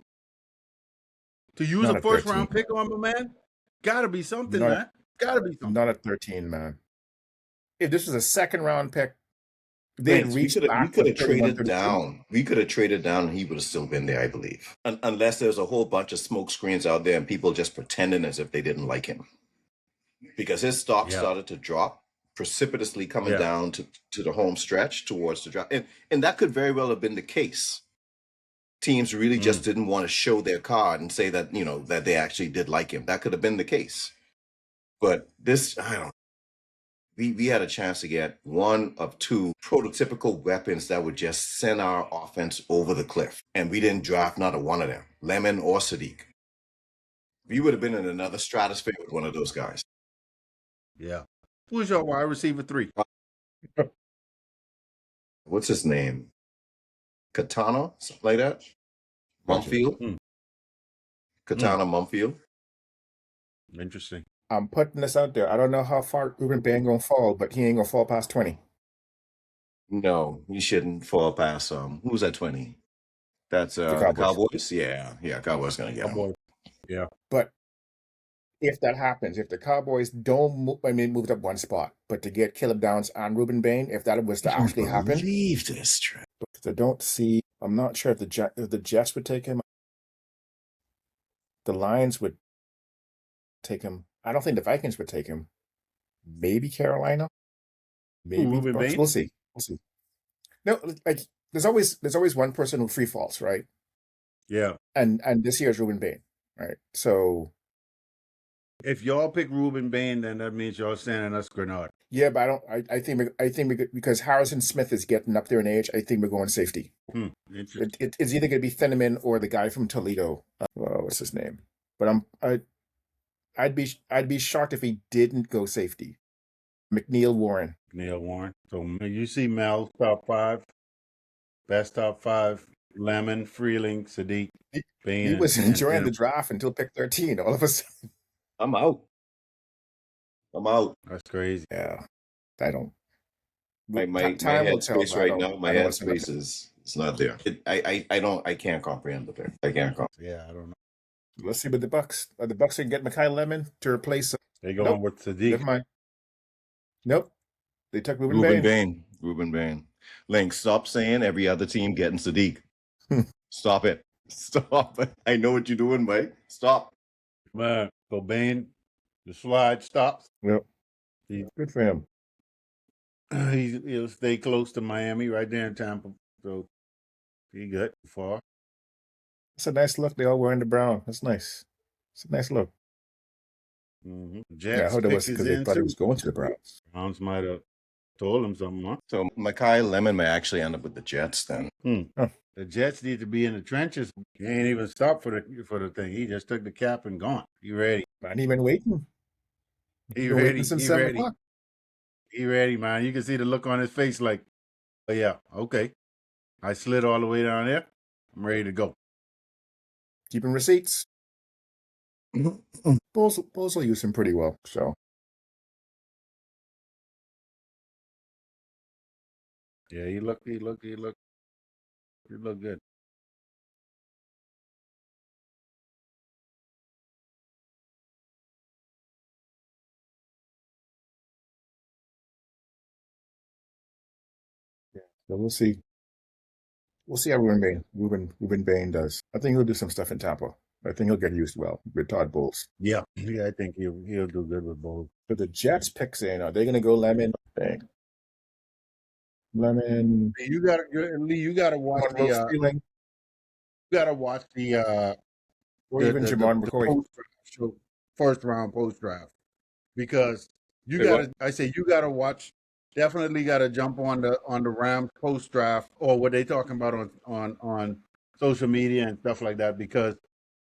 use Not a at first 13. round pick on my man. Got to be something, Not man. Got to be something. Not at 13, man. If this was a second round pick, Vince, we could have traded down. We could have traded down and he would have still been there, I believe. Unless there's a whole bunch of smoke screens out there and people just pretending as if they didn't like him. Because his stock started to drop precipitously coming down to the home stretch towards the draft. And that could very well have been the case. Teams really just didn't want to show their card and say that, that they actually did like him. That could have been the case. But this, I don't know. We had a chance to get one of two prototypical weapons that would just send our offense over the cliff. And we didn't draft not a one of them, Lemon or Sadiq. We would have been in another stratosphere with one of those guys. Yeah. Who's your wide receiver 3? What's his name? Katana? Something like that? Mumfield? Katana Mumfield? Interesting. I'm putting this out there. I don't know how far Ruben Bain gonna fall, but he ain't gonna fall past 20. No, he shouldn't fall past who's at 20? That's the Cowboys. Yeah, Cowboys gonna get him. Yeah. But if that happens, if the Cowboys don't moved up one spot, but to get Caleb Downs and Ruben Bain, if that was to actually happen, believe this trip. I don't see. I'm not sure if the Jets would take him. The Lions would take him. I don't think the Vikings would take him. Maybe Carolina. Maybe Bucks. We'll see. No, like there's always one person who free falls, right? Yeah. And this year is Ruben Bain, right? So if y'all pick Ruben Bain, then that means y'all sending us Grenard. Yeah, but I think because Harrison Smith is getting up there in age, I think we're going safety. It's either going to be Thieneman or the guy from Toledo. What's his name? But I'd be shocked if he didn't go safety. McNeil Warren. So you see Mel's top 5, best top 5: Lemon, Freeling, Sadiq, Bain. He was enjoying the draft until pick 13. All of a sudden, I'm out. That's crazy. Yeah, I don't. My headspace right now. My headspace is not there. I can't comprehend the pick. I can't comprehend. Yeah, I don't know. Let's see, but the Bucks can get Mekhi Lemon to replace. They going with Sadiq. Never mind. Nope. They took Ruben Bain. Link, stop saying every other team getting Sadiq. Stop it. I know what you're doing, Mike. Stop. Man, so Bain, the slide stops. Yep. Good for him. He'll stay close to Miami, right there in Tampa. So he good far. It's a nice look. They all wearing the brown. That's nice. It's a nice look. Jets I heard it was because they thought he was going to the Browns. Browns might have told him something, huh? So Mekhi Lemon may actually end up with the Jets then. The Jets need to be in the trenches. He ain't even stopped for the thing. He just took the cap and gone. He ready. Man, he been waiting. He ready. Since He 7 ready. o'clock. He ready, man. You can see the look on his face like, oh yeah, okay. I slid all the way down there. I'm ready to go. Keeping receipts. Bulls will use him pretty well. So yeah, he look good. yeah, so we'll see. We'll see how Ruben Bain does. I think he'll do some stuff in Tampa. I think he'll get used well with Todd Bowles. Yeah, I think he'll do good with Bowles. But the Jets picks in, are they going to go Lemon? Lemon. You gotta watch the. You gotta watch the. Or even Jamon McCoy. First round post draft, because You Say what? gotta. I say you gotta watch. Definitely gotta jump on the Rams post draft or what they talking about on social media and stuff like that because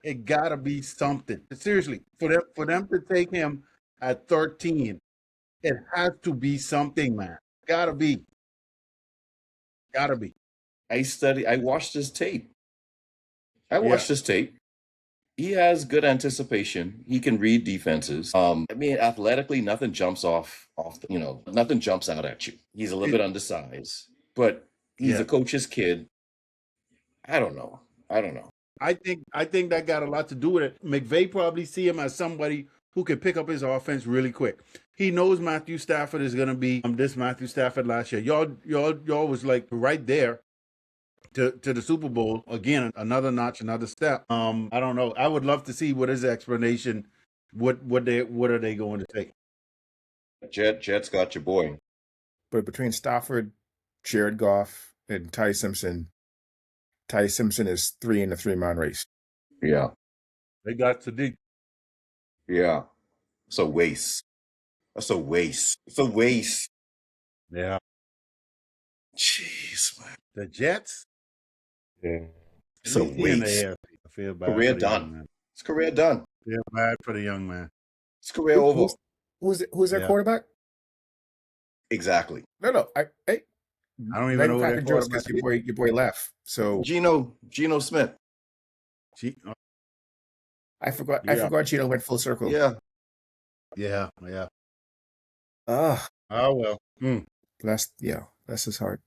it gotta be something. Seriously, for them to take him at 13, it has to be something, man. Gotta be. Gotta be. I watched his tape. I Yeah. watched his tape. He has good anticipation. He can read defenses. I mean, athletically, nothing jumps nothing jumps out at you. He's a little bit undersized, but he's Yeah. a coach's kid. I don't know. I think that got a lot to do with it. McVay probably see him as somebody who can pick up his offense really quick. He knows Matthew Stafford is gonna be this Matthew Stafford last year. Y'all was like right there to the Super Bowl again, another notch, another step. I don't know. I would love to see what his explanation. What are they going to take? Jet's got your boy. But between Stafford, Jared Goff, and Ty Simpson is 3 in the 3-man race. Yeah. They got Sadiq. Yeah. It's a waste. That's a waste. It's a waste. Yeah. Jeez, man. The Jets. Yeah. It's a waste. I feel bad. Career for the young done. man. It's career done. Feel bad for the young man. It's career over. Who's their quarterback? Exactly. No. I don't even know who their because your boy left. So Geno Smith. I forgot Gino went full circle. Yeah. Ah, Oh well. that's his heart.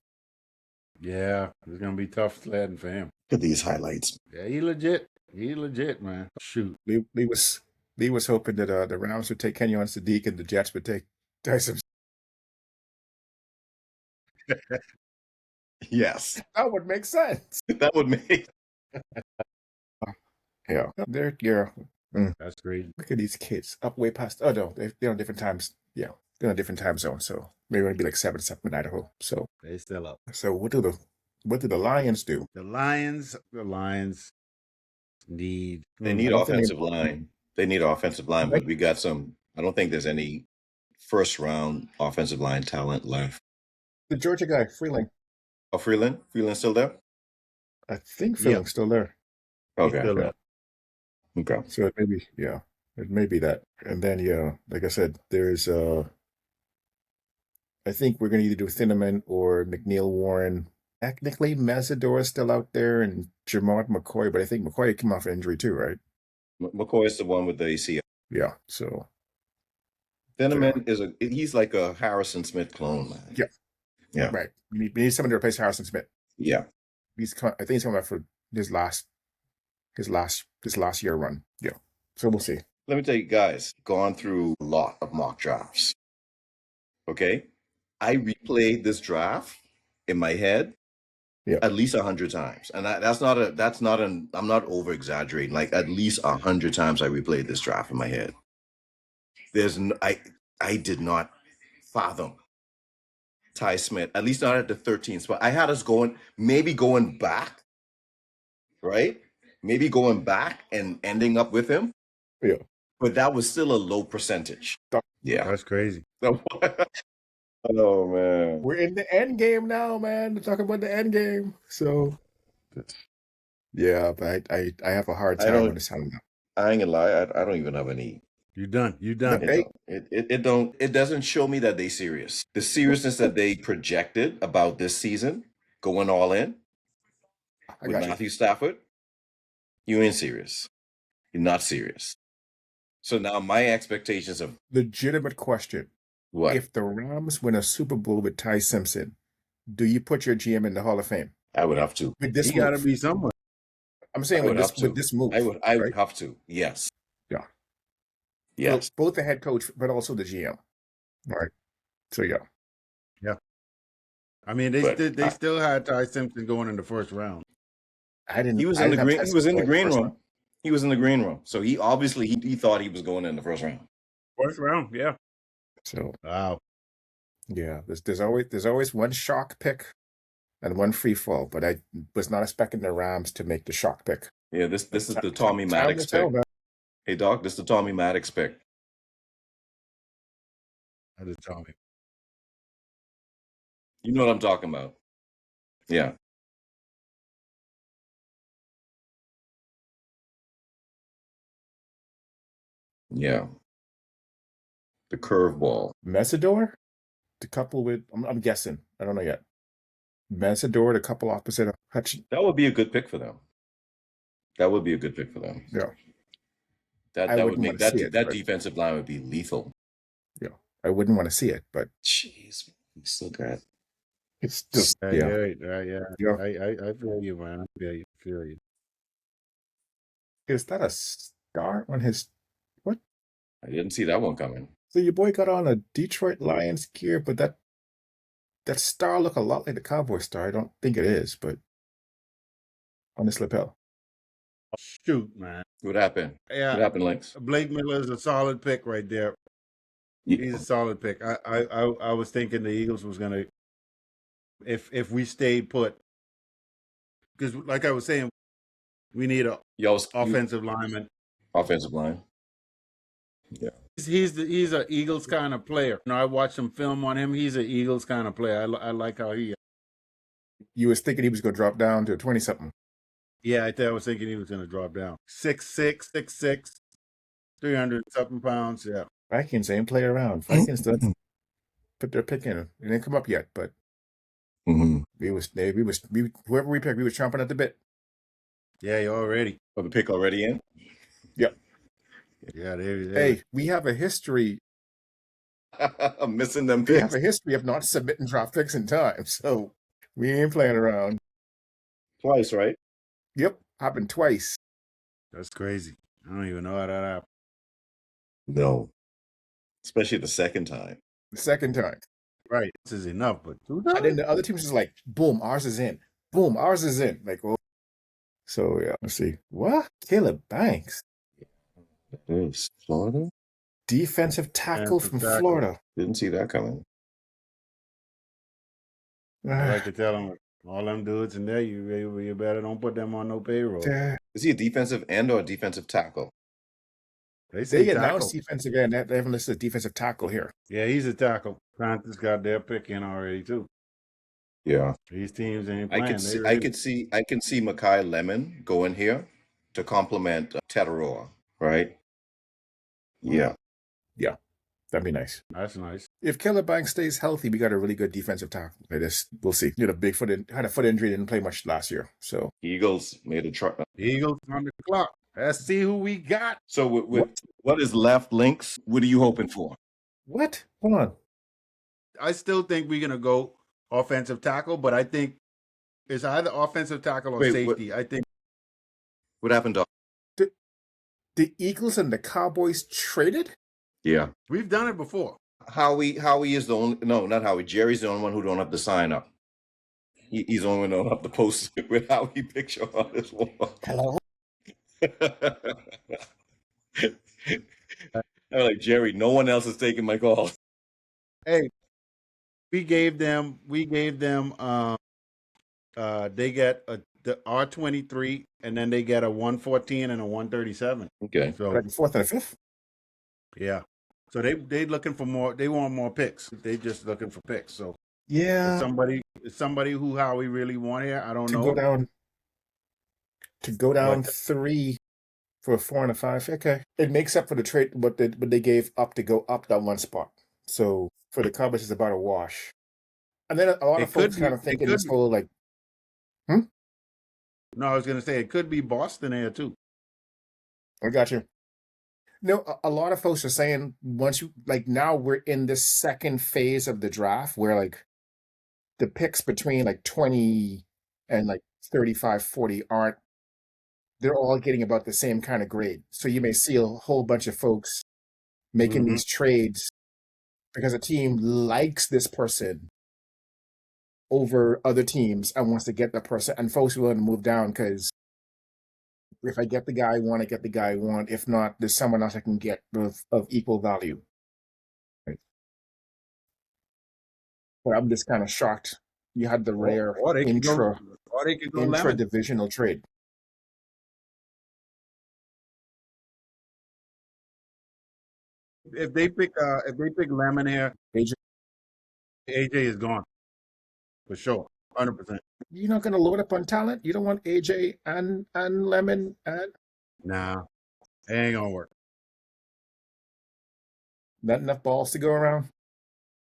Yeah, it's gonna be tough sledding for him. Look at these highlights. Yeah, he legit. He legit, man. Shoot. Lee was hoping that the Rams would take Kenyon Sadiq and the Jets would take Tyson. Yes. That would make sense. That would make. Yeah. That's great. Look at these kids up way past. Oh no, they're on different times. Yeah, they're on different time zones. So maybe it'll be like 7 in Idaho. So They still up. So what do the Lions do? The Lions need. They need offensive line. They need offensive line, but we got some. I don't think there's any first round offensive line talent left. The Georgia guy, Freeling. Oh, Freeland? Freeland's still there? I think Freeling's still there. Okay. Still there. Okay. So it may be that. And then like I said, there's I think we're gonna either do Thinneman or McNeil Warren. Technically, Mazador is still out there and Jamont McCoy, but I think McCoy came off an injury too, right? McCoy is the one with the ACL. Yeah. So Thinneman he's like a Harrison Smith clone, man. Yeah. Right. We need someone to replace Harrison Smith. Yeah. I think he's coming out for his last year run. Yeah. So we'll see. Let me tell you guys, gone through a lot of mock drafts. Okay? I replayed this draft in my head at least 100 times. And I'm not over exaggerating. Like at least 100 times I replayed this draft in my head. I did not fathom Ty Smith, at least not at the 13th spot. I had us going back, right? Maybe going back and ending up with him. Yeah. But that was still a low percentage. Yeah. That's crazy. Oh, man. We're in the end game now, man. We're talking about the end game. So, yeah, but I have a hard time understanding that. I ain't gonna lie. I don't even have any. You done. It doesn't show me that they serious. The seriousness that they projected about this season, going all in with Matthew Stafford, you ain't serious. You're not serious. So now my expectations of legitimate question. What? If the Rams win a Super Bowl with Ty Simpson, do you put your GM in the Hall of Fame? I would have to. With this he got to be someone. I'm saying with this move. I would have to. Yes. Yeah. Yes. Both the head coach, but also the GM. All right. So yeah. I mean, they still had Ty Simpson going in the first round. He was in the green. He was in the green room. He was in the green room. So he obviously he thought he was going in the first round. First round, yeah. So wow. Yeah, there's always one shock pick and one free fall, but I was not expecting the Rams to make the shock pick. Yeah, this is the Tommy Maddox pick. Hey Doc, this is the Tommy Maddox pick. I just tell me. You know what I'm talking about. Yeah. Yeah. The curveball. Messidor, the couple with I'm guessing. I don't know yet. Messidor, the couple opposite of Hutchinson. That would be a good pick for them. That would be a good pick for them. Yeah. That I would wouldn't make want to that see it, that but defensive line would be lethal. yeah, I wouldn't want to see it, but Jeez, we still got. it's just Yeah, yeah. I feel you, man. I feel you. Is that a star on his what? I didn't see that one coming. So your boy got on a Detroit Lions gear, but that star look a lot like the Cowboy star. I don't think it is, but on his lapel. Shoot, man. What happened? Yeah, What happened, Lynx? Blake Miller is a solid pick right there. He's a solid pick. I was thinking the Eagles was gonna if we stayed put, because like I was saying, we need a offensive lineman. Offensive line. Yeah. He's an Eagles kind of player. You know, I watched some film on him. He's an Eagles kind of player. I like how he. You was thinking he was going to drop down to 20-something. Yeah, I was thinking he was going to drop down. 6'6", 6'6", 300-something pounds. Yeah. Vikings ain't play around. Vikings done put their pick in. It didn't come up yet, but whoever we picked, we was chomping at the bit. Yeah, you already. Oh, the pick already in? Yep. Yeah, there. Hey, we have a history. I'm missing them We picks. have a history of not submitting draft picks in time, so we ain't playing around. Twice, right? Yep, happened twice. That's crazy. I don't even know how that happened. No. Especially the second time. The second time. Right. This is enough, but and then the other teams is like, boom, ours is in. Boom, ours is in. Like, oh. So yeah, let's see. What? Caleb Banks. Florida? Defensive tackle from Florida. Didn't see that coming. I like to tell them, all them dudes in there, you better don't put them on no payroll. Is he a defensive end or a defensive tackle? They announced defensive end. They haven't listed defensive tackle here. Yeah, he's a tackle. Panthers got their pick in already too. Yeah. These teams ain't playing. I can see McCoy Lemon going here to complement Tetaroa, right? Yeah. Yeah. That'd be nice. That's nice. If Caleb Banks stays healthy, we got a really good defensive tackle. We'll see. He had a big had a foot injury, didn't play much last year. So Eagles made a try. Eagles on the clock. Let's see who we got. So what is left, Lynx? What are you hoping for? What? Hold on. I still think we're gonna go offensive tackle, but I think it's either offensive tackle or safety. I think. What happened, Doc? The Eagles and the Cowboys traded? Yeah. We've done it before. Howie is the only, no, not Howie. Jerry's the only one who don't have to sign up. He's the only one who don't have to post with Howie picture on his wall. Hello? I'm like, Jerry, no one else is taking my call. Hey, we gave them they get the R23 and then they get a 114 and a 137. Okay. So like the 4th and the 5th? Yeah. So they looking for more. They want more picks. They just looking for picks. So yeah, somebody who Howie really want here. I don't know. To go down 3 for a 4 and a 5. Okay, it makes up for the trade what they gave up to go up that one spot. So for the Cowboys, it's about a wash. And then a lot of folks kind of thinking this whole like, No, I was gonna say it could be Boston here too. I got you. No, a lot of folks are saying once you like now we're in this second phase of the draft where like the picks between like 20 and like 35, 40 they're all getting about the same kind of grade. So you may see a whole bunch of folks making these trades because a team likes this person over other teams and wants to get the person, and folks willing to move down because if I get the guy I want, I get the guy I want. If not, there's someone else I can get of equal value. Right. But I'm just kind of shocked. You had the rare intra-divisional trade. if they pick Lemon here, AJ, AJ is gone for sure, 100%. you're not gonna load up on talent. You don't want AJ and Lemon and Nah, it ain't gonna work. not enough balls to go around.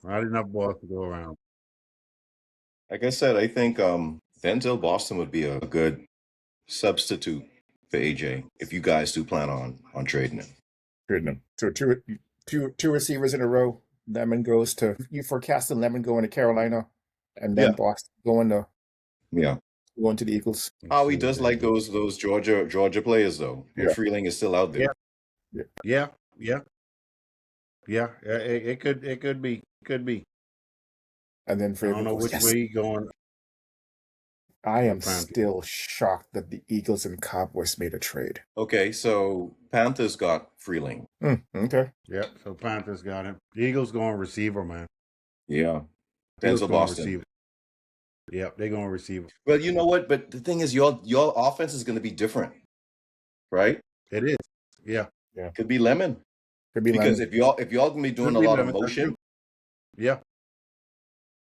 Not enough balls to go around. Like I said, I think Denzel Boston would be a good substitute for AJ if you guys do plan on trading him. Good enough. So two receivers in a row. Lemon goes to you forecasting Lemon going to Carolina, and then Yeah. Boston going to Yeah. the Eagles. Oh, he does like those Georgia players though. And Yeah. Freeling is still out there. Yeah. It could be. And then I for don't know which way he going. I am Prime. still shocked that the Eagles and Cowboys made a trade. Okay, so Panthers got Freeling. Okay. Yep. So Panthers got him. The Eagles going receiver, man. Yeah. Eagles Denzel going Boston. receiver. Yep, they're going receiver. But you know what? But the thing is, your offense is going to be different, right? It is. Yeah. Could be Lemon. Could be Because Lemon. if y'all gonna be doing Could a be lot Lemon, of that's motion, true. Yeah.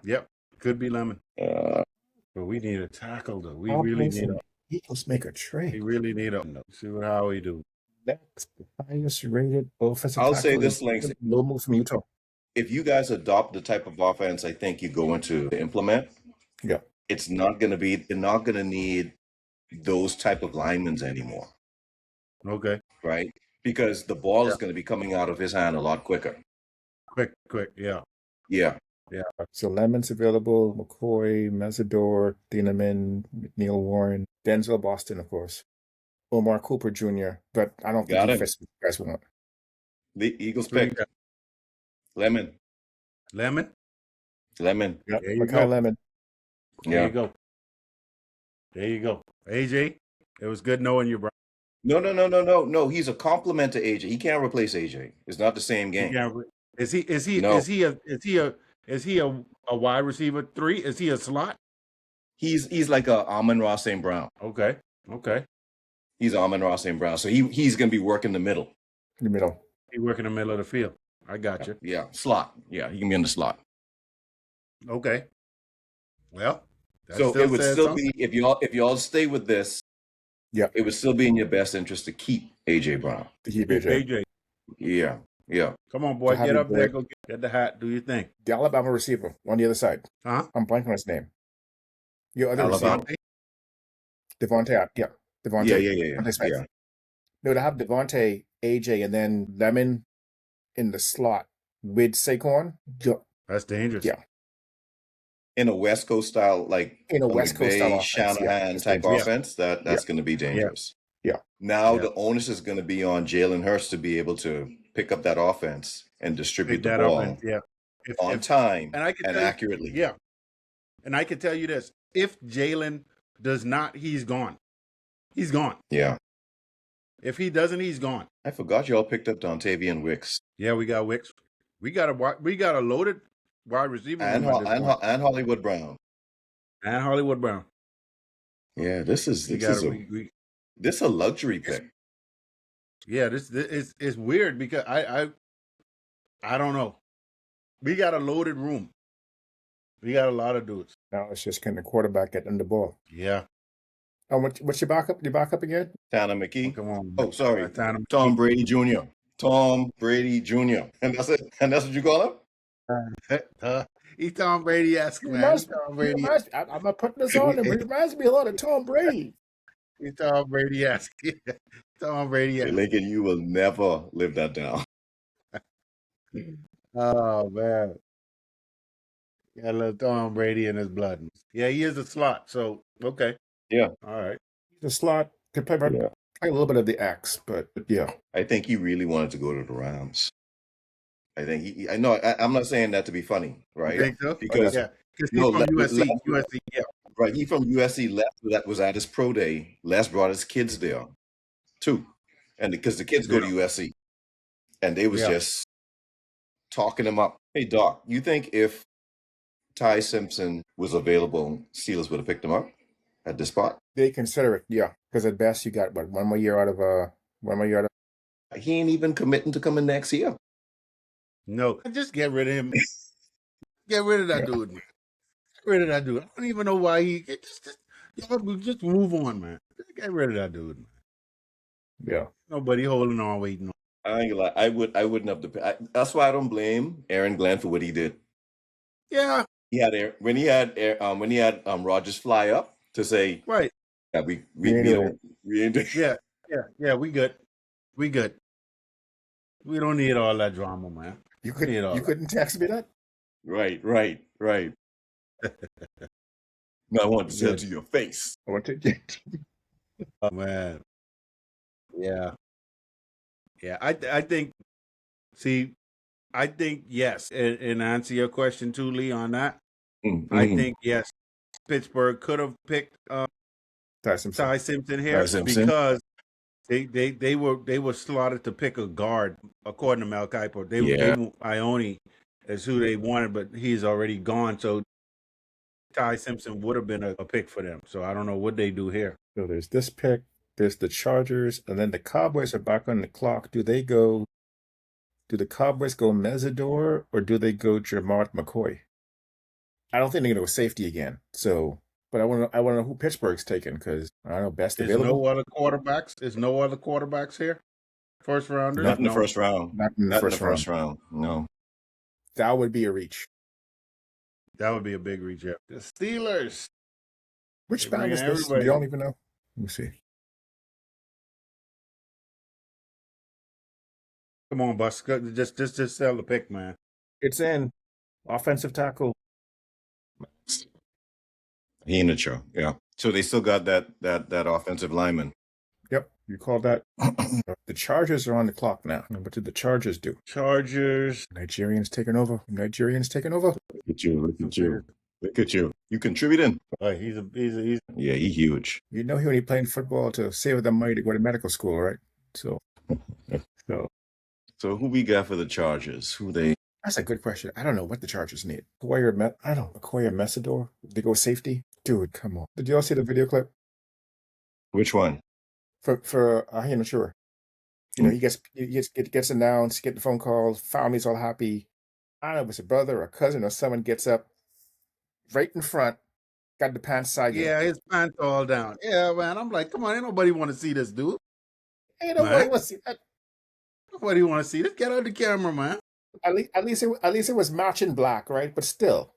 Yep. Could be Lemon. But we need a tackle though. We really need a. Eagles make a We trade. really need a. See how we do. Next, the highest rated offensive I'll tackle say is this, Lynx. low move from Utah. if you guys adopt the type of offense I think you're going to implement, Yeah. it's not going to be. They're not going to need those type of linemen anymore, Okay. right? Because the ball is Yeah. going to be coming out of his hand a lot quicker. Quick. Yeah. Yeah. So Lemon's available, McCoy, Mazador, Thieneman, McNeil Warren, Denzel Boston, of course, Omar Cooper Jr., but I don't think Got he him. fits what you guys want. The Eagles Who you pick got? Lemon. Lemon. Yep. There you Makai go. Lemon. There Yeah. you go. There you go. AJ, it was good knowing you, bro. No. He's a compliment to AJ. He can't replace AJ. It's not the same game. Is he No. is he a wide receiver 3? Is he a slot? He's like a Amon-Ra St. Brown. Okay. He's Amon-Ra St. Brown. So he's going to be working the middle. In the middle. He work in the middle of the field. I got you. Yeah, slot. Yeah, he can be in the slot. Okay. Well, that So still it would says still something. be if y'all stay with this. Yeah. It would still be in your best interest to keep AJ Brown. To keep AJ. AJ. Yeah. Come on, boy. So how Get do you up there. break- Go get the hat. Do your thing. The Alabama receiver on the other side. Huh? I'm blanking on his name. Your other Alabama. receiver. Devontae. Yeah. Devontae. Yeah. Devontae Smith. Yeah. No, to have Devontae, AJ, and then Lemon in the slot with Saquon. That's dangerous. Yeah. In a West Coast style, like In a West Coast style offense, Shanahan it's type dangerous. offense, that's going to be dangerous. Yeah. Now Yeah. the onus is going to be on Jalen Hurts to be able to pick up that offense and distribute Pick the that ball up. Yeah. on time and I can and tell you- accurately. Yeah. And I can tell you this: if Jalen does not, he's gone. He's gone. Yeah. If he doesn't, he's gone. I forgot y'all picked up Dontavian Wicks Yeah, we got Wicks. We got a loaded wide receiver and, room at this point. and Hollywood Brown. And Hollywood Brown. Yeah, this is We got a luxury pick. yeah. This is it's weird because I don't know. We got a loaded room. We got a lot of dudes. Now it's just kind of quarterback getting the ball. Yeah. Oh, what's your backup? Your backup again? Tanner McKee. Come on. Oh, sorry. Tom. Tom Brady Jr. Tom Brady Jr. And that's it. And that's what you call him? He's Tom Brady-esque, man. He's Tom Brady. I'm not putting this on him, but it reminds me a lot of Tom Brady. He's Tom Brady-esque. Tom Brady-esque. Lincoln, you will never live that down. Oh man. Got a little Tom Brady in his blood. Yeah, he is a slot. So okay. Yeah. All right. The slot could play like a little bit of the X, but yeah. I think he really wanted to go to the Rams. I think I know. I'm not saying that to be funny, right? You think so? Because yeah, because he's no, from USC. USC, yeah. right, he from USC left. That was at his pro day. Les brought his kids there too, and because the kids go to USC, and they was Yeah. just talking him up. Hey Doc, you think if Ty Simpson was available, Steelers would have picked him up at this spot? They consider it, yeah. Because at best you got one more year out of He ain't even committing to coming next year. No, just get rid of him. Get rid of that dude, man. Get rid of that dude. I don't even know why he just move on, man. Get rid of that dude, man. Yeah. Nobody holding on, waiting on. I ain't gonna lie. I wouldn't have that's why I don't blame Aaron Glenn for what he did. Yeah. He had when he had Rogers fly up to say, right. Yeah, we ain't Yeah, we good. We good. We don't need all that drama, man. You couldn't text me that? Right. No, I want to say it to your face. I want to get. Oh man. Yeah. Yeah. I think. See, I think yes, and answer your question too, Lee, on that. Mm-hmm. I think yes, Pittsburgh could have picked Ty Simpson here because they were slotted to pick a guard according to Mel Kiper. They Ione is who they wanted, but he's already gone. So Ty Simpson would have been a pick for them. So I don't know what they do here. So there's this pick, there's the Chargers, and then the Cowboys are back on the clock. Do the Cowboys go Mesidor or do they go Jermart McCoy? I don't think they're gonna go safety again. So, but I want to know who Pittsburgh's taking because I don't know best available. No other quarterbacks. There's no other quarterbacks here. First rounders. Not in the first round. Not in the first round. No. That would be a reach. That would be a big reach. Yeah. The Steelers. Which band is this? You don't even know. Let me see. Come on, Bus. Just sell the pick, man. It's in offensive tackle. He in the show. Yeah. So they still got that offensive lineman. Yep. You called that. The Chargers are on the clock now. What did the Chargers do? Chargers. Nigerians taking over. Look at you. You contributing. He's Yeah, he's huge. You know he only playing football to save the money to go to medical school, right? So who we got for the Chargers? Who they? That's a good question. I don't know what the Chargers need. McCoy or Mesidor? They go safety? Dude, come on. Did you all see the video clip? Which one? For I'm not sure. You know, he gets announced, get the phone call, family's all happy. I don't know if it's a brother or a cousin or someone gets up right in front, got the pants sagging. Yeah, his pants all down. Yeah, man. I'm like, come on, ain't nobody want to see this, dude. Ain't nobody want to see that. Nobody want to see this. Get out the camera, man. At least it was matching black, right? But still.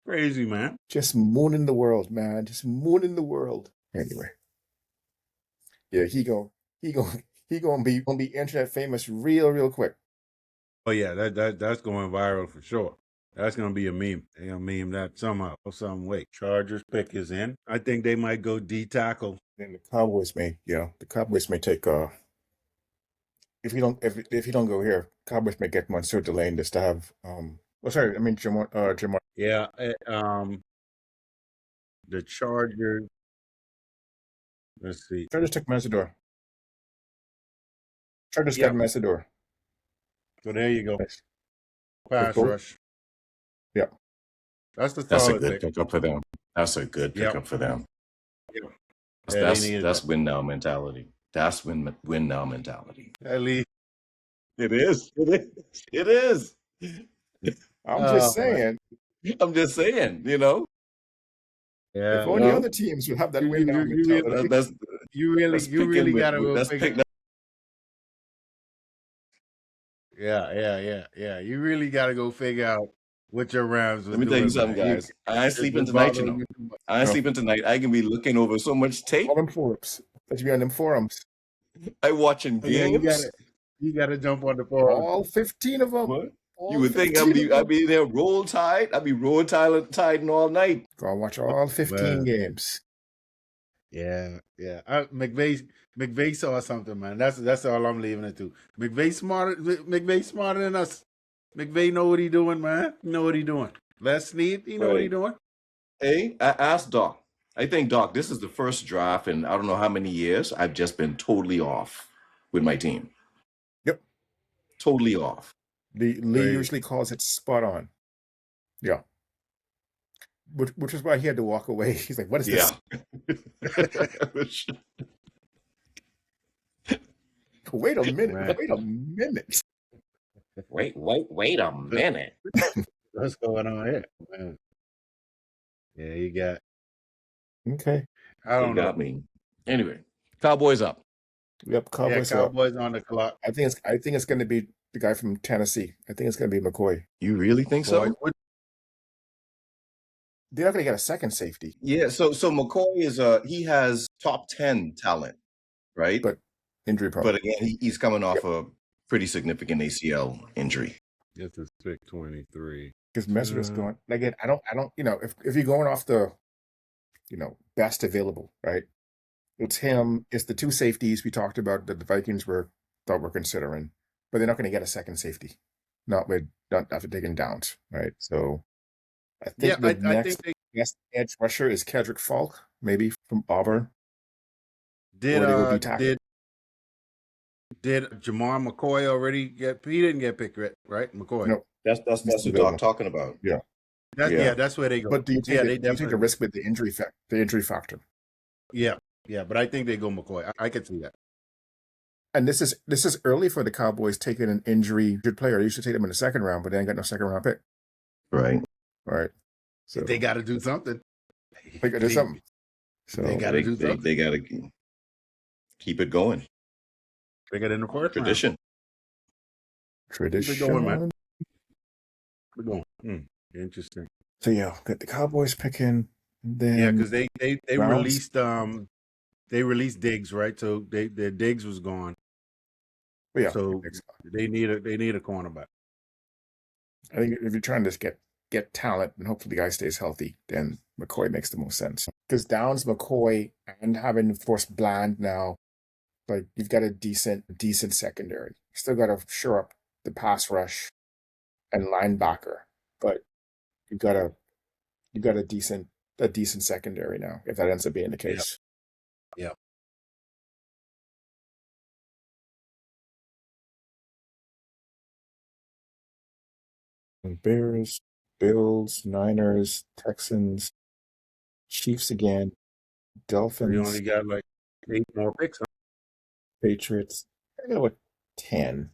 Crazy, man. Just mooning the world, man. Just mooning the world. Anyway. Yeah, he gonna be internet famous real quick. Oh yeah, that's going viral for sure. That's gonna be a meme. They're gonna meme that somehow, some way. Chargers pick is in. I think they might go D tackle. Then the Cowboys may take if you don't go here, Cowboys may get Monsieur Delane just to have Jamar. Yeah, the Chargers. Let's see. Chargers took Mesidor. Chargers got Mesidor. So there you go. Nice. Pass rush. Yeah. That's a good pickup for them. That's a good pickup for them. Yeah. That's win now mentality. That's win now mentality. At least it is. It is. I'm just saying. You know. Yeah. If only other teams would have that win now mentality. You really gotta go figure. Yeah. You really gotta go figure out what your Rams. Let me tell you something, guys. I ain't sleeping tonight. I ain't sleeping tonight. I can be looking over so much tape. All them forums. Let's be on them forums. I watching games. You gotta jump on the forum. All 15 of them. What? You would think I'd be there roll tide. I'd be roll tiding all night. Go and watch all 15 games. Yeah. McVay saw something, man. That's all I'm leaving it to. McVay smarter than us. McVay know what he doing, man. He know what he doing. Les Snead, he know what he doing. Hey, I asked Doc. I think, Doc, this is the first draft in I don't know how many years I've just been totally off with my team. Yep. Totally off. Lee usually calls it spot on. Yeah. Which is why he had to walk away. He's like, what is this? Wait a minute. Wait a minute. What's going on here? Man. Yeah, you got. Okay. I don't You know. got me. Anyway, Cowboys up. Yep, Yeah, Cowboys are up. Cowboys on the clock. I think it's going to be the guy from Tennessee. I think it's going to be McCoy. You really think Boy, so? They're not going to get a second safety, Yeah. So McCoy is he has top 10 talent, right? but injury prone. But again, he's coming off a pretty significant ACL injury. This is pick 23. Because Messer's going again. I don't. If you're going off the, best available, right? It's him. It's the two safeties we talked about that the Vikings thought were considering, but they're not going to get a second safety, not after taking downs, right? So I think the next best edge rusher is Kedrick Falk, maybe from Auburn. Did Jamar McCoy already get? He didn't get picked, right? McCoy. No, That's what Doc talking about. Yeah. That's where they go. But do you take they take a risk with the injury factor? Yeah, but I think they go McCoy. I could see that. And this is early for the Cowboys taking an injured player. You should take them in the second round, but they ain't got no second round pick. Right. So they got to do something. They got to do something. So they got to do something. They got to keep it going. They got in the first Tradition. Tradition. Keep it going, man. Keep it going. Interesting. So yeah, got the Cowboys picking. Then because they released Diggs, right? So their Diggs was gone. Yeah. So they need a cornerback. I think if you're trying to get talent and hopefully the guy stays healthy, then McCoy makes the most sense. Because Downs, McCoy, and having forced Bland now, like you've got a decent secondary. You still got to shore up the pass rush and linebacker, but you've got a decent secondary now. If that ends up being the case, yeah. Bears, Bills, Niners, Texans, Chiefs again, Dolphins. We only got like 8 more picks. Huh? Patriots. I got 10.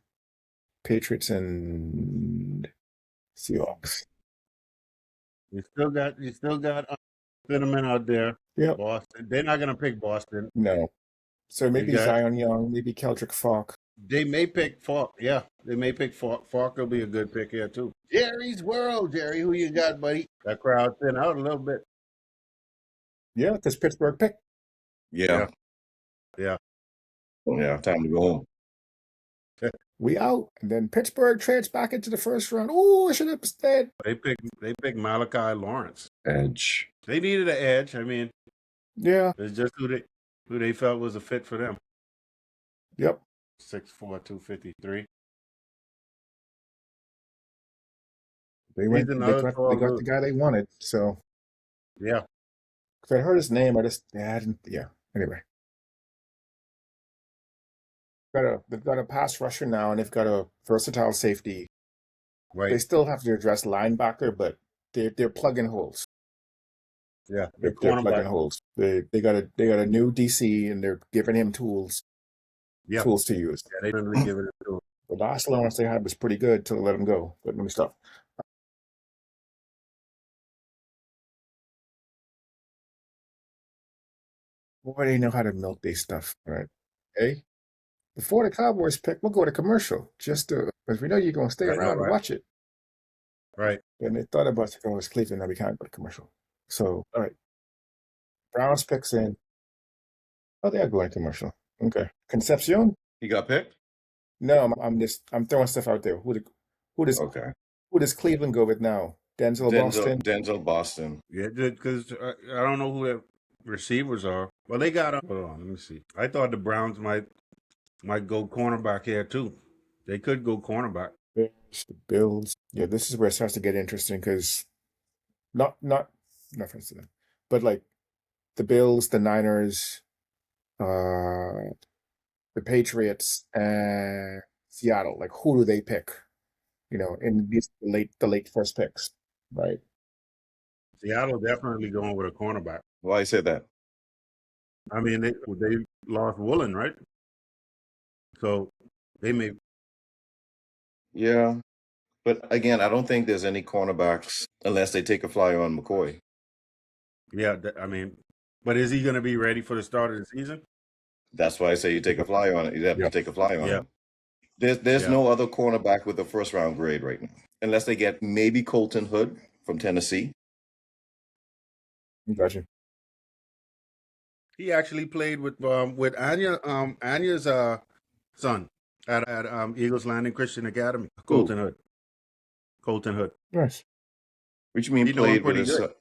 Patriots and Seahawks. You still got Cinnamon out there. Yeah. Boston. They're not gonna pick Boston. No. So maybe Zion Young, maybe Keldrick Falk. They may pick Falk. Yeah, they may pick Falk. Falk will be a good pick here too. Jerry's World, Jerry. Who you got, buddy? That crowd thin out a little bit. Yeah, because Pittsburgh picked. Yeah. Time to go home. We out, and then Pittsburgh trades back into the first round. Oh, I should have stayed. They picked Malachi Lawrence. Edge. They needed an edge. I mean, yeah, it's just who they felt was a fit for them. Yep. 6'4", 253. They got the guy they wanted. So yeah. If I heard his name, I didn't. Yeah. Anyway. They've got a pass rusher now, and they've got a versatile safety. Right. They still have to address linebacker, but they're plugging holes. Yeah, they're plugging holes. They got a new DC, and they're giving him tools. Yeah. Tools to use. Yeah, they really give it a tool. The last allowance they had was pretty good till they let him go. But let me stop. Boy, they know how to milk their stuff, right? Okay. Before the Cowboys pick, we'll go to commercial because we know you're going to stay around and watch it. Right. And they thought about going to Cleveland, now we can't go to commercial. So, all right. Browns picks in. Oh, they are going to commercial. Okay. Concepcion? He got picked? No, I'm throwing stuff out there. Who does Cleveland go with now? Denzel Boston. Yeah, because I don't know who the receivers are. Well, they got hold on, let me see. I thought the Browns might go cornerback here too. They could go cornerback. The Bills. Yeah, this is where it starts to get interesting because not offense to them, but like the Bills, the Niners, the Patriots, and Seattle. Like, who do they pick? In these the late first picks, right? Seattle definitely going with a cornerback. Why you say that? I mean, they lost Woolen, right? So they may. Yeah. But again, I don't think there's any cornerbacks unless they take a flyer on McCoy. Yeah, I mean, but is he going to be ready for the start of the season? That's why I say you take a flyer on it. You have to take a flyer on Yeah. him. There's Yeah. no other cornerback with a first round grade right now, unless they get maybe Colton Hood from Tennessee. Gotcha. He actually played with Anya's son at Eagles Landing Christian Academy. Colton Hood. Colton Hood. Nice. Which you mean He doing played with pretty his good.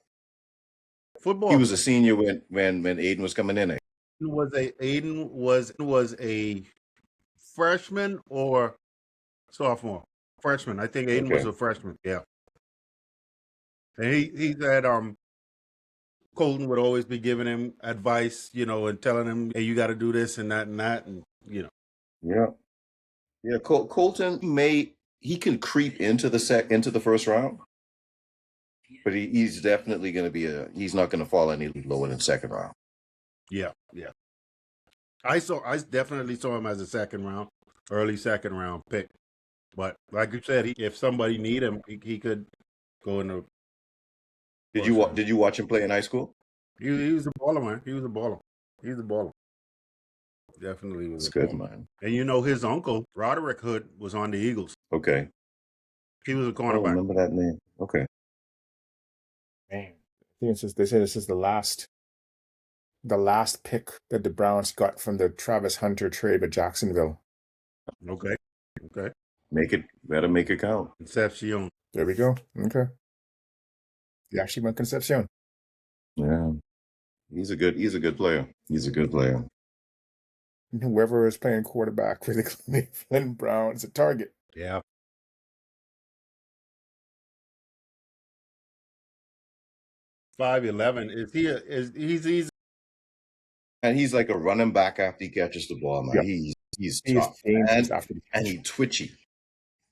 Football. He was a senior when Aiden was coming in. Aiden was a freshman or sophomore. Freshman. I think Aiden was a freshman. Yeah. And he said Colton would always be giving him advice, you know, and telling him, hey, you got to do this and that, and you know. Yeah. Colton he can creep into the first round, but he's definitely going to be he's not going to fall any lower than second round. Yeah. I definitely saw him as a early second round pick. But like you said, if somebody need him, he could go in the. Did you watch him play in high school? He was a baller, man. He was a baller. He's a baller. Definitely was. That's good, man. And you know, his uncle Roderick Hood was on the Eagles. Okay. He was a cornerback. I remember that name. Okay. Man, I think they say this is the last pick that the Browns got from the Travis Hunter trade with Jacksonville. Okay. Better make it count. Concepcion. There we go. Okay. He actually went Concepcion. Yeah. He's a good player. He's a good player. Whoever is playing quarterback for the Cleveland Browns, a target. Yeah. $5'11". He's and he's like a running back after he catches the ball, man. Yep. He's tough. And he's twitchy.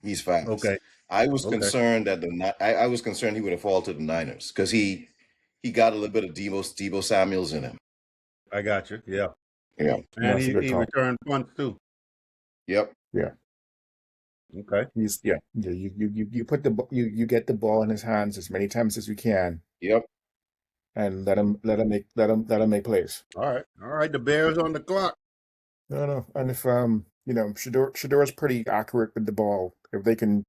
He's fast. Okay. I was concerned that I was concerned he would have fallen to the Niners because he got a little bit of Deebo Samuels in him. I got you. Yeah. Yeah. And he returned punts too. Yep. Yeah. Okay. You put you get the ball in his hands as many times as you can. Yep. And let him make plays. All right. The Bears on the clock. No. And if Shador's pretty accurate with the ball. If they can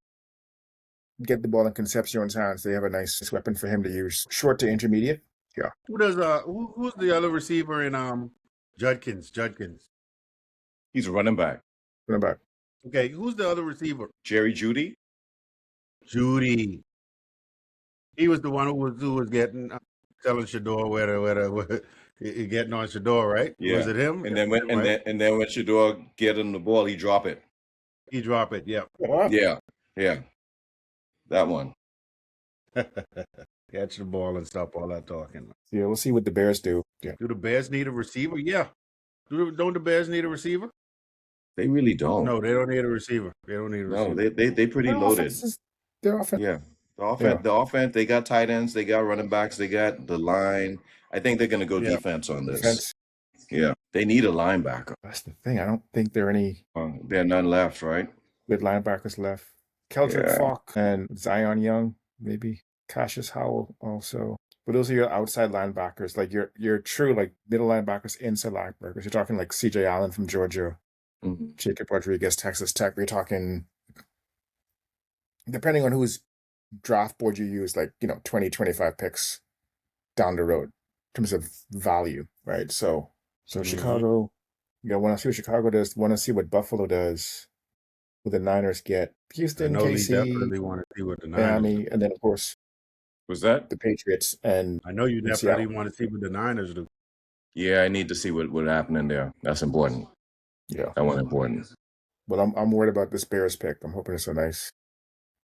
get the ball in Concepcion's hands, they have a nice weapon for him to use. Short to intermediate. Yeah. Who's the other receiver in Judkins? He's a running back. Okay, who's the other receiver? Jerry Jeudy. He was the one who was getting telling Shador where getting on Shador, right? Yeah. Was it him? And then when Shador get him the ball, he drop it. Yeah. Yeah. That one. Catch the ball and stop all that talking. Yeah, we'll see what the Bears do. Yeah. Do the Bears need a receiver? Yeah. Don't the Bears need a receiver? They really don't. No, they don't need a receiver. No, they pretty loaded. Their offense. Yeah. The offense, they got tight ends, they got running backs, they got the line. I think they're going to go defense on this. Defense. Yeah. They need a linebacker. That's the thing. I don't think there are any. There are none left, right? Good linebackers left. Keldrick Falk and Zion Young, maybe. Cassius Howell also. But those are your outside linebackers. Like your true like middle linebackers, inside linebackers. You're talking like C.J. Allen from Georgia. Mm-hmm. Jacob Rodriguez, Texas Tech. We're talking, depending on whose draft board you use, like, 20, 25 picks down the road in terms of value, right? So Chicago, want to see what Chicago does, want to see what Buffalo does, what the Niners get. Houston, KC, definitely want to see what the Niners Miami, do. and then, of course, was that the Patriots. And I know you definitely want to see what the Niners do. Yeah, I need to see what happened there. That's important. Yeah. That one's important. But I'm worried about this Bears pick. I'm hoping it's a nice,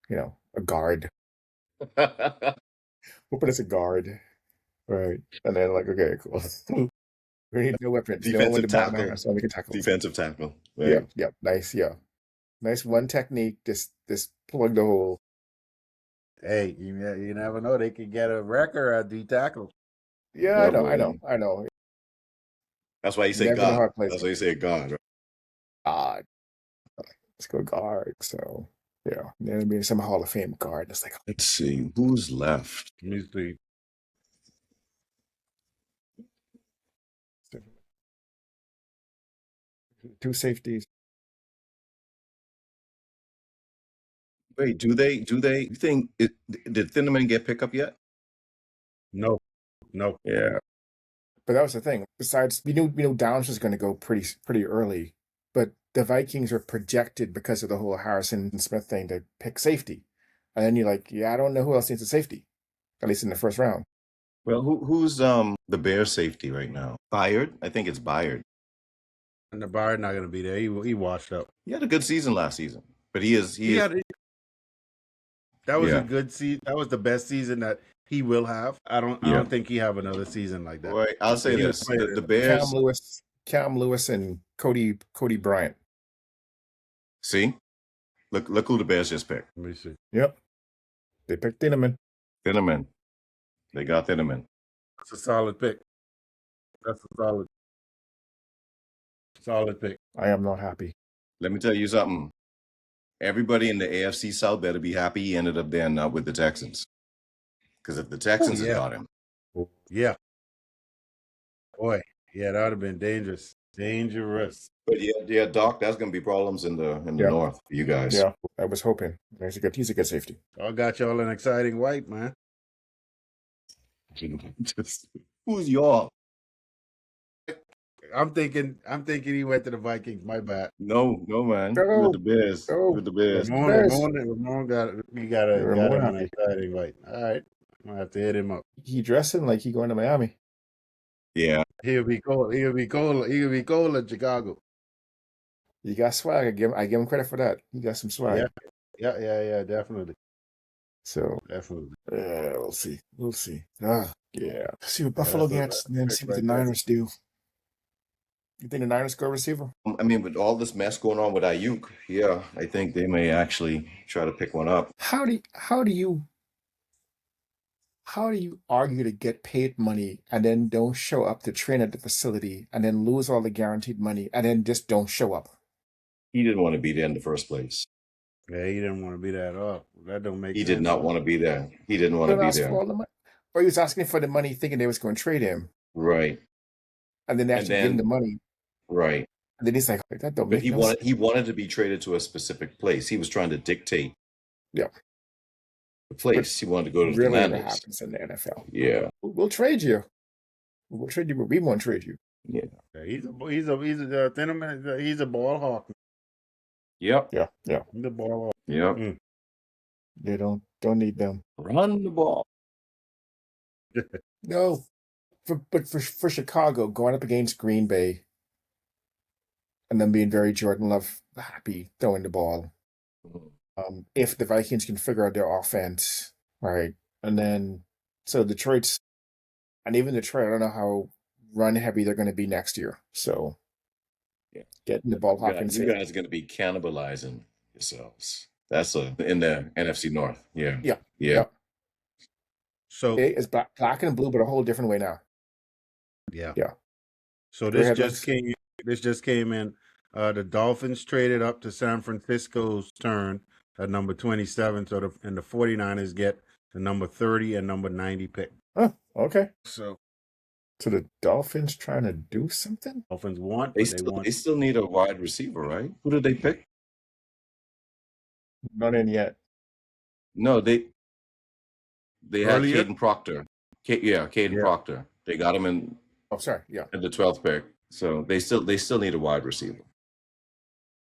a guard. Hoping it's a guard. Right. And then okay, cool. We need no weapons. Defensive tackle. So we can tackle. Defensive tackle. Right. Yeah. Nice, Nice one technique. Just plug the hole. Hey, you never know. They could get a record at the tackle. Yeah, I know. That's why you say God. That's why you say God. Right? God. Let's go guard. So Yeah, then being some Hall of Fame guard. It's like, Let's see who's left. Let me see. two safeties. Wait, do they? You think did Thinnerman get pick up yet? No. Yeah. But that was the thing. Besides, we knew Downs was going to go pretty early, but the Vikings were projected because of the whole Harrison Smith thing to pick safety, and then you're like, yeah, I don't know who else needs a safety, at least in the first round. Well, who's the Bears safety right now? Byard? I think it's Byard. And the Byard not going to be there. He washed up. He had a good season last season, but he is. That was a good season. That was the best season that he will have. I don't think he have another season like that. Right. I'll say this: the Bears. Cam Lewis, and Cody Bryant. See, look who the Bears just picked. Let me see. Yep, they picked Thinnerman. They got Thinnerman. That's a solid pick. That's a solid pick. I am not happy. Let me tell you something. Everybody in the AFC South better be happy he ended up there not with the Texans. Because if the Texans had got him. Yeah. Boy, yeah, that would have been dangerous. Dangerous. But yeah, Doc, that's going to be problems in the North for you guys. Yeah, I was hoping. He's a good safety. I got y'all an exciting white, man. Who's y'all? I'm thinking he went to the Vikings. My bad. No, man. No. With the Bears. No. With the Bears. Ramon got an exciting white. All right. I'm gonna have to hit him up. He dressing like he going to Miami. Yeah. He'll be cold in Chicago. He got swag. I give him credit for that. He got some swag. Yeah, definitely. So definitely. We'll see. Yeah. See what Buffalo gets, and then see what the Niners do. You think the Niners go receiver? I mean, with all this mess going on with Ayuk, yeah, I think they may actually try to pick one up. How do you argue to get paid money and then don't show up to train at the facility and then lose all the guaranteed money and then just don't show up? He didn't want to be there in the first place. Yeah, he didn't want to be that up. That don't make sense. He did not want to be there. He didn't want to be there. Or he was asking for the money thinking they was going to trade him. Right. And then they actually give him the money. Right. And then he's like, that don't but make sense. He wanted to be traded to a specific place. He was trying to dictate the place. He wanted to go to the Commanders. Really happens in the NFL. Yeah. We'll trade you. We'll trade you, but we won't trade you. Yeah. He's a Thinnerman. He's a ball hawk. Yep. Yeah. He's a ball hawk. Yep. They don't need them. Run the ball. No. For Chicago, going up against Green Bay and then being very Jordan Love happy throwing the ball. If the Vikings can figure out their offense, right? And then, so even Detroit, I don't know how run heavy they're going to be next year. So, getting the ball hawking. You guys are going to be cannibalizing yourselves. That's in the NFC North. Yeah. So it's black and blue, but a whole different way now. Yeah. So this just came in. The Dolphins traded up to San Francisco's turn at number 27. So the 49ers get the number 30 and number 90 pick. Oh, okay. So the Dolphins trying to do something? Dolphins want. They still need a wide receiver, right? Who did they pick? Not in yet. No, they had Caden Proctor. Caden Proctor. They got him in. Oh, sorry. Yeah. At the 12th pick. So they still need a wide receiver.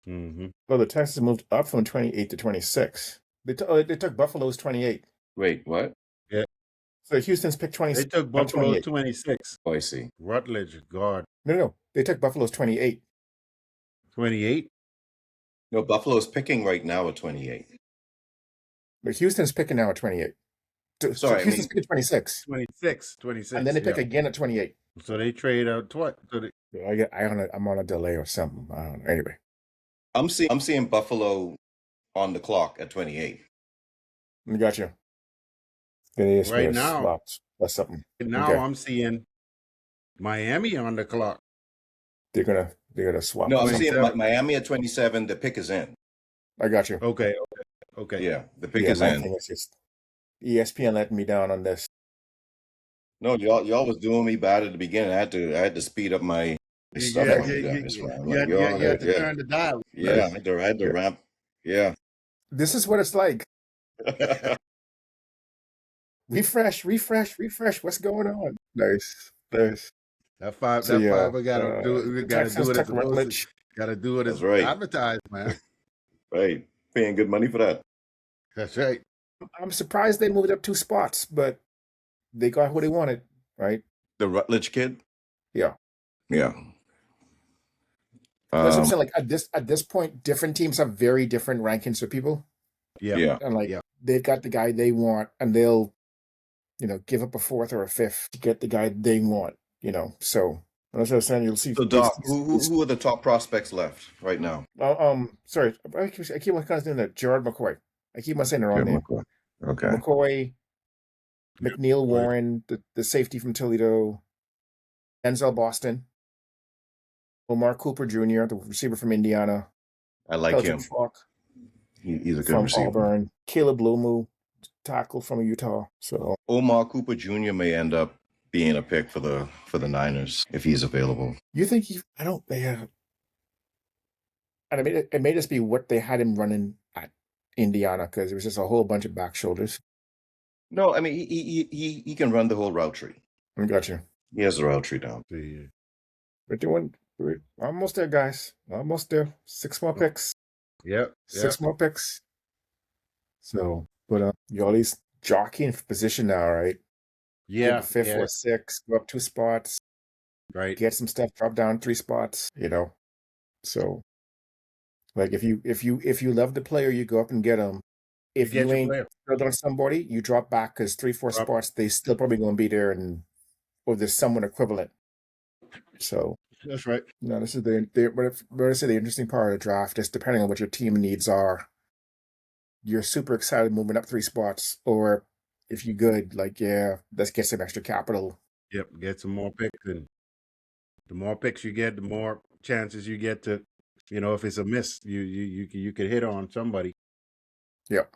Mm-hmm. Well, the Texans moved up from 28 to 26. They took Buffalo's 28. Wait, what? Yeah. So Houston's picked 26. They took Buffalo's 26. Oh, I see. Rutledge, guard. No. They took Buffalo's 28. 28? No, Buffalo's picking right now at 28. But Houston's picking now at 28. Sorry, Houston's picking 26. 26. And then they pick again at 28. So they trade out twice. I'm on a delay or something. I don't know. Anyway. I'm seeing Buffalo on the clock at 28. I got you. Right now, that's something. Now okay. I'm seeing Miami on the clock. They're gonna swap. No, I'm seeing Miami at 27. The pick is in. I got you. Okay. Okay. Yeah, the pick Yeah, is my in. thing is just ESPN letting me down on this. No, y'all was doing me bad at the beginning. I had to speed up my stuff Yeah, on you guys, man. I'm you like, had, you, y'all, you had to yeah, turn the dial. yeah. Nice. I had to Yeah. ramp. Yeah. This is what it's like. Refresh. What's going on? Nice. That five, So that yeah, five, we gotta do it. We the gotta do Texans it as took opposed to. Rutledge. Gotta do it That's as right. advertised, man. Right. Paying good money for that. That's right. I'm surprised they moved up 2 spots, but they got who they wanted, right? The Rutledge kid. Yeah. Yeah. That's what I'm saying. Like at this point, different teams have very different rankings for people, Yeah. Yeah. and like Yeah. they've got the guy they want, and they'll, give up a 4th or a 5th to get the guy they want. So that's what I'm saying. You'll see. So Doc, who are the top prospects left right now? Sorry, I keep on kind of doing that. Jared McCoy. I keep on saying the wrong name. McCoy. Okay. McCoy, McNeil McCoy. Warren, the safety from Toledo, Denzel Boston, Omar Cooper Jr., the receiver from Indiana, I like Pelton him. Falk He's a good from receiver. Auburn, Caleb Lomu, tackle from Utah. So Omar Cooper Jr. may end up being a pick for the Niners if he's available. you think I don't. They have, and it may just be what they had him running at Indiana because it was just a whole bunch of back shoulders. No, I mean he can run the whole route tree. I got you. He has the route tree down. We're almost there, guys. Almost there. 6 more picks. Yep. 6 more picks. So, but y'all's jockeying for position now, right? Yeah. 5th or 6th, go up 2 spots, Right. get some stuff, drop down 3 spots. So, like if you love the player, you go up and get them. If get you your ain't player. filled on somebody, you drop back because 3-4 Drop. spots they still probably going to be there, or there's someone equivalent. So. That's right. No, this is the interesting part of the draft is depending on what your team needs are. You're super excited moving up 3 spots, or if you're good, like, yeah, let's get some extra capital. Yep. Get some more picks, and the more picks you get, the more chances you get to, if it's a miss, you could hit on somebody. Yep.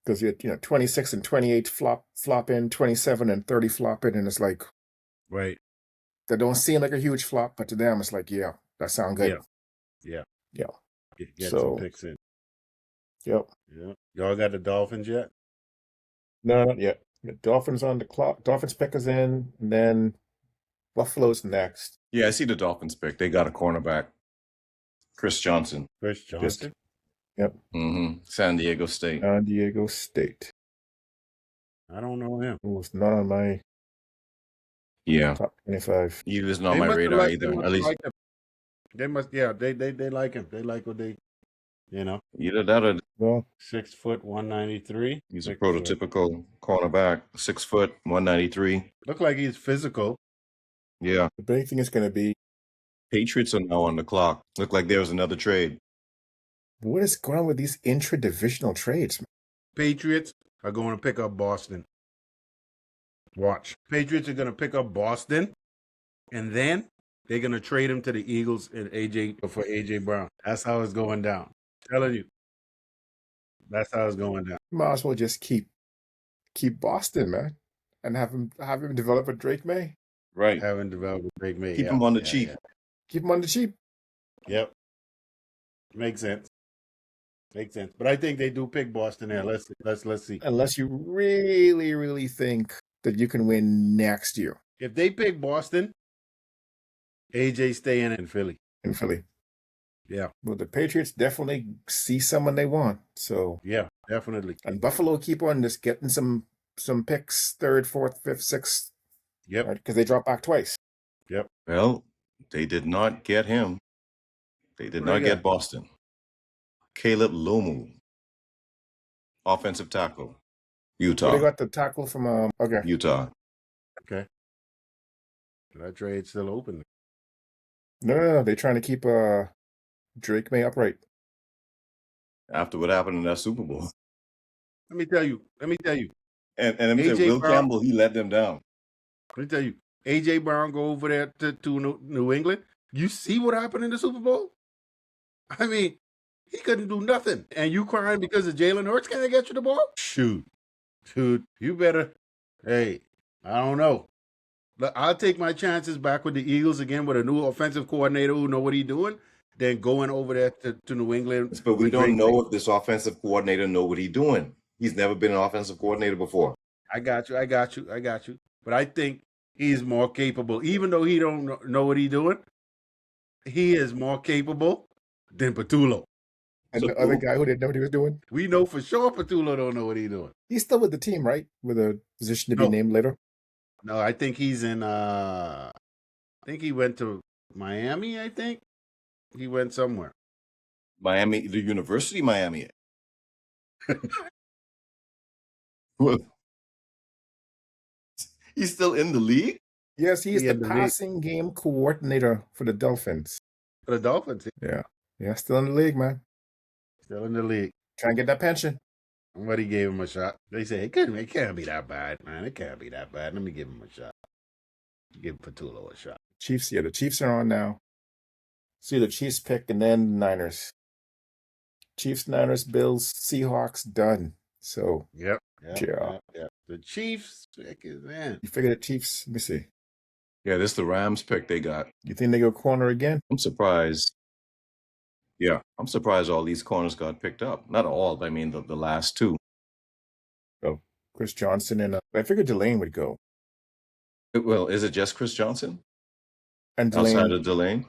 Because you 26 and 28 flop in, 27 and 30 flop in, and it's like, right. That don't seem like a huge flop, but to them it's like, yeah, that sounds good. Yeah. Get So, some picks in. Yep. Yeah. Y'all got the Dolphins yet? No, not yet. The Dolphins on the clock. Dolphins pick is in, and then Buffalo's next. Yeah, I see the Dolphins pick. They got a cornerback, Chris Johnson. Chris Johnson. Yep. San Diego State. San Diego State. I don't know him. It was not on my top 25. He wasn't on my radar either. At least they must. Yeah, they like him. They like what they, either that or Well, 6 foot 193. he's a prototypical cornerback, 6 foot 193. Look like he's physical. Yeah. the big thing is going to be Patriots are now on the clock. Look like there was another trade. what is going on with these intra-divisional trades. Patriots are going to pick up Boston. Watch. Patriots are going to pick up Boston, and then they're going to trade him to the Eagles and for AJ Brown. That's how it's going down. I'm telling you. That's how it's going down. Might as well just keep Boston, man, and have him develop a Drake May. Right. Haven't developed a Drake May. Keep him on the cheap. Yeah. Keep him on the cheap. Yep. Makes sense. But I think they do pick Boston there. Let's see. Unless you really, really think that you can win next year. If they pick Boston, AJ staying in Philly. Yeah. Well, the Patriots definitely see someone they want. So yeah, definitely. And Buffalo keep on just getting some picks, 3rd, 4th, 5th, 6th. Yep. Right? Because they drop back twice. Yep. Well, they did not get him. They did not get Boston. Caleb Lomu, offensive tackle, Utah. So they got the tackle from Utah. Okay. That trade's still open. No. They're trying to keep Drake May upright. After what happened in that Super Bowl. Let me tell you. And let me tell you, Will Campbell, he let them down. Let me tell you, AJ Brown go over there to New England. You see what happened in the Super Bowl? I mean, He couldn't do nothing. And you crying because of Jalen Hurts can't get you the ball? Shoot. You better. Hey, I don't know. I'll take my chances back with the Eagles again with a new offensive coordinator who know what he's doing, than going over there to New England. But we don't know if this offensive coordinator know what he's doing. He's never been an offensive coordinator before. I got you. But I think he's more capable, even though he don't know what he's doing. He is more capable than Patullo. And the other guy who didn't know what he was doing? We know for sure Patullo don't know what he's doing. He's still with the team, right? With a position to be named later? No, I think he's in I think he went to Miami, I think. He went somewhere. Miami, the University of Miami. He's still in the league? Yes, he's the passing game coordinator for the Dolphins. For the Dolphins? Yeah. Yeah, still in the league, man. Still in the league. Trying to get that pension. Somebody gave him a shot. They say it can't be that bad, man. It can't be that bad. Let me give him a shot. Give Patullo a shot. Chiefs, the Chiefs are on now. See the Chiefs pick and then the Niners. Chiefs, Niners, Bills, Seahawks, done. So Yep. The Chiefs pick is in. You figure the Chiefs, let me see. Yeah, this is the Rams pick they got. You think they go corner again? I'm surprised. Yeah, I'm surprised all these corners got picked up. Not all, I mean the last two. Oh, Chris Johnson and I figured Delane would go. Well, is it just Chris Johnson? And Delane. Outside of Delane?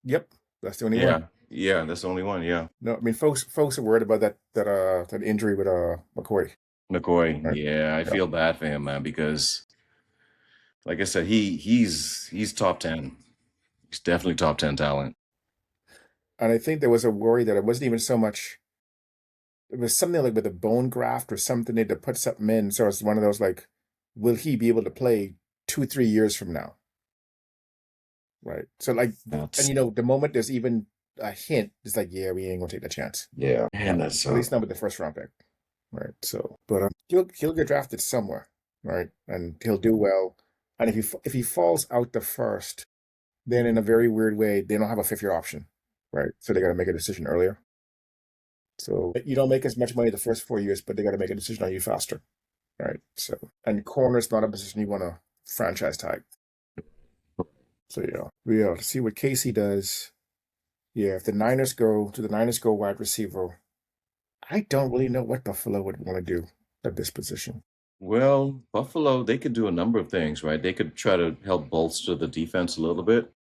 Yep, that's the only one. Yeah, that's the only one. Yeah. No, I mean folks are worried about that injury with McCoy. McCoy, right? Yeah, I feel bad for him, man, because, like I said, he's top 10. He's definitely top 10 talent. And I think there was a worry that it wasn't even so much. It was something like with a bone graft or something. They had to put something in. So it's one of those like, will he be able to play 2-3 years from now? Right. So like, and the moment there's even a hint, it's like, yeah, we ain't gonna take the chance. Yeah, and that's at least not with the first round pick. Right. So, but he'll get drafted somewhere, right? And he'll do well. And if he falls out the first, then in a very weird way, they don't have a 5th-year option, right? So they got to make a decision earlier. So you don't make as much money the first 4 years, but they got to make a decision on you faster, right? So, and corner's not a position you want to franchise tag. So we'll see what Casey does. Yeah, if the Niners go wide receiver, I don't really know what Buffalo would want to do at this position. Well, Buffalo, they could do a number of things, right? They could try to help bolster the defense a little bit,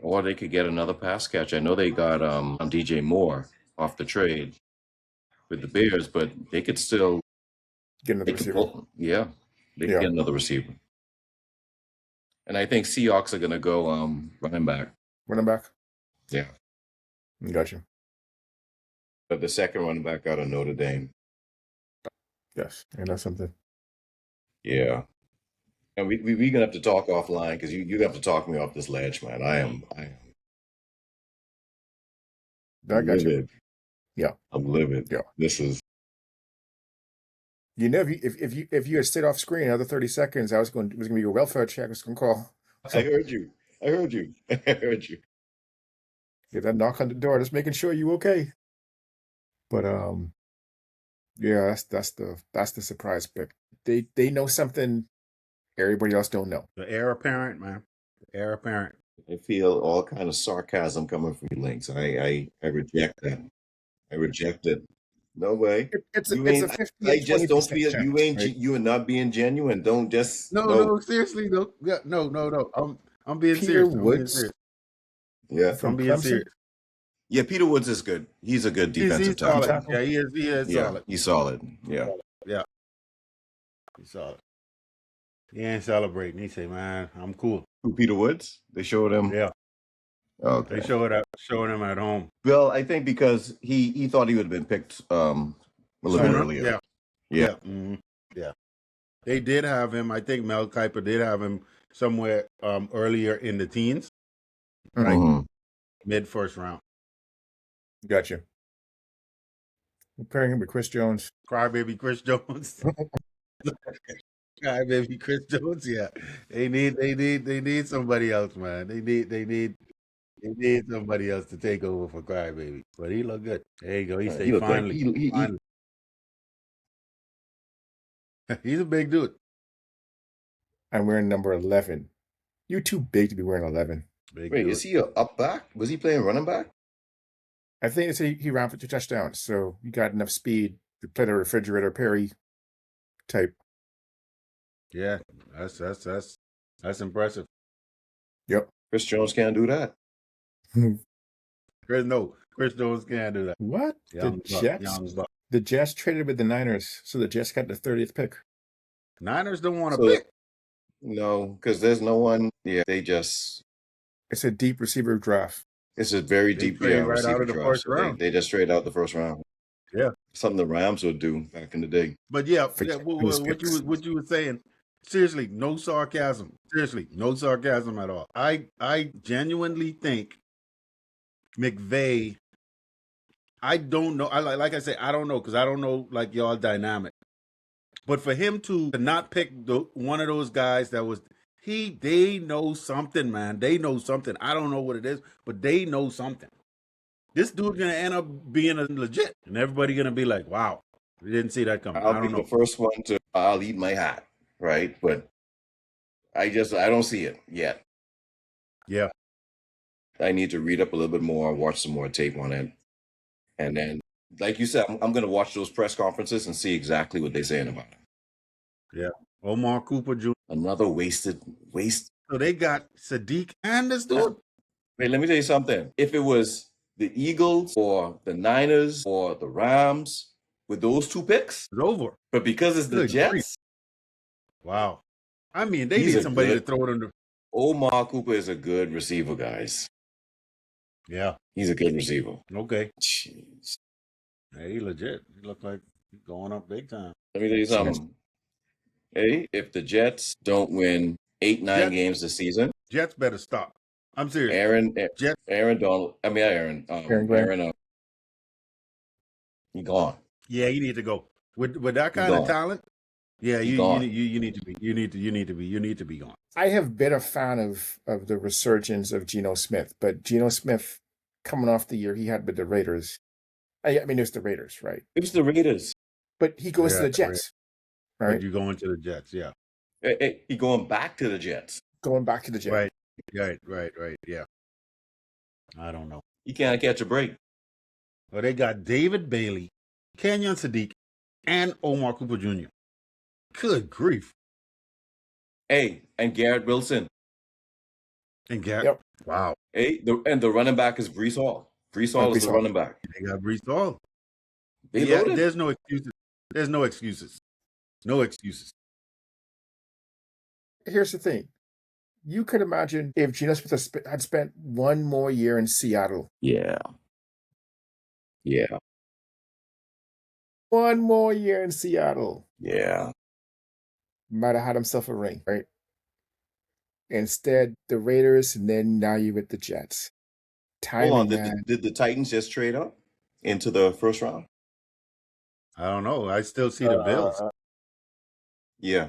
or they could get another pass catch. I know they got DJ Moore off the trade with the Bears, but they could still get another receiver. They could get another receiver. And I think Seahawks are going to go running back. Running back? Yeah. Gotcha. But the second running back out of Notre Dame. Yes, and that's something. Yeah. And we're going to have to talk offline because you have to talk me off this ledge, man. I am. I got you. Yeah. I'm livid. Yeah. This is. If you had stayed off screen another 30 seconds, it was going to be your welfare check. I was going to call. I heard you. Get that knock on the door, just making sure you okay. But yeah, that's the surprise pick. They know something everybody else don't know. The heir apparent, man. The heir apparent. I feel all kind of sarcasm coming from you, Lynx. I reject that. I reject it. No way. It's a 50. I just don't feel chance, you ain't right? you are not being genuine. Don't just no seriously no. Yeah, no. I'm being Peter serious. Woods. Yeah, I'm being serious. Yeah, Peter Woods is good. He's a good defensive tackle. tackle. Yeah, he is solid. He's solid. Yeah. He's solid. He ain't celebrating. He say, man, I'm cool. Who, Peter Woods? They showed him. Yeah. Okay. They showing him at home. Well, I think because he thought he would have been picked a little bit earlier. Yeah. Mm-hmm. Yeah. They did have him. I think Mel Kiper did have him somewhere earlier in the teens. Right. Mm-hmm. Mid first round. Gotcha. We're pairing him with Chris Jones. Crybaby Chris Jones. Crybaby Chris Jones. Yeah. They need somebody else, man. They need He need somebody else to take over for Crybaby, but he look good. There you go. He He say looked like finally, finally. He's a big dude. I'm wearing number 11. You're too big to be wearing 11. Big Wait, dude. is he a up back? Was he playing running back? I think they said he ran for 2 touchdowns, so you got enough speed to play the refrigerator Perry type. Yeah, that's impressive. Yep. Chris Jones can't do that. Chris Jones can't do that. What? Young buck. The Jets traded with the Niners, so the Jets got the 30th pick. Niners don't want to So- pick. No, because there's no one. Yeah, they just. It's a deep receiver draft. It's a very They deep trade right receiver out of the draft, first so round. They just trade out the first round. Yeah. Something the Rams would do back in the day. But yeah, Forget what those you picks. what you were saying. Seriously, no sarcasm. Seriously, no sarcasm at all. I genuinely think McVay. I don't know. Like I say, I don't know because I don't know like y'all dynamic. But for him to not pick one of those guys that was they know something, man. They know something. I don't know what it is, but they know something. This dude's gonna end up being a legit, and everybody gonna be like, "Wow, we didn't see that coming." I I'll don't be know. the first one to. I'll eat my hat, right? But I don't see it yet. Yeah, I need to read up a little bit more, watch some more tape on it, and then, like you said, I'm going to watch those press conferences and see exactly what they're saying about it. Omar Cooper Jr. Another waste. So they got Sadiq and this dude. Wait, let me tell you something. If it was the Eagles or the Niners or the Rams with those 2 picks, It's over. but because it's the Good Jets, grief. Wow. I mean, they He's need a somebody good- to throw it under. Omar Cooper is a good receiver, guys. Yeah. He's a good receiver. Okay. Jeez. Hey, he legit. He look like he's going up big time. Let me tell you something. Hey, if the Jets don't win 8-9 Jets- games this season, Jets better stop. I'm serious. Jets. Aaron Donald, Aaron Glenn. he gone. Yeah, you need to go with that kind gone. of talent. Yeah, He you gone. need to be gone. I have been a fan of the resurgence of Geno Smith, but Geno Smith coming off the year he had with the Raiders. I mean, it's the Raiders, right? It was the Raiders. But he goes to Yeah, the Jets, right? But you going to the Jets? Yeah. He going back to the Jets. Going back to the Jets. Right. Yeah. I don't know. He can't catch a break. Well, they got David Bailey, Kenyon Sadiq, and Omar Cooper Jr. Good grief. Hey, and Garrett Wilson. And Garrett. Yep. Wow. Hey, the running back is Brees Hall. Brees Hall is the running back. They got Brees Hall. They Yeah, loaded. there's no excuses. There's no excuses. No excuses. Here's the thing. You could imagine if Geno Smith had spent one more year in Seattle. Yeah. One more year in Seattle. Yeah. Might have had himself a ring, right? Instead, the Raiders, and then now you're with the Jets. Timing, Hold on. man. Did the Titans just trade up into the first round? I don't know. I still see the Bills. Yeah.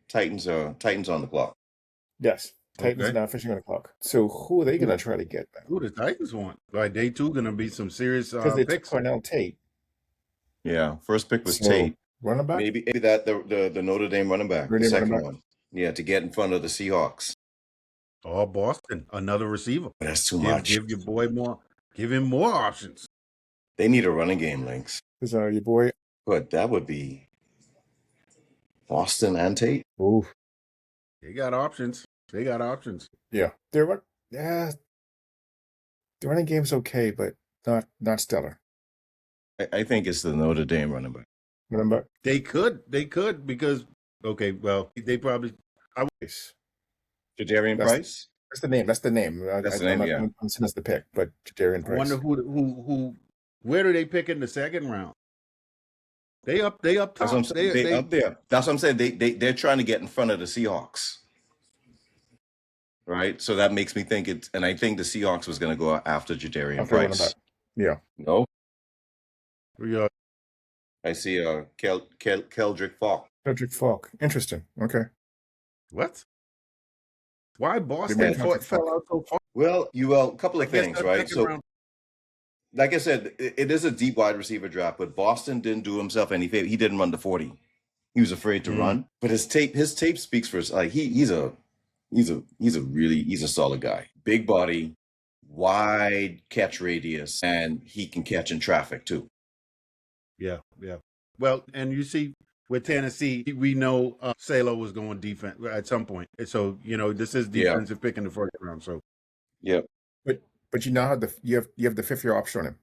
Titans on the clock. Yes. Titans Okay. now fishing on the clock. So who are they going to try to get, man? Who the Titans want? Like day 2 going to be some serious Because they took picks. Cornell Tate. Yeah. First pick was So, Tate. Running back? Maybe that the Notre Dame running back, Notre the Dame second running one. Yeah, to get in front of the Seahawks. Or Boston, another receiver. But that's too much. Give your boy more. Give him more options. They need a running game, Lynx. Is your boy? But that would be Boston and Tate. Ooh. They got options. Yeah. The running game's okay, but not stellar. I think it's the Notre Dame running back. Running back? They could because okay, well, they probably Jadarian That's- Price? That's the name. That's the name. That's the name, yeah. I'm saying that's the pick, but Jadarian I Price. wonder who where do they pick in the second round? They up top. That's what I'm saying. They up there. That's what I'm saying. They're trying to get in front of the Seahawks. Right? So that makes me think and I think the Seahawks was going to go after Jadarian After running Price. back. Yeah. No? We are I see Keldrick Falk. Patrick Falk. Interesting. Okay. what? Why They Boston might contact fell out so far? Well, a couple I of guess things, that right? second So, round. like I said, it is a deep wide receiver draft, but Boston didn't do himself any favor. He didn't run the 40. He was afraid to run, but his tape speaks for like he's a solid guy. Big body, wide catch radius, and he can catch in traffic too. Yeah. Well, and you see with Tennessee, we know Salo was going defense at some point. And so, this is defensive pick in the first round. So Yep. But you now have you have the 5th year option on him.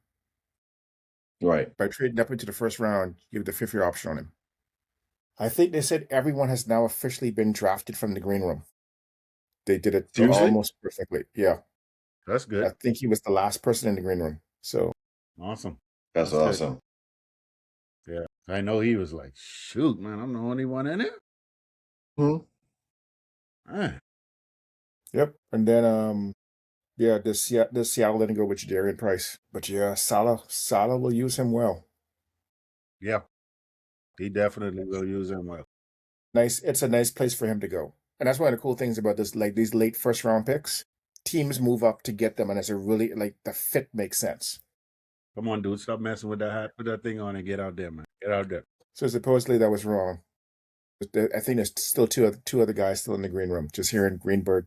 Right. By trading up into the first round, you have the 5th year option on him. I think they said everyone has now officially been drafted from the green room. They did it almost perfectly. Yeah. That's good. I think he was the last person in the green room. So Awesome. That's awesome. Good. Yeah. I know he was like, shoot, man, I'm the only one in it. Yep. And then the Seattle didn't go with Jadarian Price. But yeah, Salah will use him well. Yeah. He definitely will use him well. It's a nice place for him to go. And that's one of the cool things about this, like these late first round picks. Teams move up to get them, and it's a really the fit makes sense. Come on, dude, stop messing with that hat. Put that thing on and get out there, man. Get out there. So supposedly that was wrong. I think there's still two other guys still in the green room. Just hearing Greenberg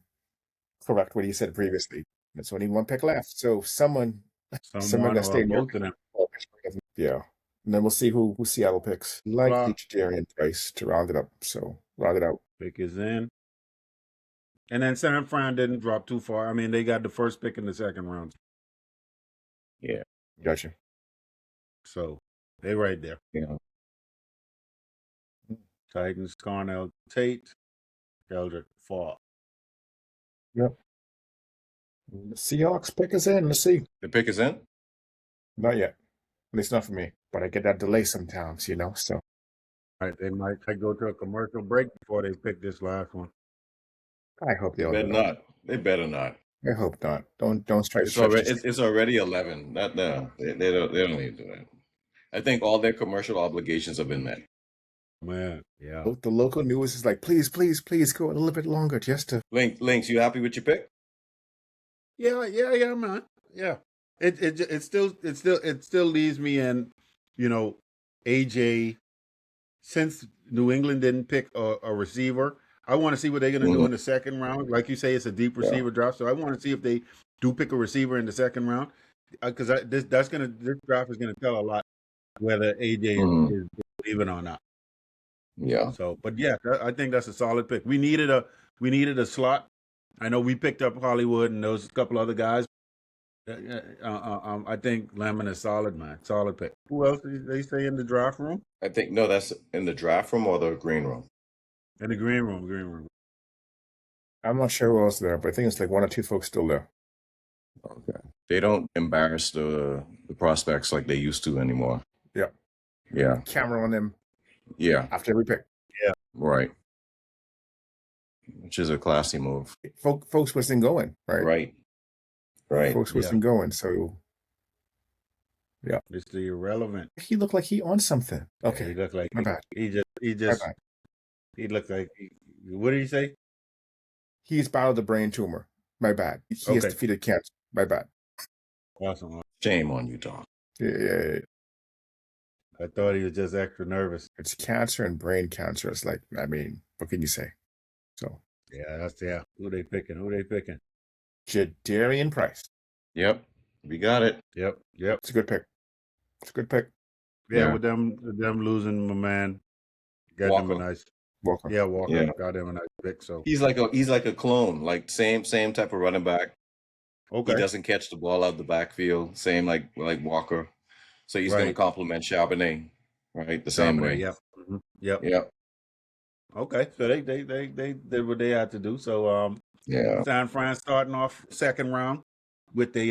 correct what he said previously. There's only one pick left, so someone gonna stay both of them. Yeah. And then we'll see who Seattle picks. Like the Jadarian Price to round it up. So round it out. Pick is in. And then San Fran didn't drop too far. I mean, they got the first pick in the second round. Yeah. Gotcha. So they right there. Yeah. Titans, Cornell, Tate, Eldrick, Fall. Yep. The Seahawks pick is in. Let's see. The pick is in? Not yet. At least not for me. But I get that delay sometimes, so. All right, they might go to a commercial break before they pick this last one. I hope they better not. They better not. I hope not. Don't try to stretch it's already 11. They don't need to do that. I think all their commercial obligations have been met. Man, yeah. The local news is like, please go a little bit longer just to. Links, you happy with your pick? Yeah, man. Yeah. It still leaves me in, AJ. Since New England didn't pick a receiver, I want to see what they're going to do in the second round. Like you say, it's a deep receiver draft, so I want to see if they do pick a receiver in the second round, because this draft is going to tell a lot whether AJ is leaving or not. Yeah. So, but yeah, I think that's a solid pick. We needed a slot. I know we picked up Hollywood and those couple other guys. I think Lemon is solid, man. Solid pick. Who else did they say in the draft room? I think that's in the draft room or the green room. In the green room. I'm not sure who else there, but I think it's like one or two folks still there. Okay. They don't embarrass the prospects like they used to anymore. Yeah. Yeah. Camera on them. Yeah. After every pick. Yeah. Right. Which is a classy move. Folks wasn't going, right? Right. Folks wasn't going, so yeah. It's the irrelevant. He looked like he on something. Okay. He looked like my bad. He looked like what did he say? He's battled a brain tumor. My bad. He has defeated cancer. My bad. Awesome. Shame on you, Tom. Yeah. I thought he was just extra nervous. It's cancer and brain cancer. It's like, I mean, what can you say? So yeah. Who they picking? Jadarian Price. Yep. We got it. Yep. It's a good pick. Yeah. With them losing my man. Got him a nice Walker. Yeah, Walker. Yeah. Got him a nice pick. So he's like a clone, like same type of running back. Okay. He doesn't catch the ball out the backfield. Same like Walker. So he's going to complement Charbonnet, right? The same way. Yep. Mm-hmm. Yep. Okay. So they did what they had to do. So San Fran starting off second round with the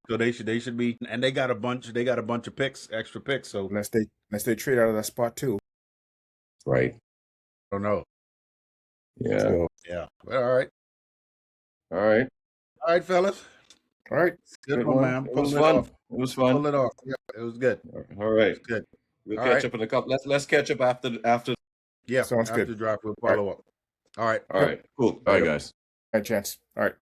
so they should be, and they got a bunch of picks, extra picks. So unless they trade out of that spot too. Right. I don't know. Yeah. So, yeah. All right, fellas. All right. Good one, man. It was fun. It was fun. Pull it off. Yeah, it was good. All right. It's good. We'll catch up in a couple. Let's catch up after. Yeah. Sounds after good. the draft, we'll follow up. All right. All right. Cool. Bye, guys. right, Chance. All right.